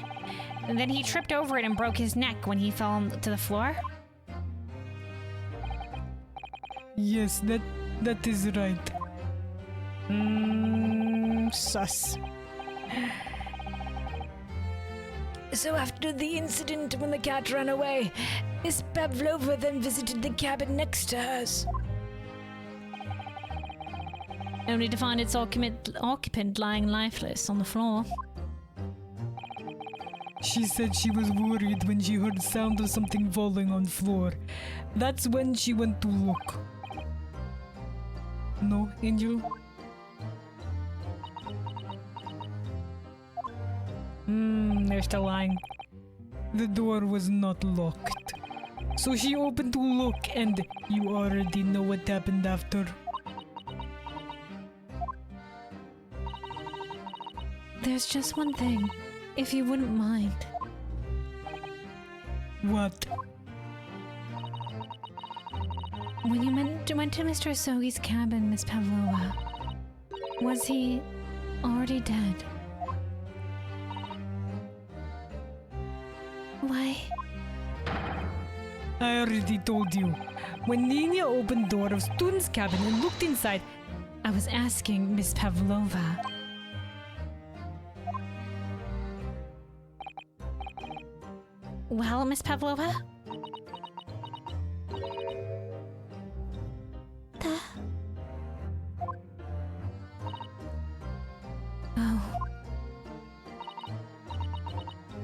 And then he tripped over it and broke his neck when he fell to the floor. Yes, that is right. Sus. So after the incident when the cat ran away, Miss Pavlova then visited the cabin next to hers. Only to find its occupant lying lifeless on the floor. She said she was worried when she heard sound of something falling on floor. That's when she went to look. No, Angel? They're still lying. The door was not locked. So she opened to look, and you already know what happened after. There's just one thing, if you wouldn't mind. What? When you went to Mr. Asogi's cabin, Miss Pavlova, was he already dead? Why? I already told you. When Nina opened door of student's cabin and looked inside, I was asking Miss Pavlova. Well, Miss Pavlova? Oh,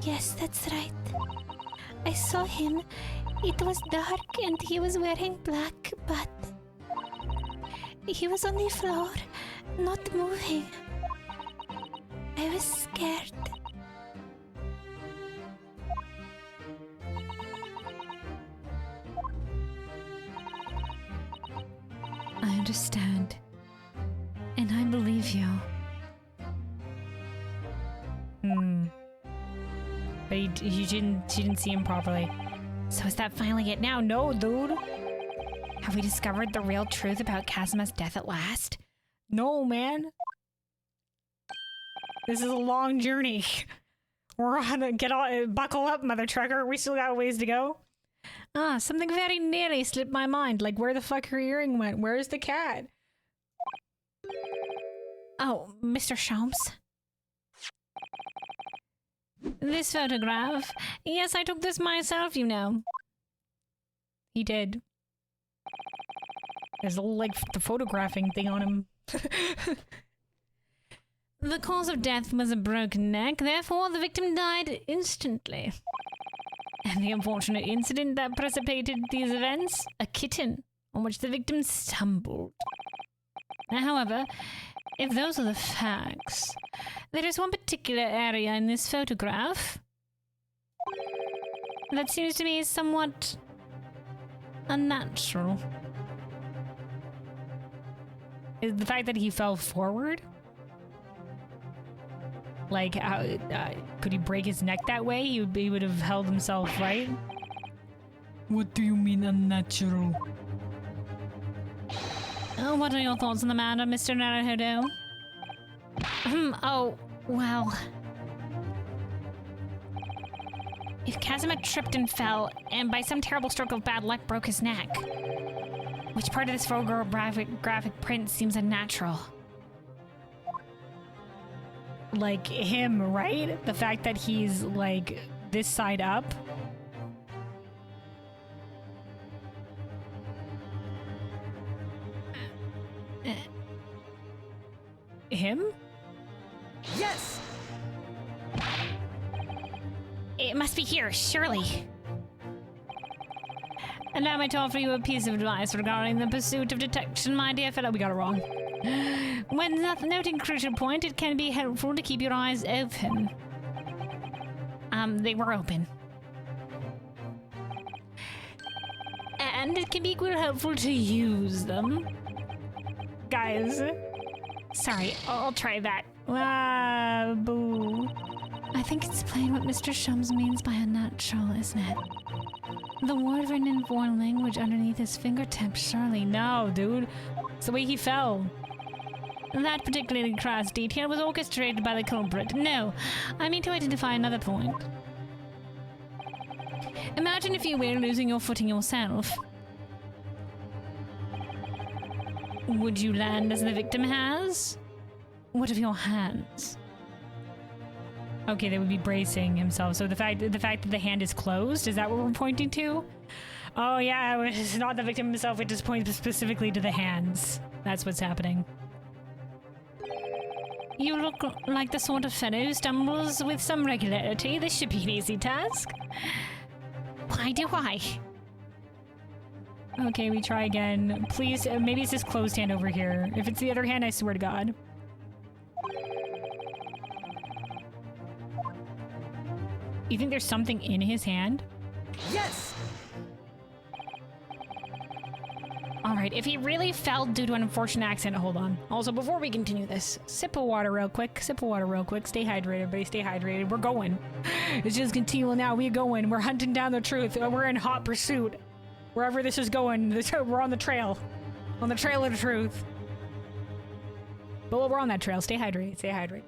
Yes, that's right. I saw him. It was dark and he was wearing black, but he was on the floor, not moving. I was scared. I understand. And I believe you. But you didn't see him properly. So is that finally it now? No, dude. Have we discovered the real truth about Kazuma's death at last? No, man. This is a long journey. We're on buckle up, mother trucker. We still got a ways to go. Ah, something very nearly slipped my mind. Like where the fuck her earring went. Where's the cat? Oh, Mr. Sholmes? This photograph. Yes, I took this myself, you know. He did. There's a little, like, the photographing thing on him. The cause of death was a broken neck, therefore the victim died instantly. And the unfortunate incident that precipitated these events, a kitten on which the victim stumbled. However, if those are the facts, there is one particular area in this photograph that seems to me somewhat unnatural. Is the fact that he fell forward? Like, could he break his neck that way? He would have held himself, right? What do you mean unnatural? What are your thoughts on the matter, Mr. Naruhodo? Oh, well... If Kazuma tripped and fell, and by some terrible stroke of bad luck broke his neck, which part of this photographic print seems unnatural? like him, right? The fact that he's like this side up. Him? Yes! It must be here, surely. Allow me to offer you a piece of advice regarding the pursuit of detection, my dear fellow. We got it wrong. When noting crucial point, it can be helpful to keep your eyes open. They were open. And it can be quite helpful to use them. Guys. Sorry, I'll try that. Ah, boo. I think it's plain what Mr. Shums means by unnatural, isn't it? The word written in foreign language underneath his fingertip, surely. No, dude. It's the way he fell. That particularly crass detail was orchestrated by the culprit. No, I mean to identify another point. Imagine, if you will, losing your footing yourself. Would you land as the victim has? What of your hands? Okay, they would be bracing himself. So the fact that the hand is closed, is that what we're pointing to? Oh yeah, it's not the victim himself, it just points specifically to the hands. That's what's happening. You look like the sort of fellow who stumbles with some regularity. This should be an easy task. Why do I? Okay, we try again. Please, maybe it's this closed hand over here. If it's the other hand, I swear to God. You think there's something in his hand? Yes! Alright, if he really fell due to an unfortunate accident, hold on. Also, before we continue this, sip of water real quick. Sip of water real quick. Stay hydrated, everybody. Stay hydrated. We're going. It's just continual now. We're going. We're hunting down the truth. We're in hot pursuit. Wherever this is going, we're on the trail. On the trail of the truth. But we're on that trail. Stay hydrated. Stay hydrated.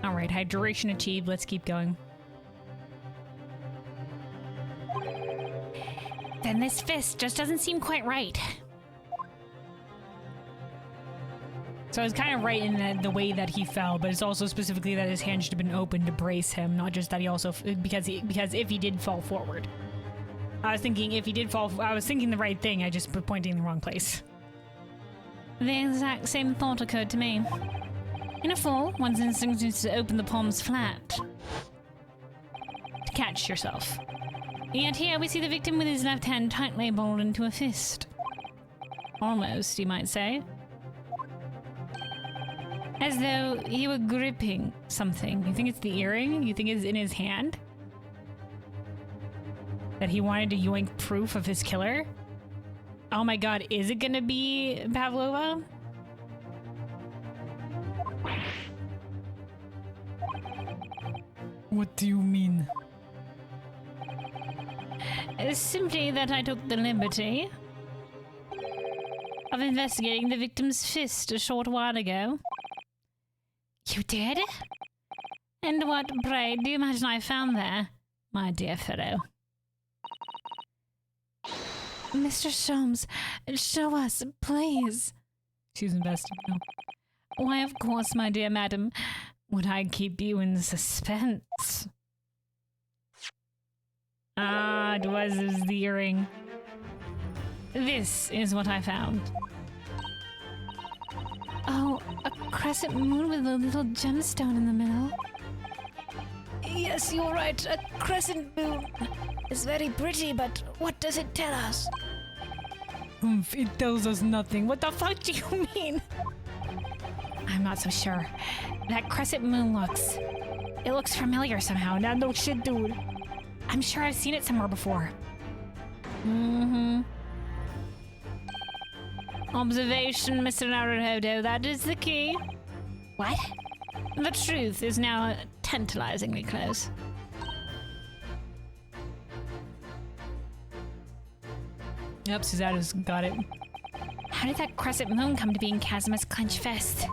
All right, hydration achieved. Let's keep going. Then this fist just doesn't seem quite right. So I was kind of right in the way that he fell, but it's also specifically that his hand should have been open to brace him, not just that he also because if he did fall forward. I was thinking if he did fall, I was thinking the right thing. I just put pointing in the wrong place. The exact same thought occurred to me. In a fall, one's instinct is to open the palms flat. To catch yourself. Yet here we see the victim with his left hand tightly balled into a fist. Almost, you might say. As though he were gripping something. You think it's the earring? You think it's in his hand? That he wanted to yoink proof of his killer? Oh my god, is it gonna be Pavlova? What do you mean? Simply that I took the liberty of investigating the victim's fist a short while ago. You did? And what, pray, do you imagine I found there, my dear fellow? Mr. Sholmes, show us, please. She's investigating. Why, of course, my dear madam. Would I keep you in suspense? Ah, it was the earring. This is what I found. Oh, a crescent moon with a little gemstone in the middle. Yes, you're right. A crescent moon. It's very pretty, but what does it tell us? It tells us nothing. What the fuck do you mean? I'm not so sure. That crescent moon looks... It looks familiar somehow. Nah, no shit, dude. I'm sure I've seen it somewhere before. Mm-hmm. Observation, Mr. Naruhodo, that is the key. What? The truth is now tantalizingly close. Yep, Susanna's got it. How did that crescent moon come to be in Kazuma's clench fist?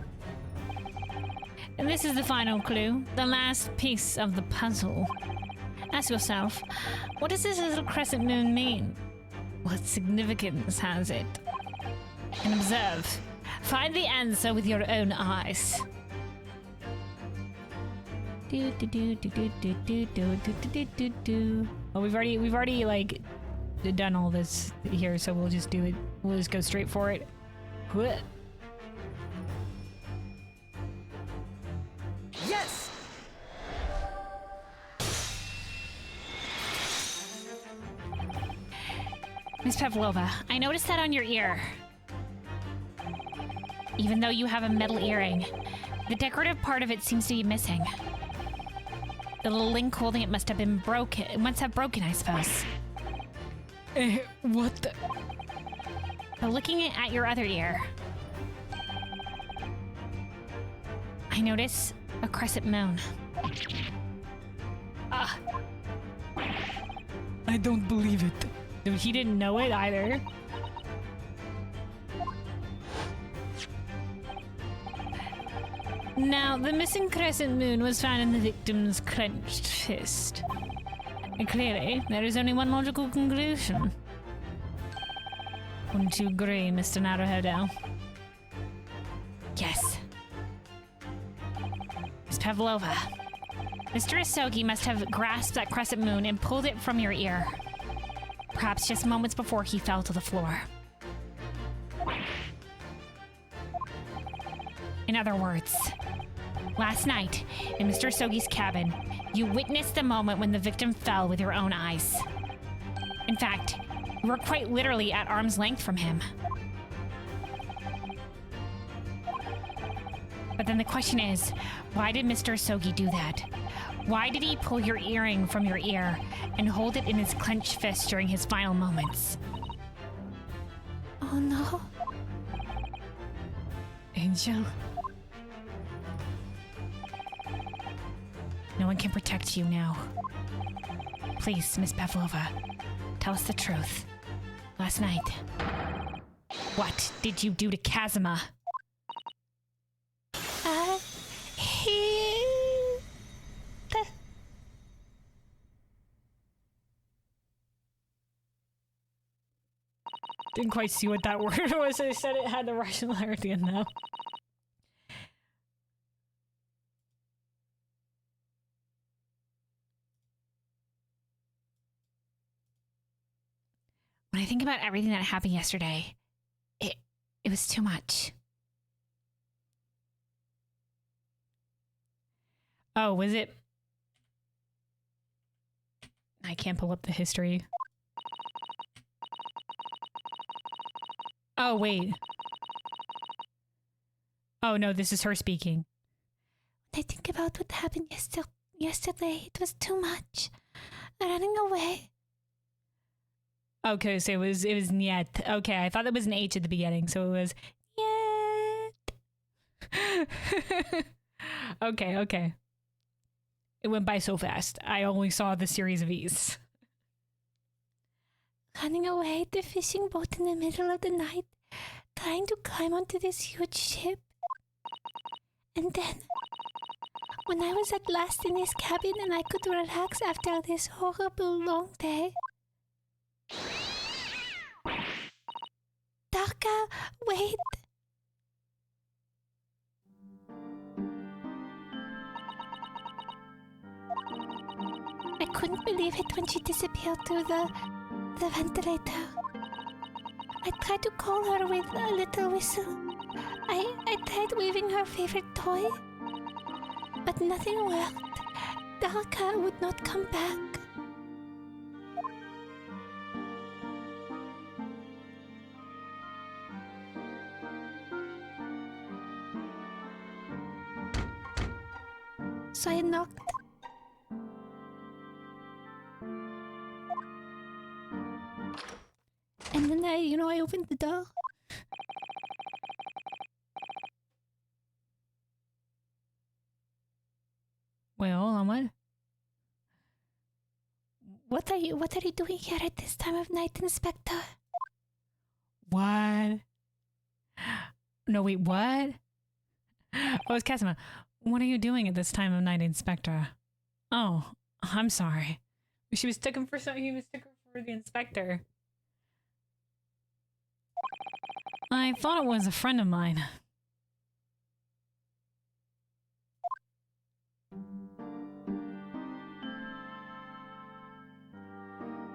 And this is the final clue, the last piece of the puzzle. Ask yourself, what does this little crescent moon mean? What significance has it? And observe. Find the answer with your own eyes. Do do do do do do do do do do do. Well, we've already like done all this here, so we'll just do it. We'll just go straight for it. What? Yes! Miss Pavlova, I noticed that on your ear. Even though you have a metal earring, the decorative part of it seems to be missing. The little link holding it must have been broken. It must have broken, I suppose. What the? But looking at your other ear, I notice a crescent moon. I don't believe it. Dude, he didn't know it either. Now, the missing crescent moon was found in the victim's clenched fist. And clearly, there is only one logical conclusion. Wouldn't you agree, Mr. Naruhodo? Yes. Miss Pavlova, Mr. Isogi must have grasped that crescent moon and pulled it from your ear. Perhaps just moments before he fell to the floor. In other words, last night, in Mr. Isogi's cabin, you witnessed the moment when the victim fell with your own eyes. In fact, you were quite literally at arm's length from him. But then the question is, why did Mr. Isogi do that? Why did he pull your earring from your ear and hold it in his clenched fist during his final moments? Oh no. Angel? No one can protect you now. Please, Miss Pavlova, tell us the truth. Last night, what did you do to Kazuma? He... Didn't quite see what that word was. I said it had the Russian letter at the end though. When I think about everything that happened yesterday, it was too much. Oh, was it? I can't pull up the history. Oh, wait. Oh, no, this is her speaking. When I think about what happened yesterday, it was too much. Running away. Okay, so it was Niet. Okay, I thought it was an H at the beginning, so it was Niet. Okay. It went by so fast. I only saw the series of E's. Running away the fishing boat in the middle of the night, trying to climb onto this huge ship. And then, when I was at last in his cabin and I could relax after this horrible long day... Darka, wait! I couldn't believe it when she disappeared through the ventilator. I tried to call her with a little whistle. I tried waving her favorite toy, but nothing worked. Darka would not come back. So I knocked. And then I opened the door. Wait, hold on, what? What are you doing here at this time of night, Inspector? What? No, wait, what? Oh, it's Casimir. What are you doing at this time of night, Inspector? Oh, I'm sorry. He mistook her for the inspector. I thought it was a friend of mine.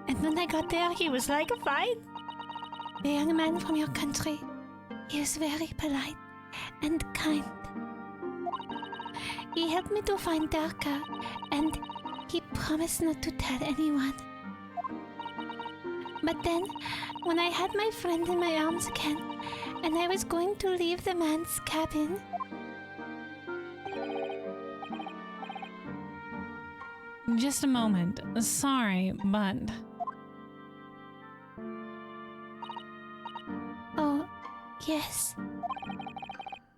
And when I got there, he was like, fine. The young man from your country. He was very polite and kind. He helped me to find Darka, and he promised not to tell anyone. But then, when I had my friend in my arms again, and I was going to leave the man's cabin, Just a moment. Sorry, but... oh, yes,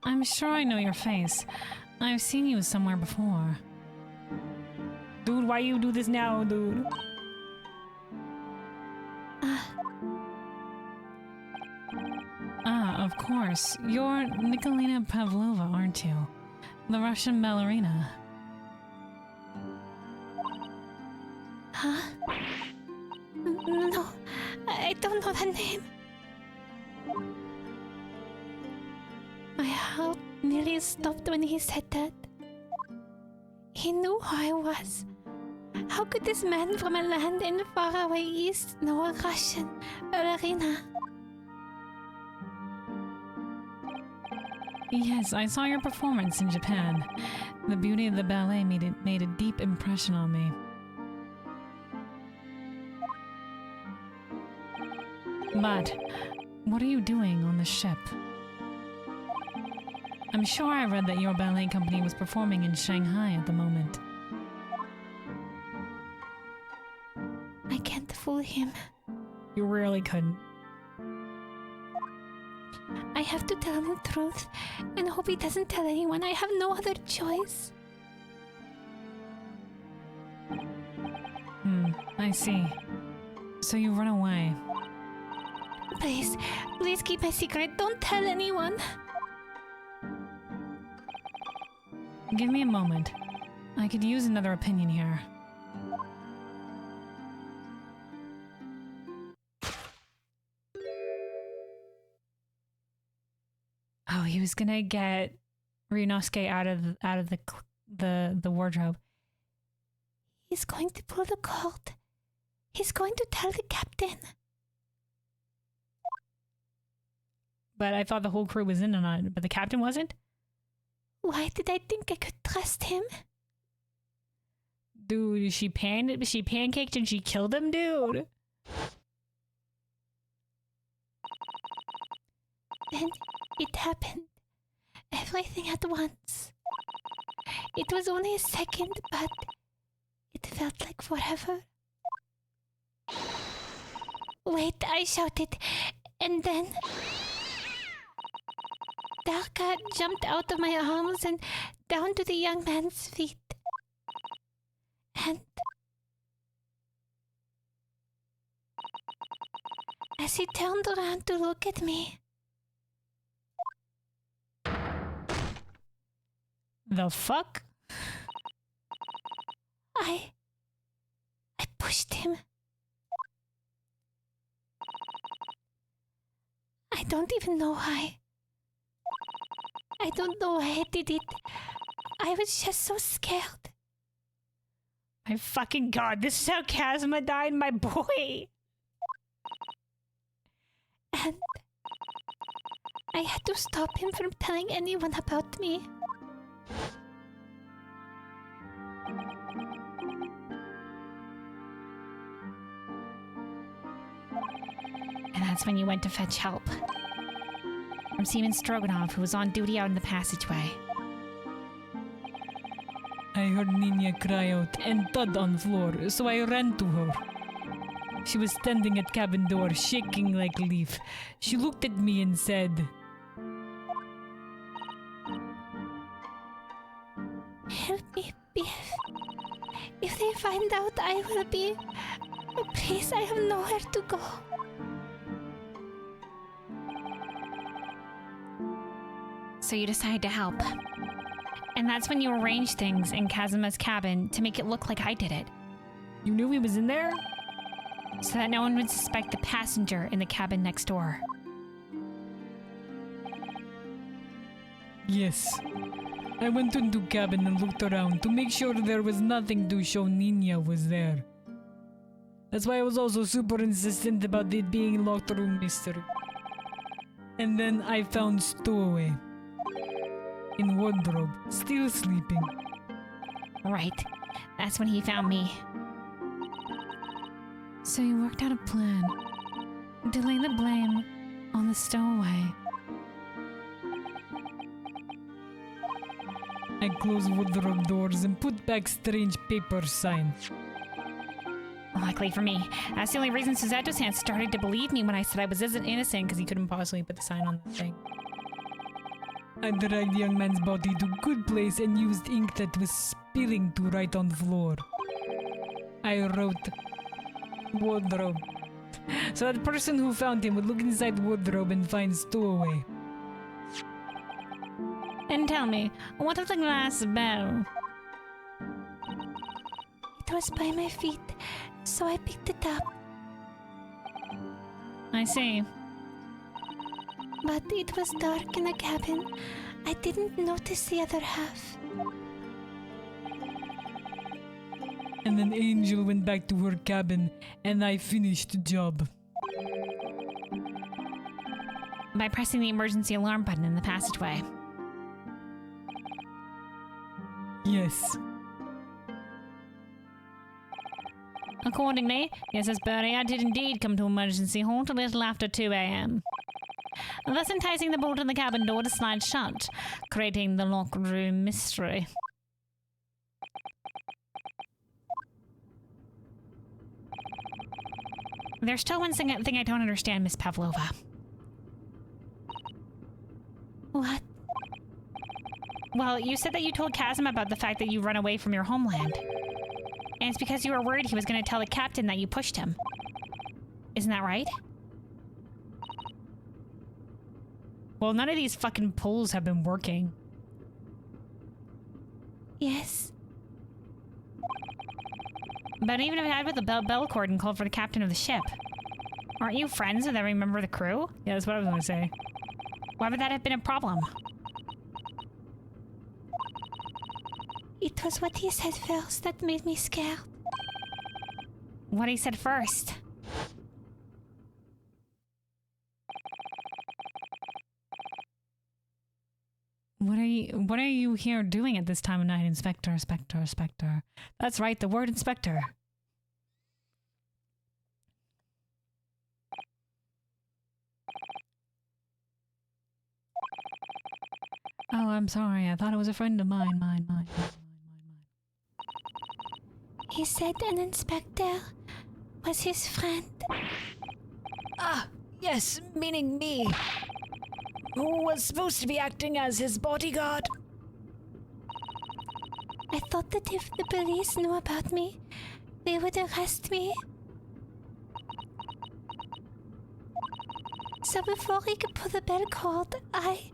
I'm sure I know your face. I've seen you somewhere before. Dude, why you do this now, dude? Of course. You're Nikolina Pavlova, aren't you? The Russian ballerina. huh? No, I don't know the name. My heart nearly stopped when he said that. He knew who I was. How could this man from a land in the faraway east know a Russian ballerina? Yes, I saw your performance in Japan. The beauty of the ballet made a deep impression on me. But what are you doing on the ship? I'm sure I read that your ballet company was performing in Shanghai at the moment. I can't fool him. You really couldn't. I have to tell him the truth and hope he doesn't tell anyone. I have no other choice. I see. So you run away. Please, please keep my secret. Don't tell anyone. Give me a moment. I could use another opinion here. Oh, he was gonna get Ryunosuke out of the wardrobe. He's going to pull the cord. He's going to tell the captain. But I thought the whole crew was in on it, but the captain wasn't? Why did I think I could trust him? Dude, she pancaked and she killed him, dude. Then it happened. Everything at once. It was only a second, but it felt like forever. Wait, I shouted, and then Darka jumped out of my arms and down to the young man's feet. And as he turned around to look at me, The fuck? I pushed him. I don't even know why. I don't know why I did it. I was just so scared. My fucking god, this is how Kazuma died, my boy! And I had to stop him from telling anyone about me. And that's when you went to fetch help. From Seaman Stroganov, who was on duty out in the passageway. I heard Nina cry out and thud on the floor, so I ran to her. She was standing at cabin door, shaking like a leaf. She looked at me and said, Help me, If they find out, I will be... Please, I have nowhere to go. So you decide to help. And that's when you arrange things in Kazuma's cabin to make it look like I did it. You knew he was in there? So that no one would suspect the passenger in the cabin next door. Yes. I went into cabin and looked around to make sure there was nothing to show Nina was there. That's why I was also super insistent about it being locked room mystery. And then I found Stowaway. In wardrobe, still sleeping. Right. That's when he found me. So you worked out a plan to lay the blame on the stowaway. I closed wardrobe doors and put back strange paper sign. Luckily for me, that's the only reason Susato-san started to believe me when I said I was innocent, because he couldn't possibly put the sign on the thing. I dragged the young man's body to good place and used ink that was spilling to write on the floor. I wrote wardrobe. So that person who found him would look inside wardrobe and find Stowaway. And tell me, what of the glass bell? It was by my feet, so I picked it up. I see. But it was dark in the cabin. I didn't notice the other half. And then Angel went back to her cabin and I finished the job. By pressing the emergency alarm button in the passageway. Yes. Accordingly, Mrs. Burrier did indeed come to emergency halt a little after 2 a.m. Thus enticing the bolt in the cabin door to slide shut, creating the locked room mystery. There's still one thing I don't understand, Miss Pavlova. What? Well, you said that you told Kazuma about the fact that you run away from your homeland. And it's because you were worried he was going to tell the captain that you pushed him. Isn't that right? Well, none of these fucking pulls have been working. Yes. But even if I had with the bell cord and called for the captain of the ship, aren't you friends with every member of the crew? Yeah, that's what I was gonna say. Why would that have been a problem? It was what he said first that made me scared. What he said first. What are you here doing at this time of night, Inspector? That's right, the word inspector. Oh, I'm sorry. I thought it was a friend of mine. Mine. He said an inspector was his friend. Ah, yes, meaning me. Who was supposed to be acting as his bodyguard? I thought that if the police knew about me, they would arrest me. So before he could pull the bell cord, I...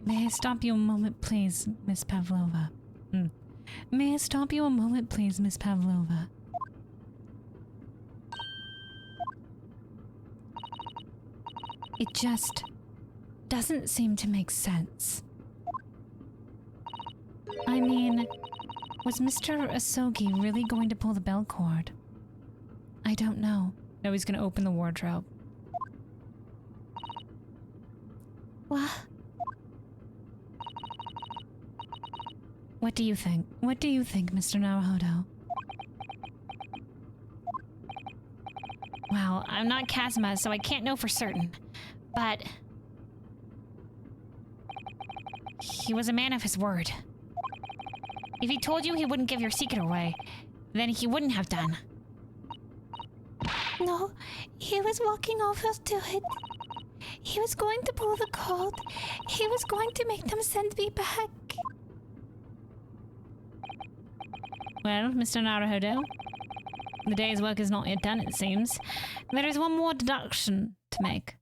May I stop you a moment, please, Miss Pavlova? May I stop you a moment, please, Miss Pavlova? It just doesn't seem to make sense. I mean, was Mr. Asogi really going to pull the bell cord? I don't know. No, he's gonna open the wardrobe. What? What do you think? What do you think, Mr. Naruhodo? Well, I'm not Kazuma, so I can't know for certain. But... he was a man of his word. If he told you he wouldn't give your secret away, then he wouldn't have done. No, he was walking over to it. He He was going to pull the cord. He was going to make them send me back. Well, Mr. Naruhodo, the day's work is not yet done, it seems. There is one more deduction to make.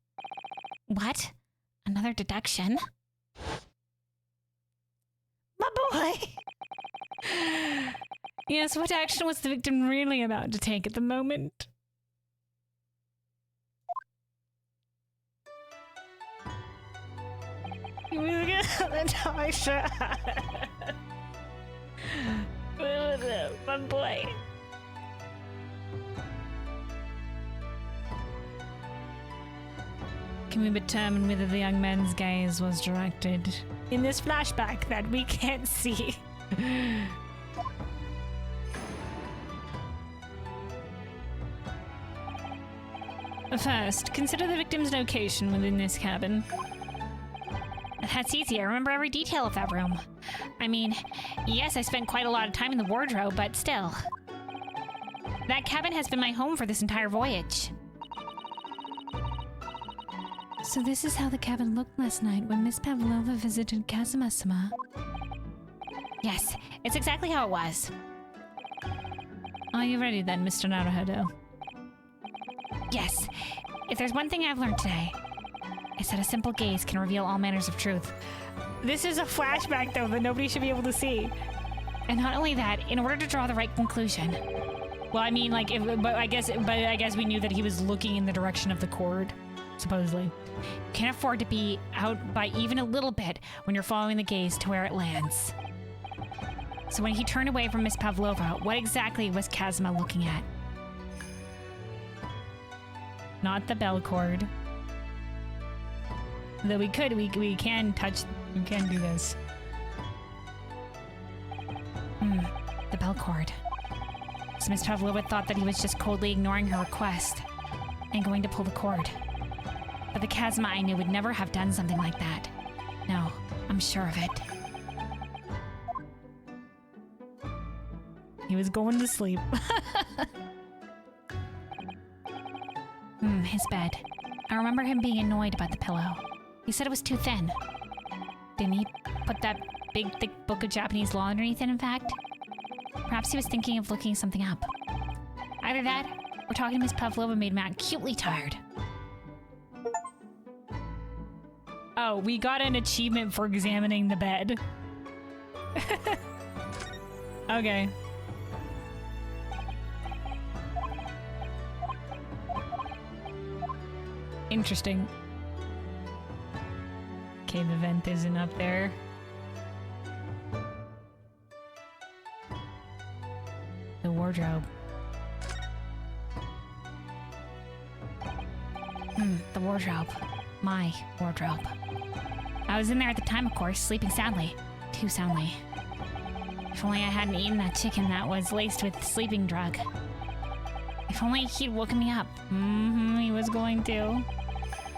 What? Another deduction? My boy! Yes, what action was the victim really about to take at the moment? He was gonna tie shot. My boy. Can we determine whether the young man's gaze was directed in this flashback that we can't see? First, consider the victim's location within this cabin. That's easy. I remember every detail of that room. I mean, yes, I spent quite a lot of time in the wardrobe, but still. That cabin has been my home for this entire voyage. So this is how the cabin looked last night when Miss Pavlova visited Kazuma-sama. Yes, it's exactly how it was. Are you ready then, Mr. Naruhodo? Yes, if there's one thing I've learned today, it's that a simple gaze can reveal all manners of truth. This is a flashback, though, that nobody should be able to see. And not only that, in order to draw the right conclusion. Well, I mean, like, but I guess we knew that he was looking in the direction of the cord, supposedly. You can't afford to be out by even a little bit when you're following the gaze to where it lands. So when he turned away from Miss Pavlova, what exactly was Kazuma looking at? Not the bell cord. Though we can do this. The bell cord. So Miss Pavlova thought that he was just coldly ignoring her request and going to pull the cord. But the Kazuma I knew would never have done something like that. No, I'm sure of it. He was going to sleep. His bed. I remember him being annoyed about the pillow. He said it was too thin. Didn't he put that big, thick book of Japanese law underneath it, in fact? Perhaps he was thinking of looking something up. Either that, or talking to Miss Pavlova made Matt acutely tired. Oh, we got an achievement for examining the bed. Okay. Interesting. Okay, the vent isn't up there. The wardrobe. The wardrobe. My wardrobe. I was in there at the time, of course, sleeping soundly. Too soundly. If only I hadn't eaten that chicken that was laced with sleeping drug. If only he'd woken me up. He was going to.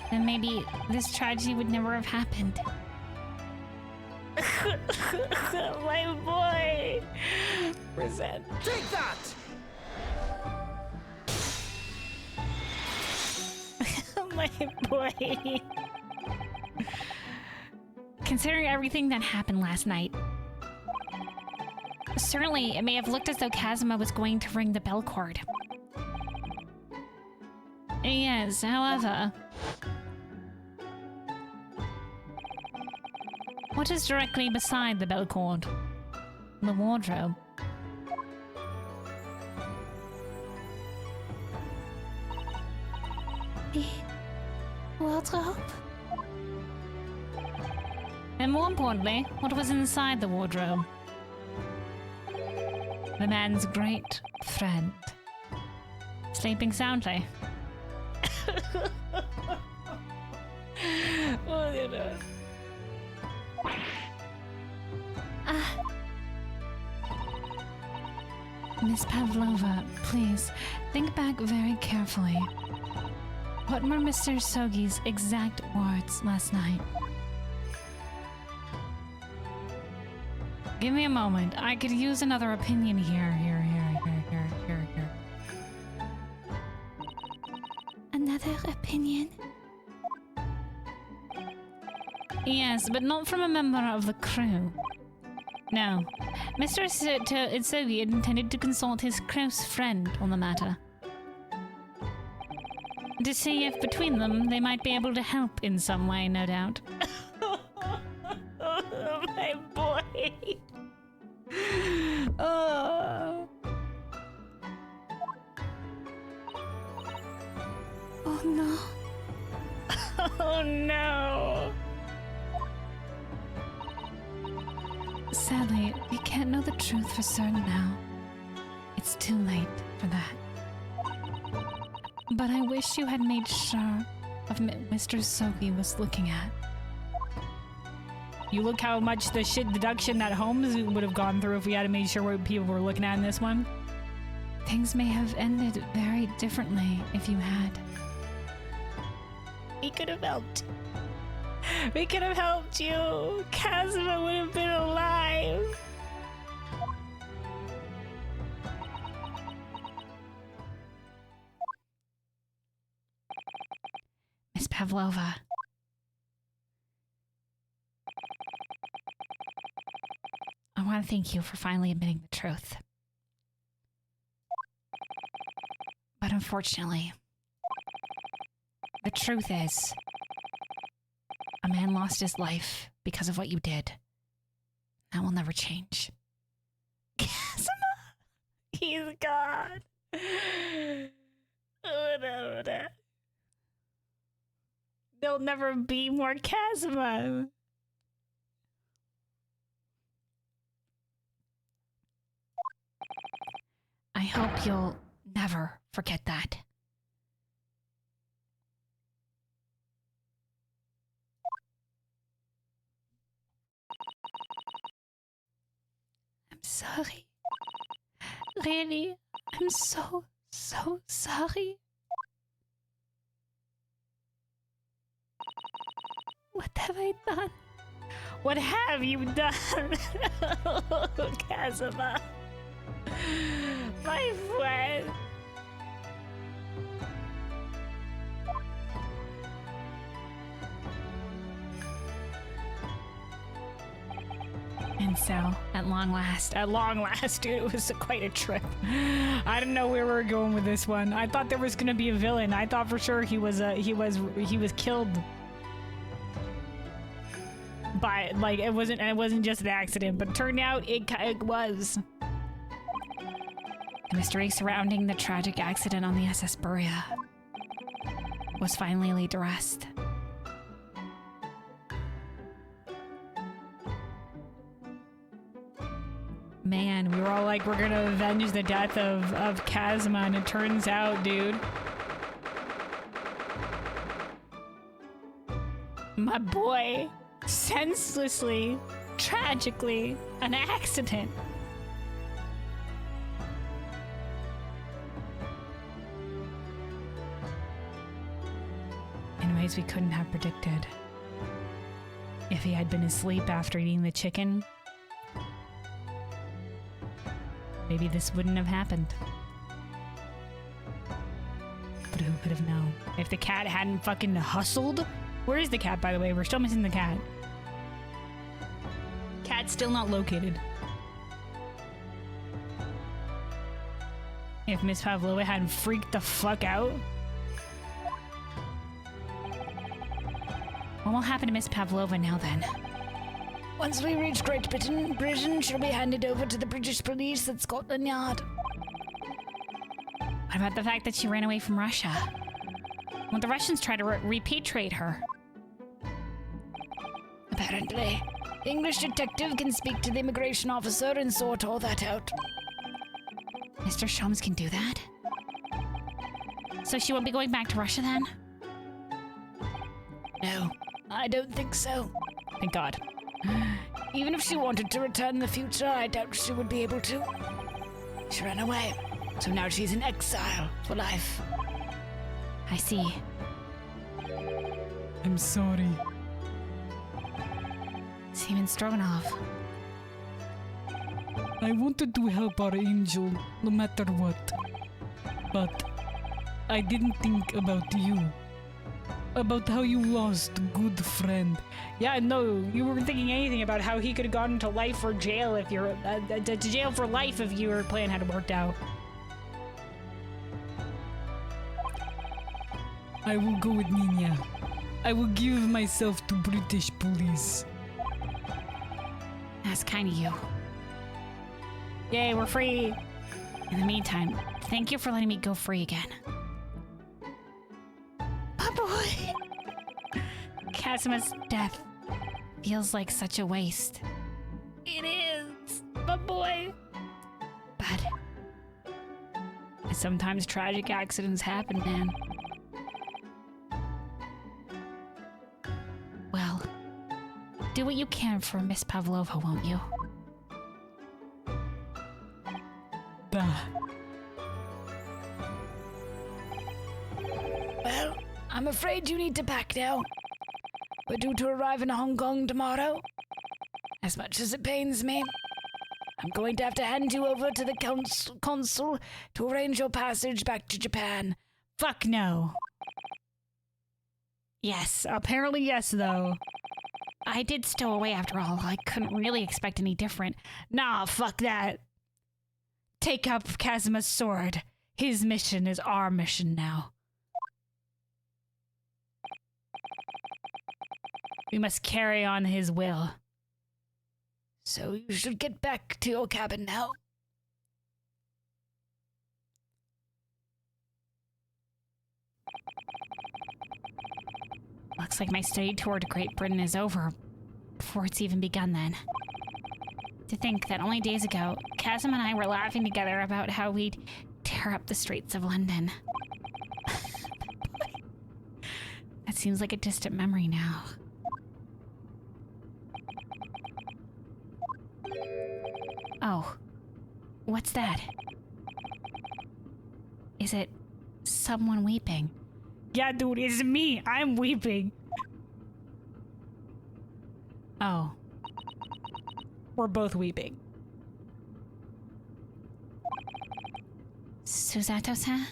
Then maybe this tragedy would never have happened. My boy! Present. Take that! My boy. Considering everything that happened last night, certainly it may have looked as though Kazuma was going to ring the bell cord. Yes, however, what is directly beside the bell cord? The wardrobe. The wardrobe? And more importantly, what was inside the wardrobe? The man's great friend. Sleeping soundly. Miss Pavlova, please, think back very carefully. What were Mr. Sogi's exact words last night? Give me a moment. I could use another opinion here. Another opinion? Yes, but not from a member of the crew. No. Mr. Itsugi intended to consult his close friend on the matter. To see if between them they might be able to help in some way, no doubt. My boy. Oh. Oh no. Oh no. Sadly, we can't know the truth for certain now. It's too late for that. But I wish you had made sure of Mr. Sogi was looking at. You look how much the shit deduction that Holmes would have gone through if we had made sure what people were looking at in this one. Things may have ended very differently if you had. We could have helped. We could have helped you. Kazuma would have been alive. Miss Pavlova. I want to thank you for finally admitting the truth. But unfortunately, the truth is, a man lost his life because of what you did. That will never change. Kazuma? He's gone. There'll never be more Kazuma. I hope you'll never forget that. I'm sorry. Really, I'm so sorry. What have I done? What have you done? Oh, Kazuma. My friend. And so, at long last, Dude, it was quite a trip. I didn't know where we were going with this one. I thought there was gonna be a villain. I thought for sure he was killed. By like it wasn't just an accident, but turned out it was. the mystery surrounding the tragic accident on the SS Berea was finally laid to rest. Man, we were all like, we're gonna avenge the death of Kazuma, and it turns out, dude, my boy, senselessly, tragically, an accident. In ways we couldn't have predicted. If he had been asleep after eating the chicken, maybe this wouldn't have happened. But who could have known? If the cat hadn't fucking hustled? Where is the cat, by the way? We're still missing the cat. Cat's still not located. If Miss Pavlova hadn't freaked the fuck out. What will happen to Miss Pavlova now then? Once we reach Great Britain, she'll be handed over to the British police at Scotland Yard. What about the fact that she ran away from Russia? Won't the Russians try to repatriate her? Apparently. The English detective can speak to the immigration officer and sort all that out. Mr. Sholmes can do that? So she won't be going back to Russia then? No, I don't think so. Thank God. Even if she wanted to return in the future, I doubt she would be able to. She ran away, so now she's in exile for life. I see. I'm sorry. Seaman Stroganoff. I wanted to help our angel no matter what. But I didn't think about you. about how you lost a good friend. Yeah, no, you weren't thinking anything about how he could have gone to life or jail if you're to jail for life if your plan had worked out. I will go with Nina. I will give myself to British police. That's kind of you. Yay, we're free. In the meantime, thank you for letting me go free again. Oh boy. Casima's death feels like such a waste. It is, but boy. But sometimes tragic accidents happen, man. Well, do what you can for Miss Pavlova, won't you? Bah. Well, I'm afraid you need to pack now. We're due to arrive in Hong Kong tomorrow. As much as it pains me, I'm going to have to hand you over to the consul to arrange your passage back to Japan. Fuck no. Yes, apparently yes, though. I did stow away after all. I couldn't really expect any different. Nah, fuck that. Take up Kazima's sword. His mission is our mission now. We must carry on his will. So you should get back to your cabin now. Looks like my study tour to Great Britain is over before it's even begun then. To think that only days ago, Chasm and I were laughing together about how we'd tear up the streets of London. That seems like a distant memory now. Oh, what's that? Is it someone weeping? Yeah, dude, it's me. I'm weeping. Oh, We're both weeping. Susato-san?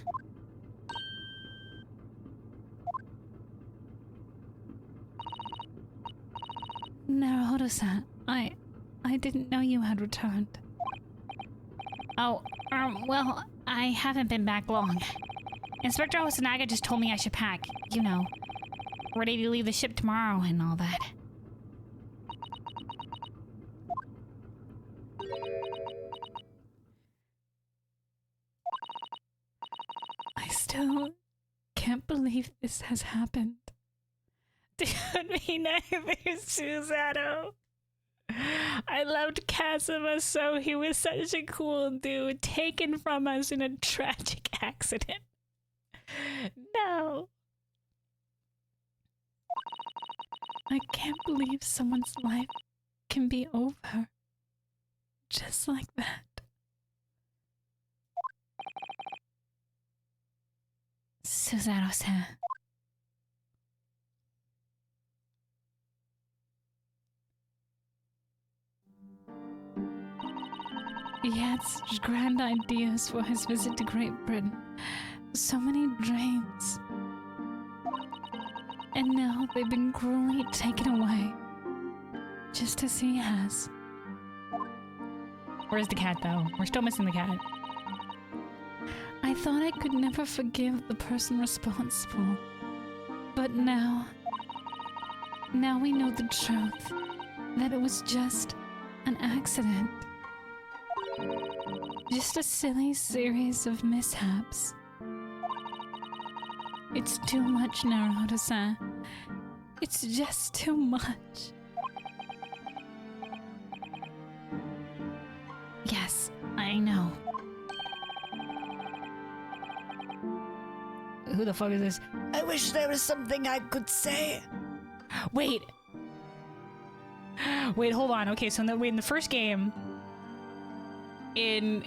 Naruhodo-san, I didn't know you had returned. Oh, well, I haven't been back long. Inspector Osanaga just told me I should pack, you know, ready to leave the ship tomorrow and all that. I still can't believe this has happened. Dude, me neither, Susato. I loved Kazuma so. He was such a cool dude, taken from us in a tragic accident. No. I can't believe someone's life can be over. Just like that. Susato-san. He had such grand ideas for his visit to Great Britain. So many dreams. And now they've been cruelly taken away. Just as he has. Where's the cat, though? We're still missing the cat. I thought I could never forgive the person responsible. But now we know the truth. That it was just an accident. Just a silly series of mishaps. It's too much, Naruhodo-san. It's just too much. Yes, I know. Who the fuck is this? I wish there was something I could say. Wait. Wait, hold on. Okay, so in the first game, in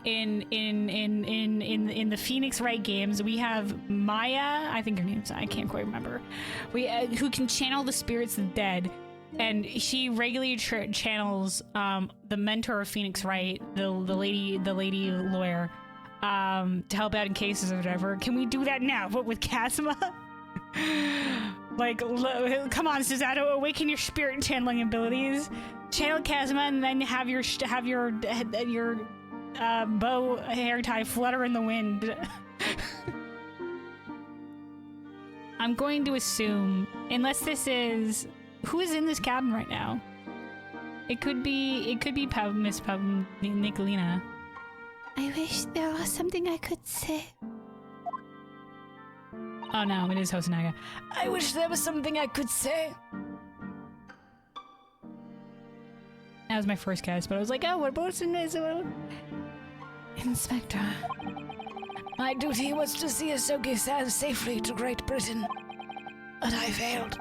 the Phoenix Wright games, we have Maya. I think her name's, I can't quite remember. Who can channel the spirits of the dead, and she regularly channels the mentor of Phoenix Wright, the lady lawyer, to help out in cases or whatever. Can we do that now, but with Kazuma? Like, come on, Susato, awaken your spirit channeling abilities. Channel Chasma, and then have your bow hair tie flutter in the wind. I'm going to assume, unless this is who is in this cabin right now. It could be Miss Nicolina. I wish there was something I could say. Oh no, it is Hosonaga. I wish there was something I could say. That was my first guess, but I was like, oh, what person is it? Inspector. My duty was to see Asogi-san safely to Great Britain, but I failed,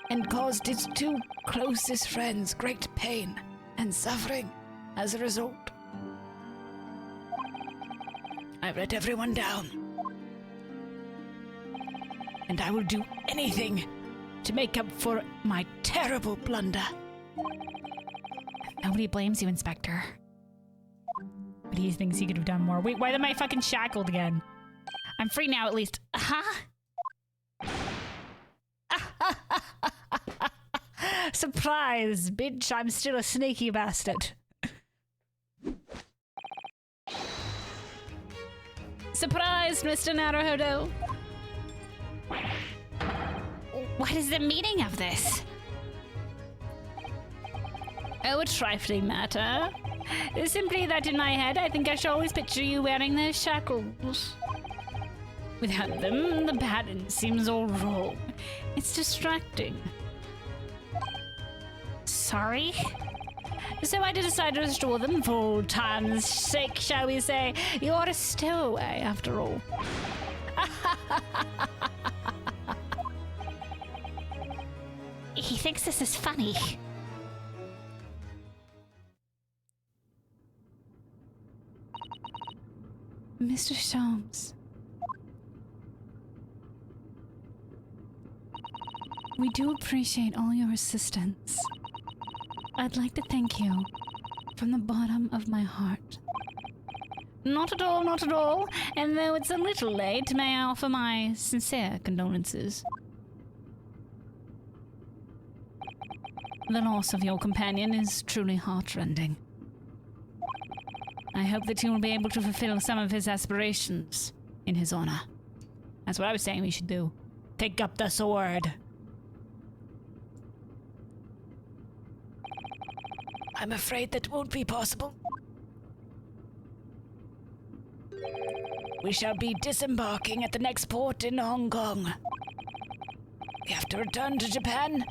and caused its two closest friends great pain and suffering as a result. I've let everyone down, and I will do anything to make up for my terrible blunder. Nobody blames you, Inspector. But he thinks he could have done more. Wait, why am I fucking shackled again? I'm free now, at least. Huh? Surprise, bitch! I'm still a sneaky bastard. Surprise, Mr. Naruhodo! What is the meaning of this? Oh, a trifling matter. Simply that in my head, I think I shall always picture you wearing those shackles. Without them, the pattern seems all wrong. It's distracting. Sorry? So I decided to restore them for old time's sake, shall we say. You're a stowaway, after all. He thinks this is funny. Mr. Sholmes. We do appreciate all your assistance. I'd like to thank you from the bottom of my heart. Not at all, not at all. And though it's a little late, may I offer my sincere condolences. The loss of your companion is truly heartrending. I hope that you will be able to fulfill some of his aspirations in his honor. That's what I was saying we should do. Take up the sword. I'm afraid that won't be possible. We shall be disembarking at the next port in Hong Kong. We have to return to Japan,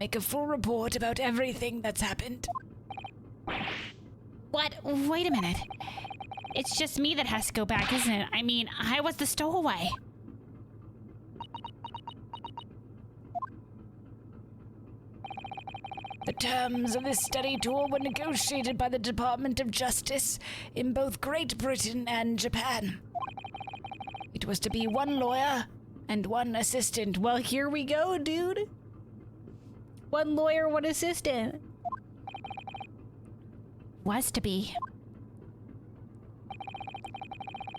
make a full report about everything that's happened. What? Wait a minute. It's just me that has to go back, isn't it? I mean, I was the stowaway. The terms of this study tour were negotiated by the Department of Justice in both Great Britain and Japan. It was to be one lawyer and one assistant. Well, here we go, dude. One lawyer, one assistant. Was to be.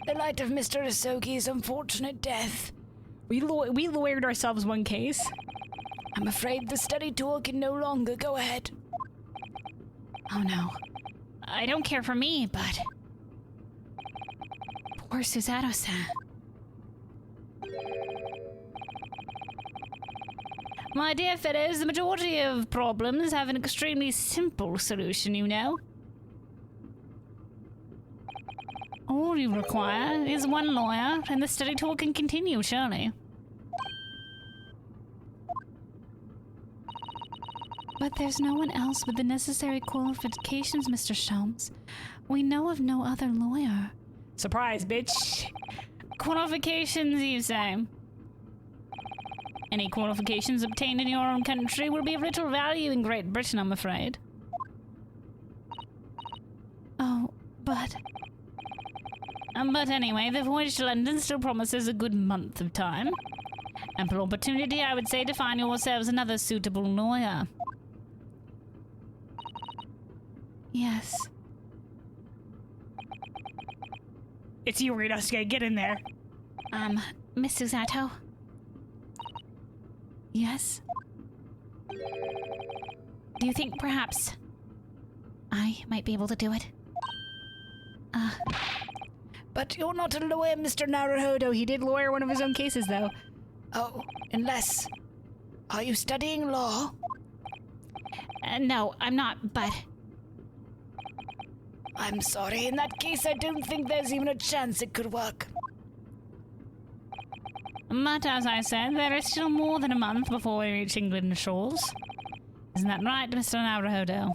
In the light of Mr. Asogi's unfortunate death, We lawyered ourselves one case. I'm afraid the study tour can no longer go ahead. Oh no. I don't care for me, but... Poor Susato-san. My dear fellows, the majority of problems have an extremely simple solution, you know. All you require is one lawyer, and the study tour can continue, surely. But there's no one else with the necessary qualifications, Mr. Sholmes. We know of no other lawyer. Surprise, bitch. Qualifications, you say? Any qualifications obtained in your own country will be of little value in Great Britain, I'm afraid. Oh, but... But anyway, the voyage to London still promises a good month of time. Ample opportunity, I would say, to find yourselves another suitable lawyer. Yes. It's you, Ryunosuke. Get in there. Miss Susato? Yes? Do you think perhaps I might be able to do it? But you're not a lawyer, Mr. Naruhodo. Hodo, he did lawyer one of his own cases, though. Oh, unless... Are you studying law? No, I'm not, but I'm sorry. In that case, I don't think there's even a chance it could work. But as I said, there is still more than a month before we reach England shores. Isn't that right, Mr. Naruhodo?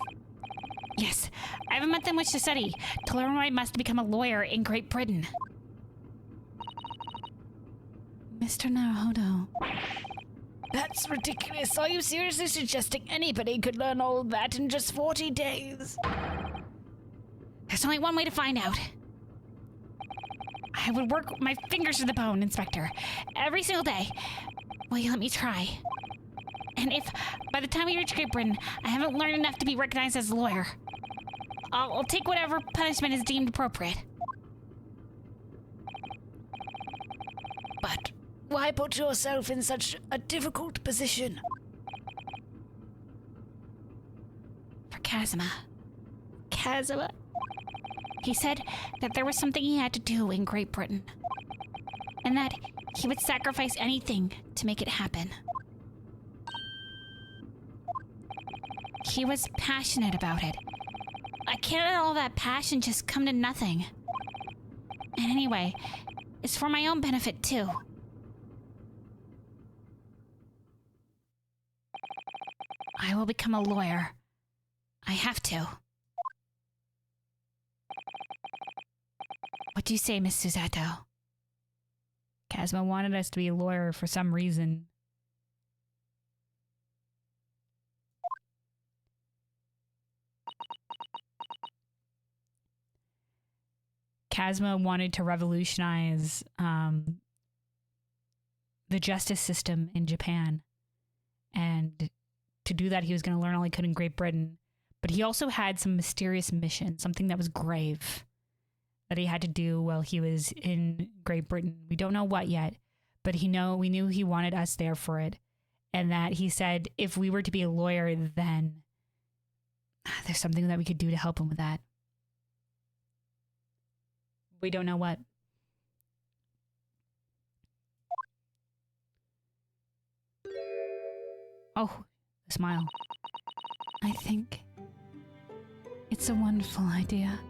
yes, I have a month in which to study to learn what I must to become a lawyer in Great Britain. Mr. Naruhodo, That's ridiculous. Are you seriously suggesting anybody could learn all that in just 40 days? There's only one way to find out. I would work my fingers to the bone, Inspector, every single day. Will you let me try? And if, by the time we reach Great Britain, I haven't learned enough to be recognized as a lawyer, I'll take whatever punishment is deemed appropriate. But why put yourself in such a difficult position? For Kazuma. Kazuma? He said that there was something he had to do in Great Britain, and that he would sacrifice anything to make it happen. He was passionate about it. I can't let all that passion just come to nothing. And anyway, it's for my own benefit too. I will become a lawyer. I have to. What do you say, Miss Susato? Kazuma wanted us to be a lawyer for some reason. Kazuma wanted to revolutionize the justice system in Japan. And to do that, he was going to learn all he could in Great Britain. But he also had some mysterious mission, something that was grave, that he had to do while he was in Great Britain. We don't know what yet, but we knew he wanted us there for it. And that he said if we were to be a lawyer, then there's something that we could do to help him with that. We don't know what. Oh, a smile. I think it's a wonderful idea.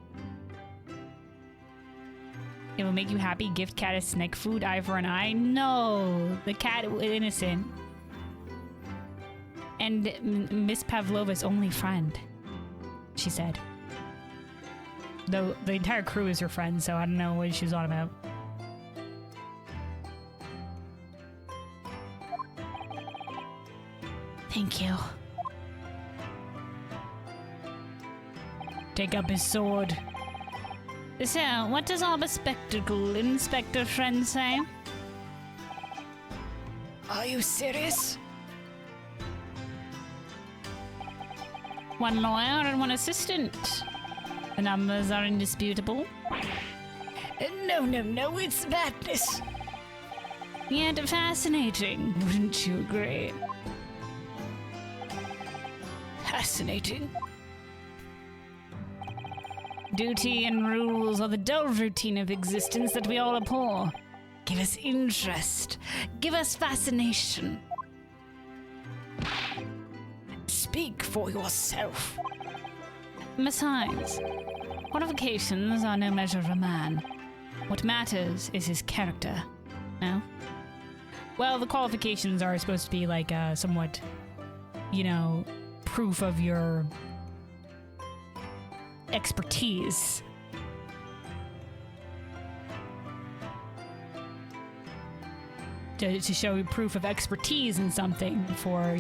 It will make you happy. Gift cat a snake food, eye for an eye. No, the cat was innocent. And Miss Pavlova's only friend, she said. Though the entire crew is her friend, so I don't know what she's on about. Thank you. Take up his sword. So, what does our bespectacled inspector friend say? Are you serious? One lawyer and one assistant. The numbers are indisputable. No, it's madness. Yet fascinating, wouldn't you agree? Fascinating. Duty and rules are the dull routine of existence that we all abhor. Give us interest. Give us fascination. Speak for yourself. Besides, qualifications are no measure of a man. What matters is his character. No? Well, the qualifications are supposed to be like somewhat, proof of your expertise. To show proof of expertise in something for,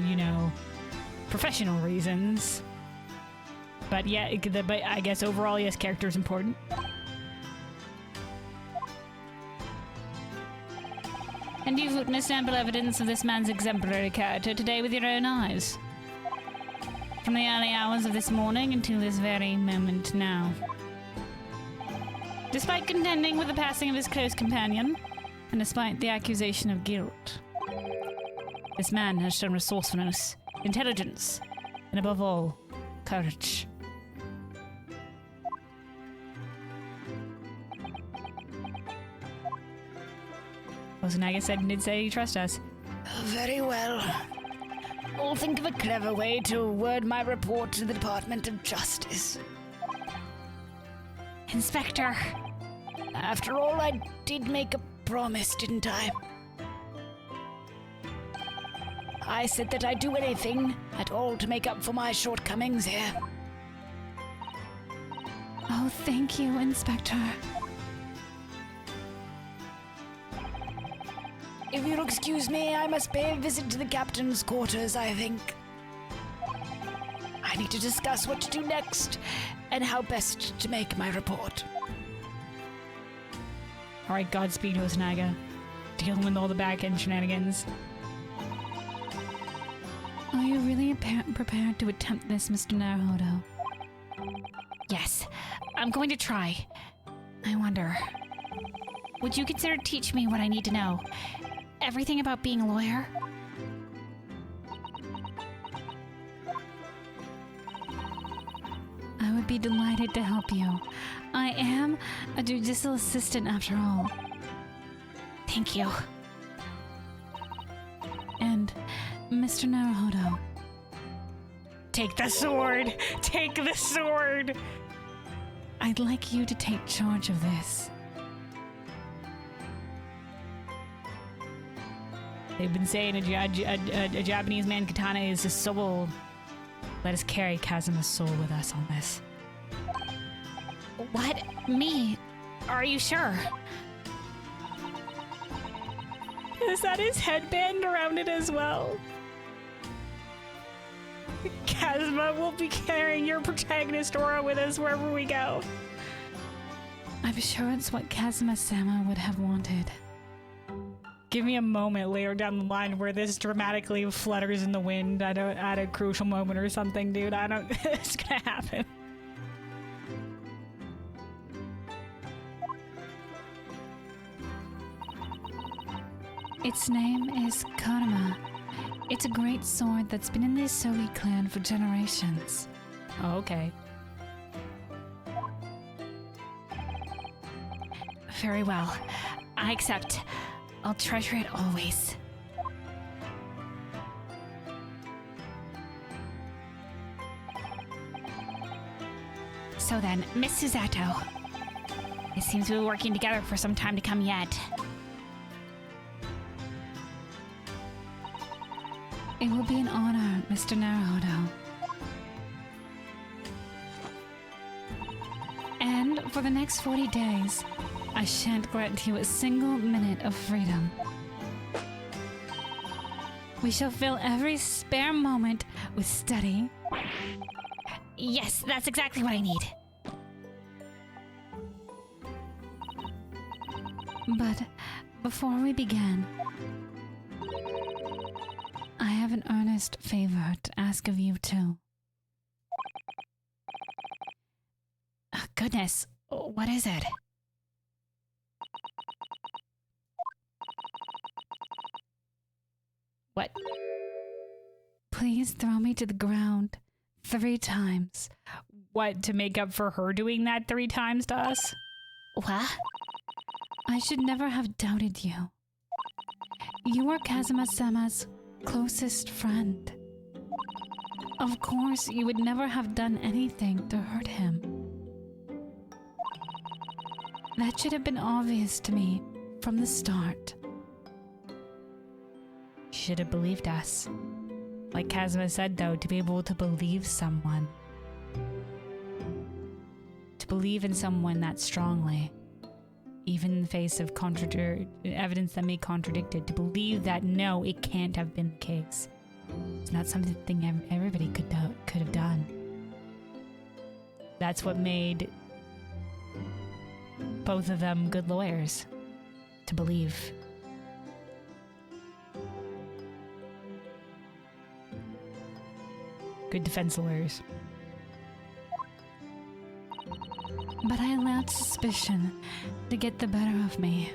professional reasons. But yeah, but I guess overall, yes, character is important. And you've witnessed ample evidence of this man's exemplary character today with your own eyes. From the early hours of this morning until this very moment now. Despite contending with the passing of his close companion, and despite the accusation of guilt, This man has shown resourcefulness, intelligence, and above all, courage. Osunaga did say he trusts us. Very well. I'll think of a clever way to word my report to the Department of Justice. Inspector! After all, I did make a promise, didn't I? I said that I'd do anything at all to make up for my shortcomings here. Oh, thank you, Inspector. If you'll excuse me, I must pay a visit to the captain's quarters, I think. I need to discuss what to do next and how best to make my report. Alright, Godspeed, Osunaga. Dealing with all the back-end shenanigans. Are you really prepared to attempt this, Mr. Naruhodo? Yes, I'm going to try. I wonder, would you consider teaching me what I need to know? Everything about being a lawyer? I would be delighted to help you. I am a judicial assistant after all. Thank you. And, Mr. Naruhodo, Take the sword! Take the sword! I'd like you to take charge of this. They've been saying a Japanese man katana is his soul. Let us carry Kazuma's soul with us on this. What? Me? Are you sure? Is that his headband around it as well? Kazuma will be carrying your protagonist aura with us wherever we go. I'm sure it's what Kazuma-sama would have wanted. Give me a moment later down the line where this dramatically flutters in the wind at a crucial moment or something, dude. I don't... It's gonna happen. Its name is Karama. It's a great sword that's been in the Isogi clan for generations. Oh, okay. Very well. I accept. I'll treasure it always. So then, Miss Susato. It seems we'll be working together for some time to come yet. It will be an honor, Mr. Naruhodo. And for the next 40 days, I shan't grant you a single minute of freedom. We shall fill every spare moment with study. Yes, that's exactly what I need. But before we begin, I have an earnest favor to ask of you too. Oh, goodness, what is it? What? Please throw me to the ground 3 times. What, to make up for her doing that 3 times to us? What? I should never have doubted you. You are Kazuma-sama's closest friend. Of course, you would never have done anything to hurt him. That should have been obvious to me from the start. Should have believed us. Like Kazuma said, though, to be able to believe someone. To believe in someone that strongly. Even in the face of evidence that may contradict it. To believe that, no, it can't have been the case. It's not something everybody could have done. That's what made both of them good lawyers. To believe. Good defense lawyers. But I allowed suspicion to get the better of me.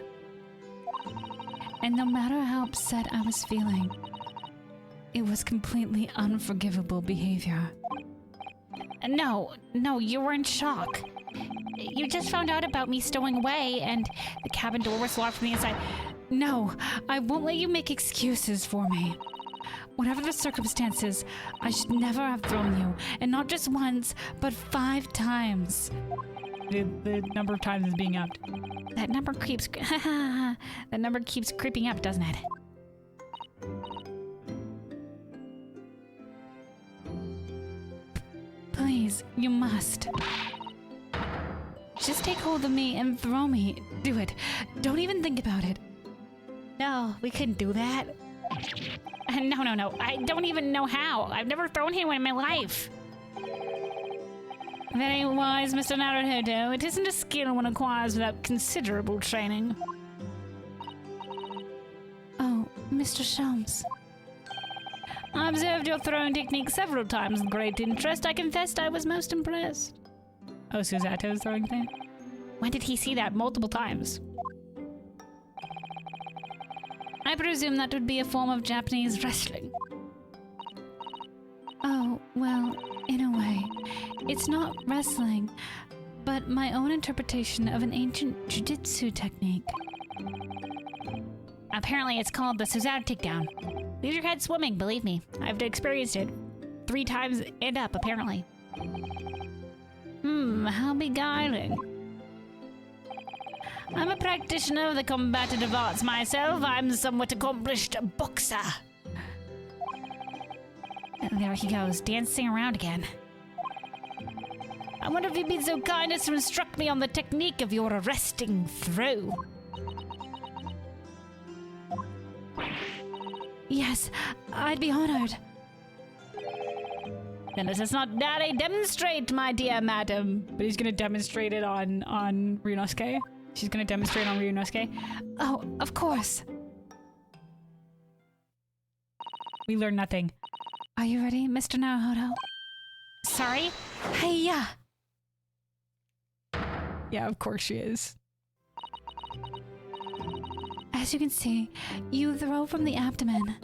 And no matter how upset I was feeling, It was completely unforgivable behavior. No, you were in shock. You just found out about me stowing away, and the cabin door was locked from the inside. No, I won't let you make excuses for me. Whatever the circumstances, I should never have thrown you, and not just once, but 5 times. The number of times is being upped. That number keeps creeping up, doesn't it? Please, you must. Just take hold of me and throw me. Do it. Don't even think about it. No, we couldn't do that. No. I don't even know how. I've never thrown anyone in my life. That ain't wise, Mr. Naruhodo. It isn't a skill one acquires without considerable training. Oh, Mr. Sholmes. I observed your throwing technique several times with great interest. I confessed I was most impressed. Oh, Susato's throwing thing? When did he see that? Multiple times. I presume that would be a form of Japanese wrestling. Oh, well, in a way. It's not wrestling, but my own interpretation of an ancient jujitsu technique. Apparently it's called the Suzato takedown. Leave your head swimming, believe me. I've experienced it 3 times and up, apparently. How beguiling. I'm a practitioner of the combative arts myself. I'm a somewhat accomplished boxer. And there he goes, dancing around again. I wonder if you'd be so kind as to instruct me on the technique of your arresting throw. Yes, I'd be honored. Then let us not dally, demonstrate, my dear madam. But he's gonna demonstrate it on Ryunosuke? She's gonna demonstrate on Ryunosuke? Oh, of course. We learned nothing. Are you ready, Mr. Naruhodo? Sorry? Hey-ya! Yeah, of course she is. As you can see, you throw from the abdomen.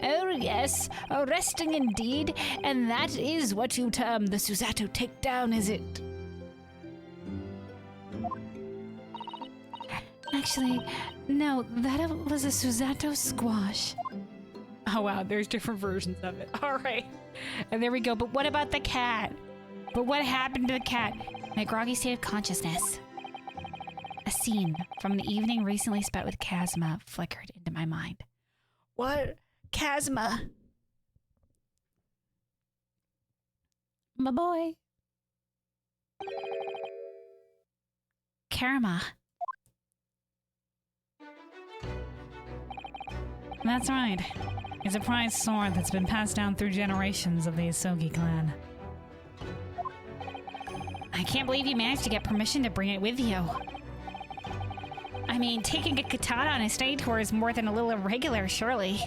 Oh yes, arresting indeed, and that is what you term the Suzato takedown, is it? Actually, no, that was a Suzato squash. Oh wow, there's different versions of it. Alright, and there we go, but what about the cat? But what happened to the cat? My groggy state of consciousness. A scene from the evening recently spent with Kazuma flickered into my mind. What? Kazuma? My boy. Karama. That's right. It's a prized sword that's been passed down through generations of the Asogi clan. I can't believe you managed to get permission to bring it with you. I mean, taking a katana on a study tour is more than a little irregular, surely.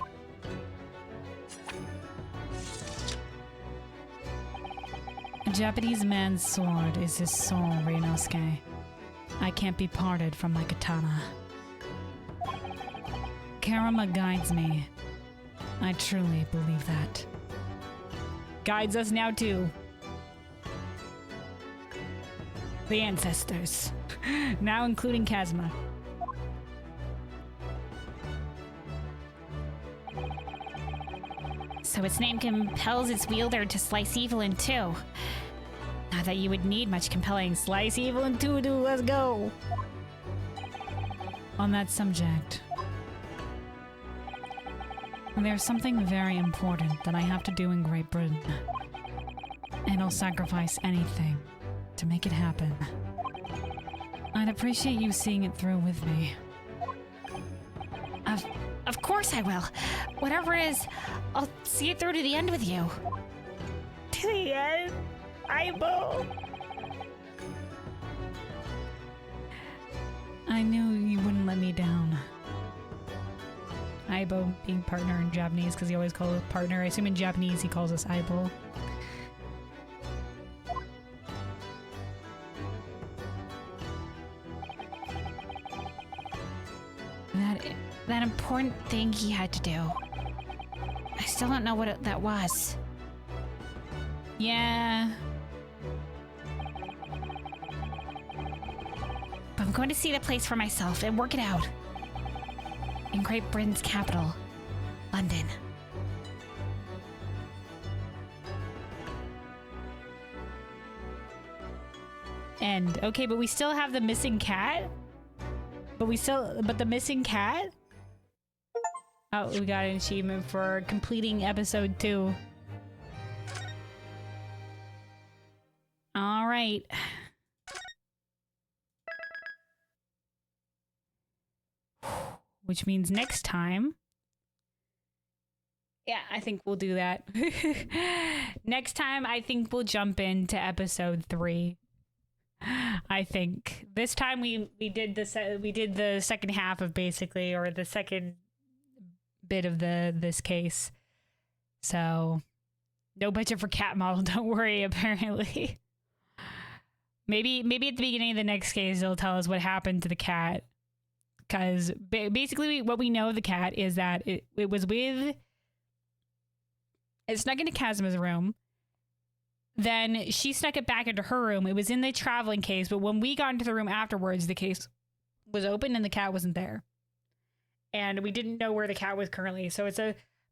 A Japanese man's sword is his soul, Ryunosuke. I can't be parted from my katana. Karama guides me. I truly believe that. Guides us now too. The ancestors. Now including Kazuma. So its name compels its wielder to slice evil in 2. Not that you would need much compelling. Slice evil in 2, dude, let's go. On that subject, there's something very important that I have to do in Great Britain. And I'll sacrifice anything to make it happen. I'd appreciate you seeing it through with me. Of course I will. Whatever it is, I'll see it through to the end with you. To the end? Aibo. I knew you wouldn't let me down. Aibo being partner in Japanese because he always calls us partner. I assume in Japanese he calls us Aibo. That important thing he had to do. still don't know what that was. Yeah. But I'm going to see the place for myself and work it out. In Great Britain's capital, London. End. Okay, but we still have the missing cat? But the missing cat? Oh, we got an achievement for completing episode 2. All right. Which means next time. Yeah, I think we'll do that. Next time, I think we'll jump into episode 3. I think this time we did the second half of basically, or the second bit of this case. So no budget for cat model. Don't worry. Apparently, maybe at the beginning of the next case they'll tell us what happened to the cat. Because basically what we know of the cat is that it snuck into Kazma's room. Then she snuck it back into her room. It was in the traveling case, but when we got into the room afterwards, the case was open and the cat wasn't there. And we didn't know where the cat was currently. So it's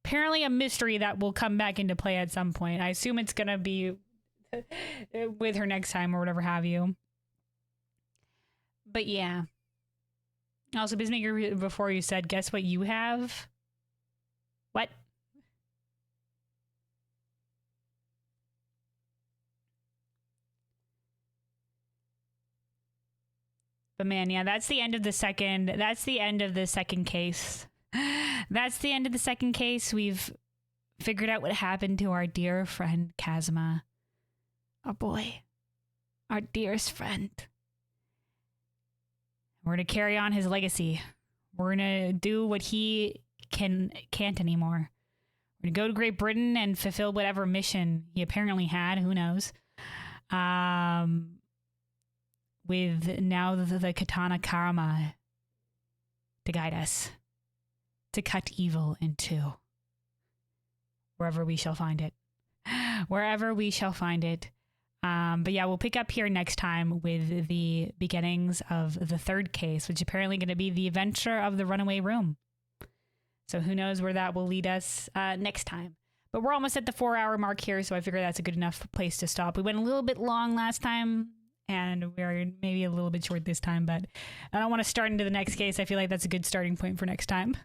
apparently a mystery that will come back into play at some point. I assume it's going to be with her next time or whatever have you. But yeah. Also, Bizmaker, before you said, guess what you have? What? But man, yeah, that's the end of the second case. That's the end of the second case. We've figured out what happened to our dear friend Kazma. Our boy. Our dearest friend. We're going to carry on his legacy. We're going to do what he can't anymore. We're going to go to Great Britain and fulfill whatever mission he apparently had. Who knows? With now the Katana Karma to guide us. To cut evil in two. Wherever we shall find it. Wherever we shall find it. But yeah, we'll pick up here next time with the beginnings of the third case, which is apparently going to be the adventure of the runaway room. So who knows where that will lead us next time. But we're almost at the 4-hour mark here, so I figure that's a good enough place to stop. We went a little bit long last time, and we're maybe a little bit short this time, but I don't want to start into the next case. I feel like that's a good starting point for next time.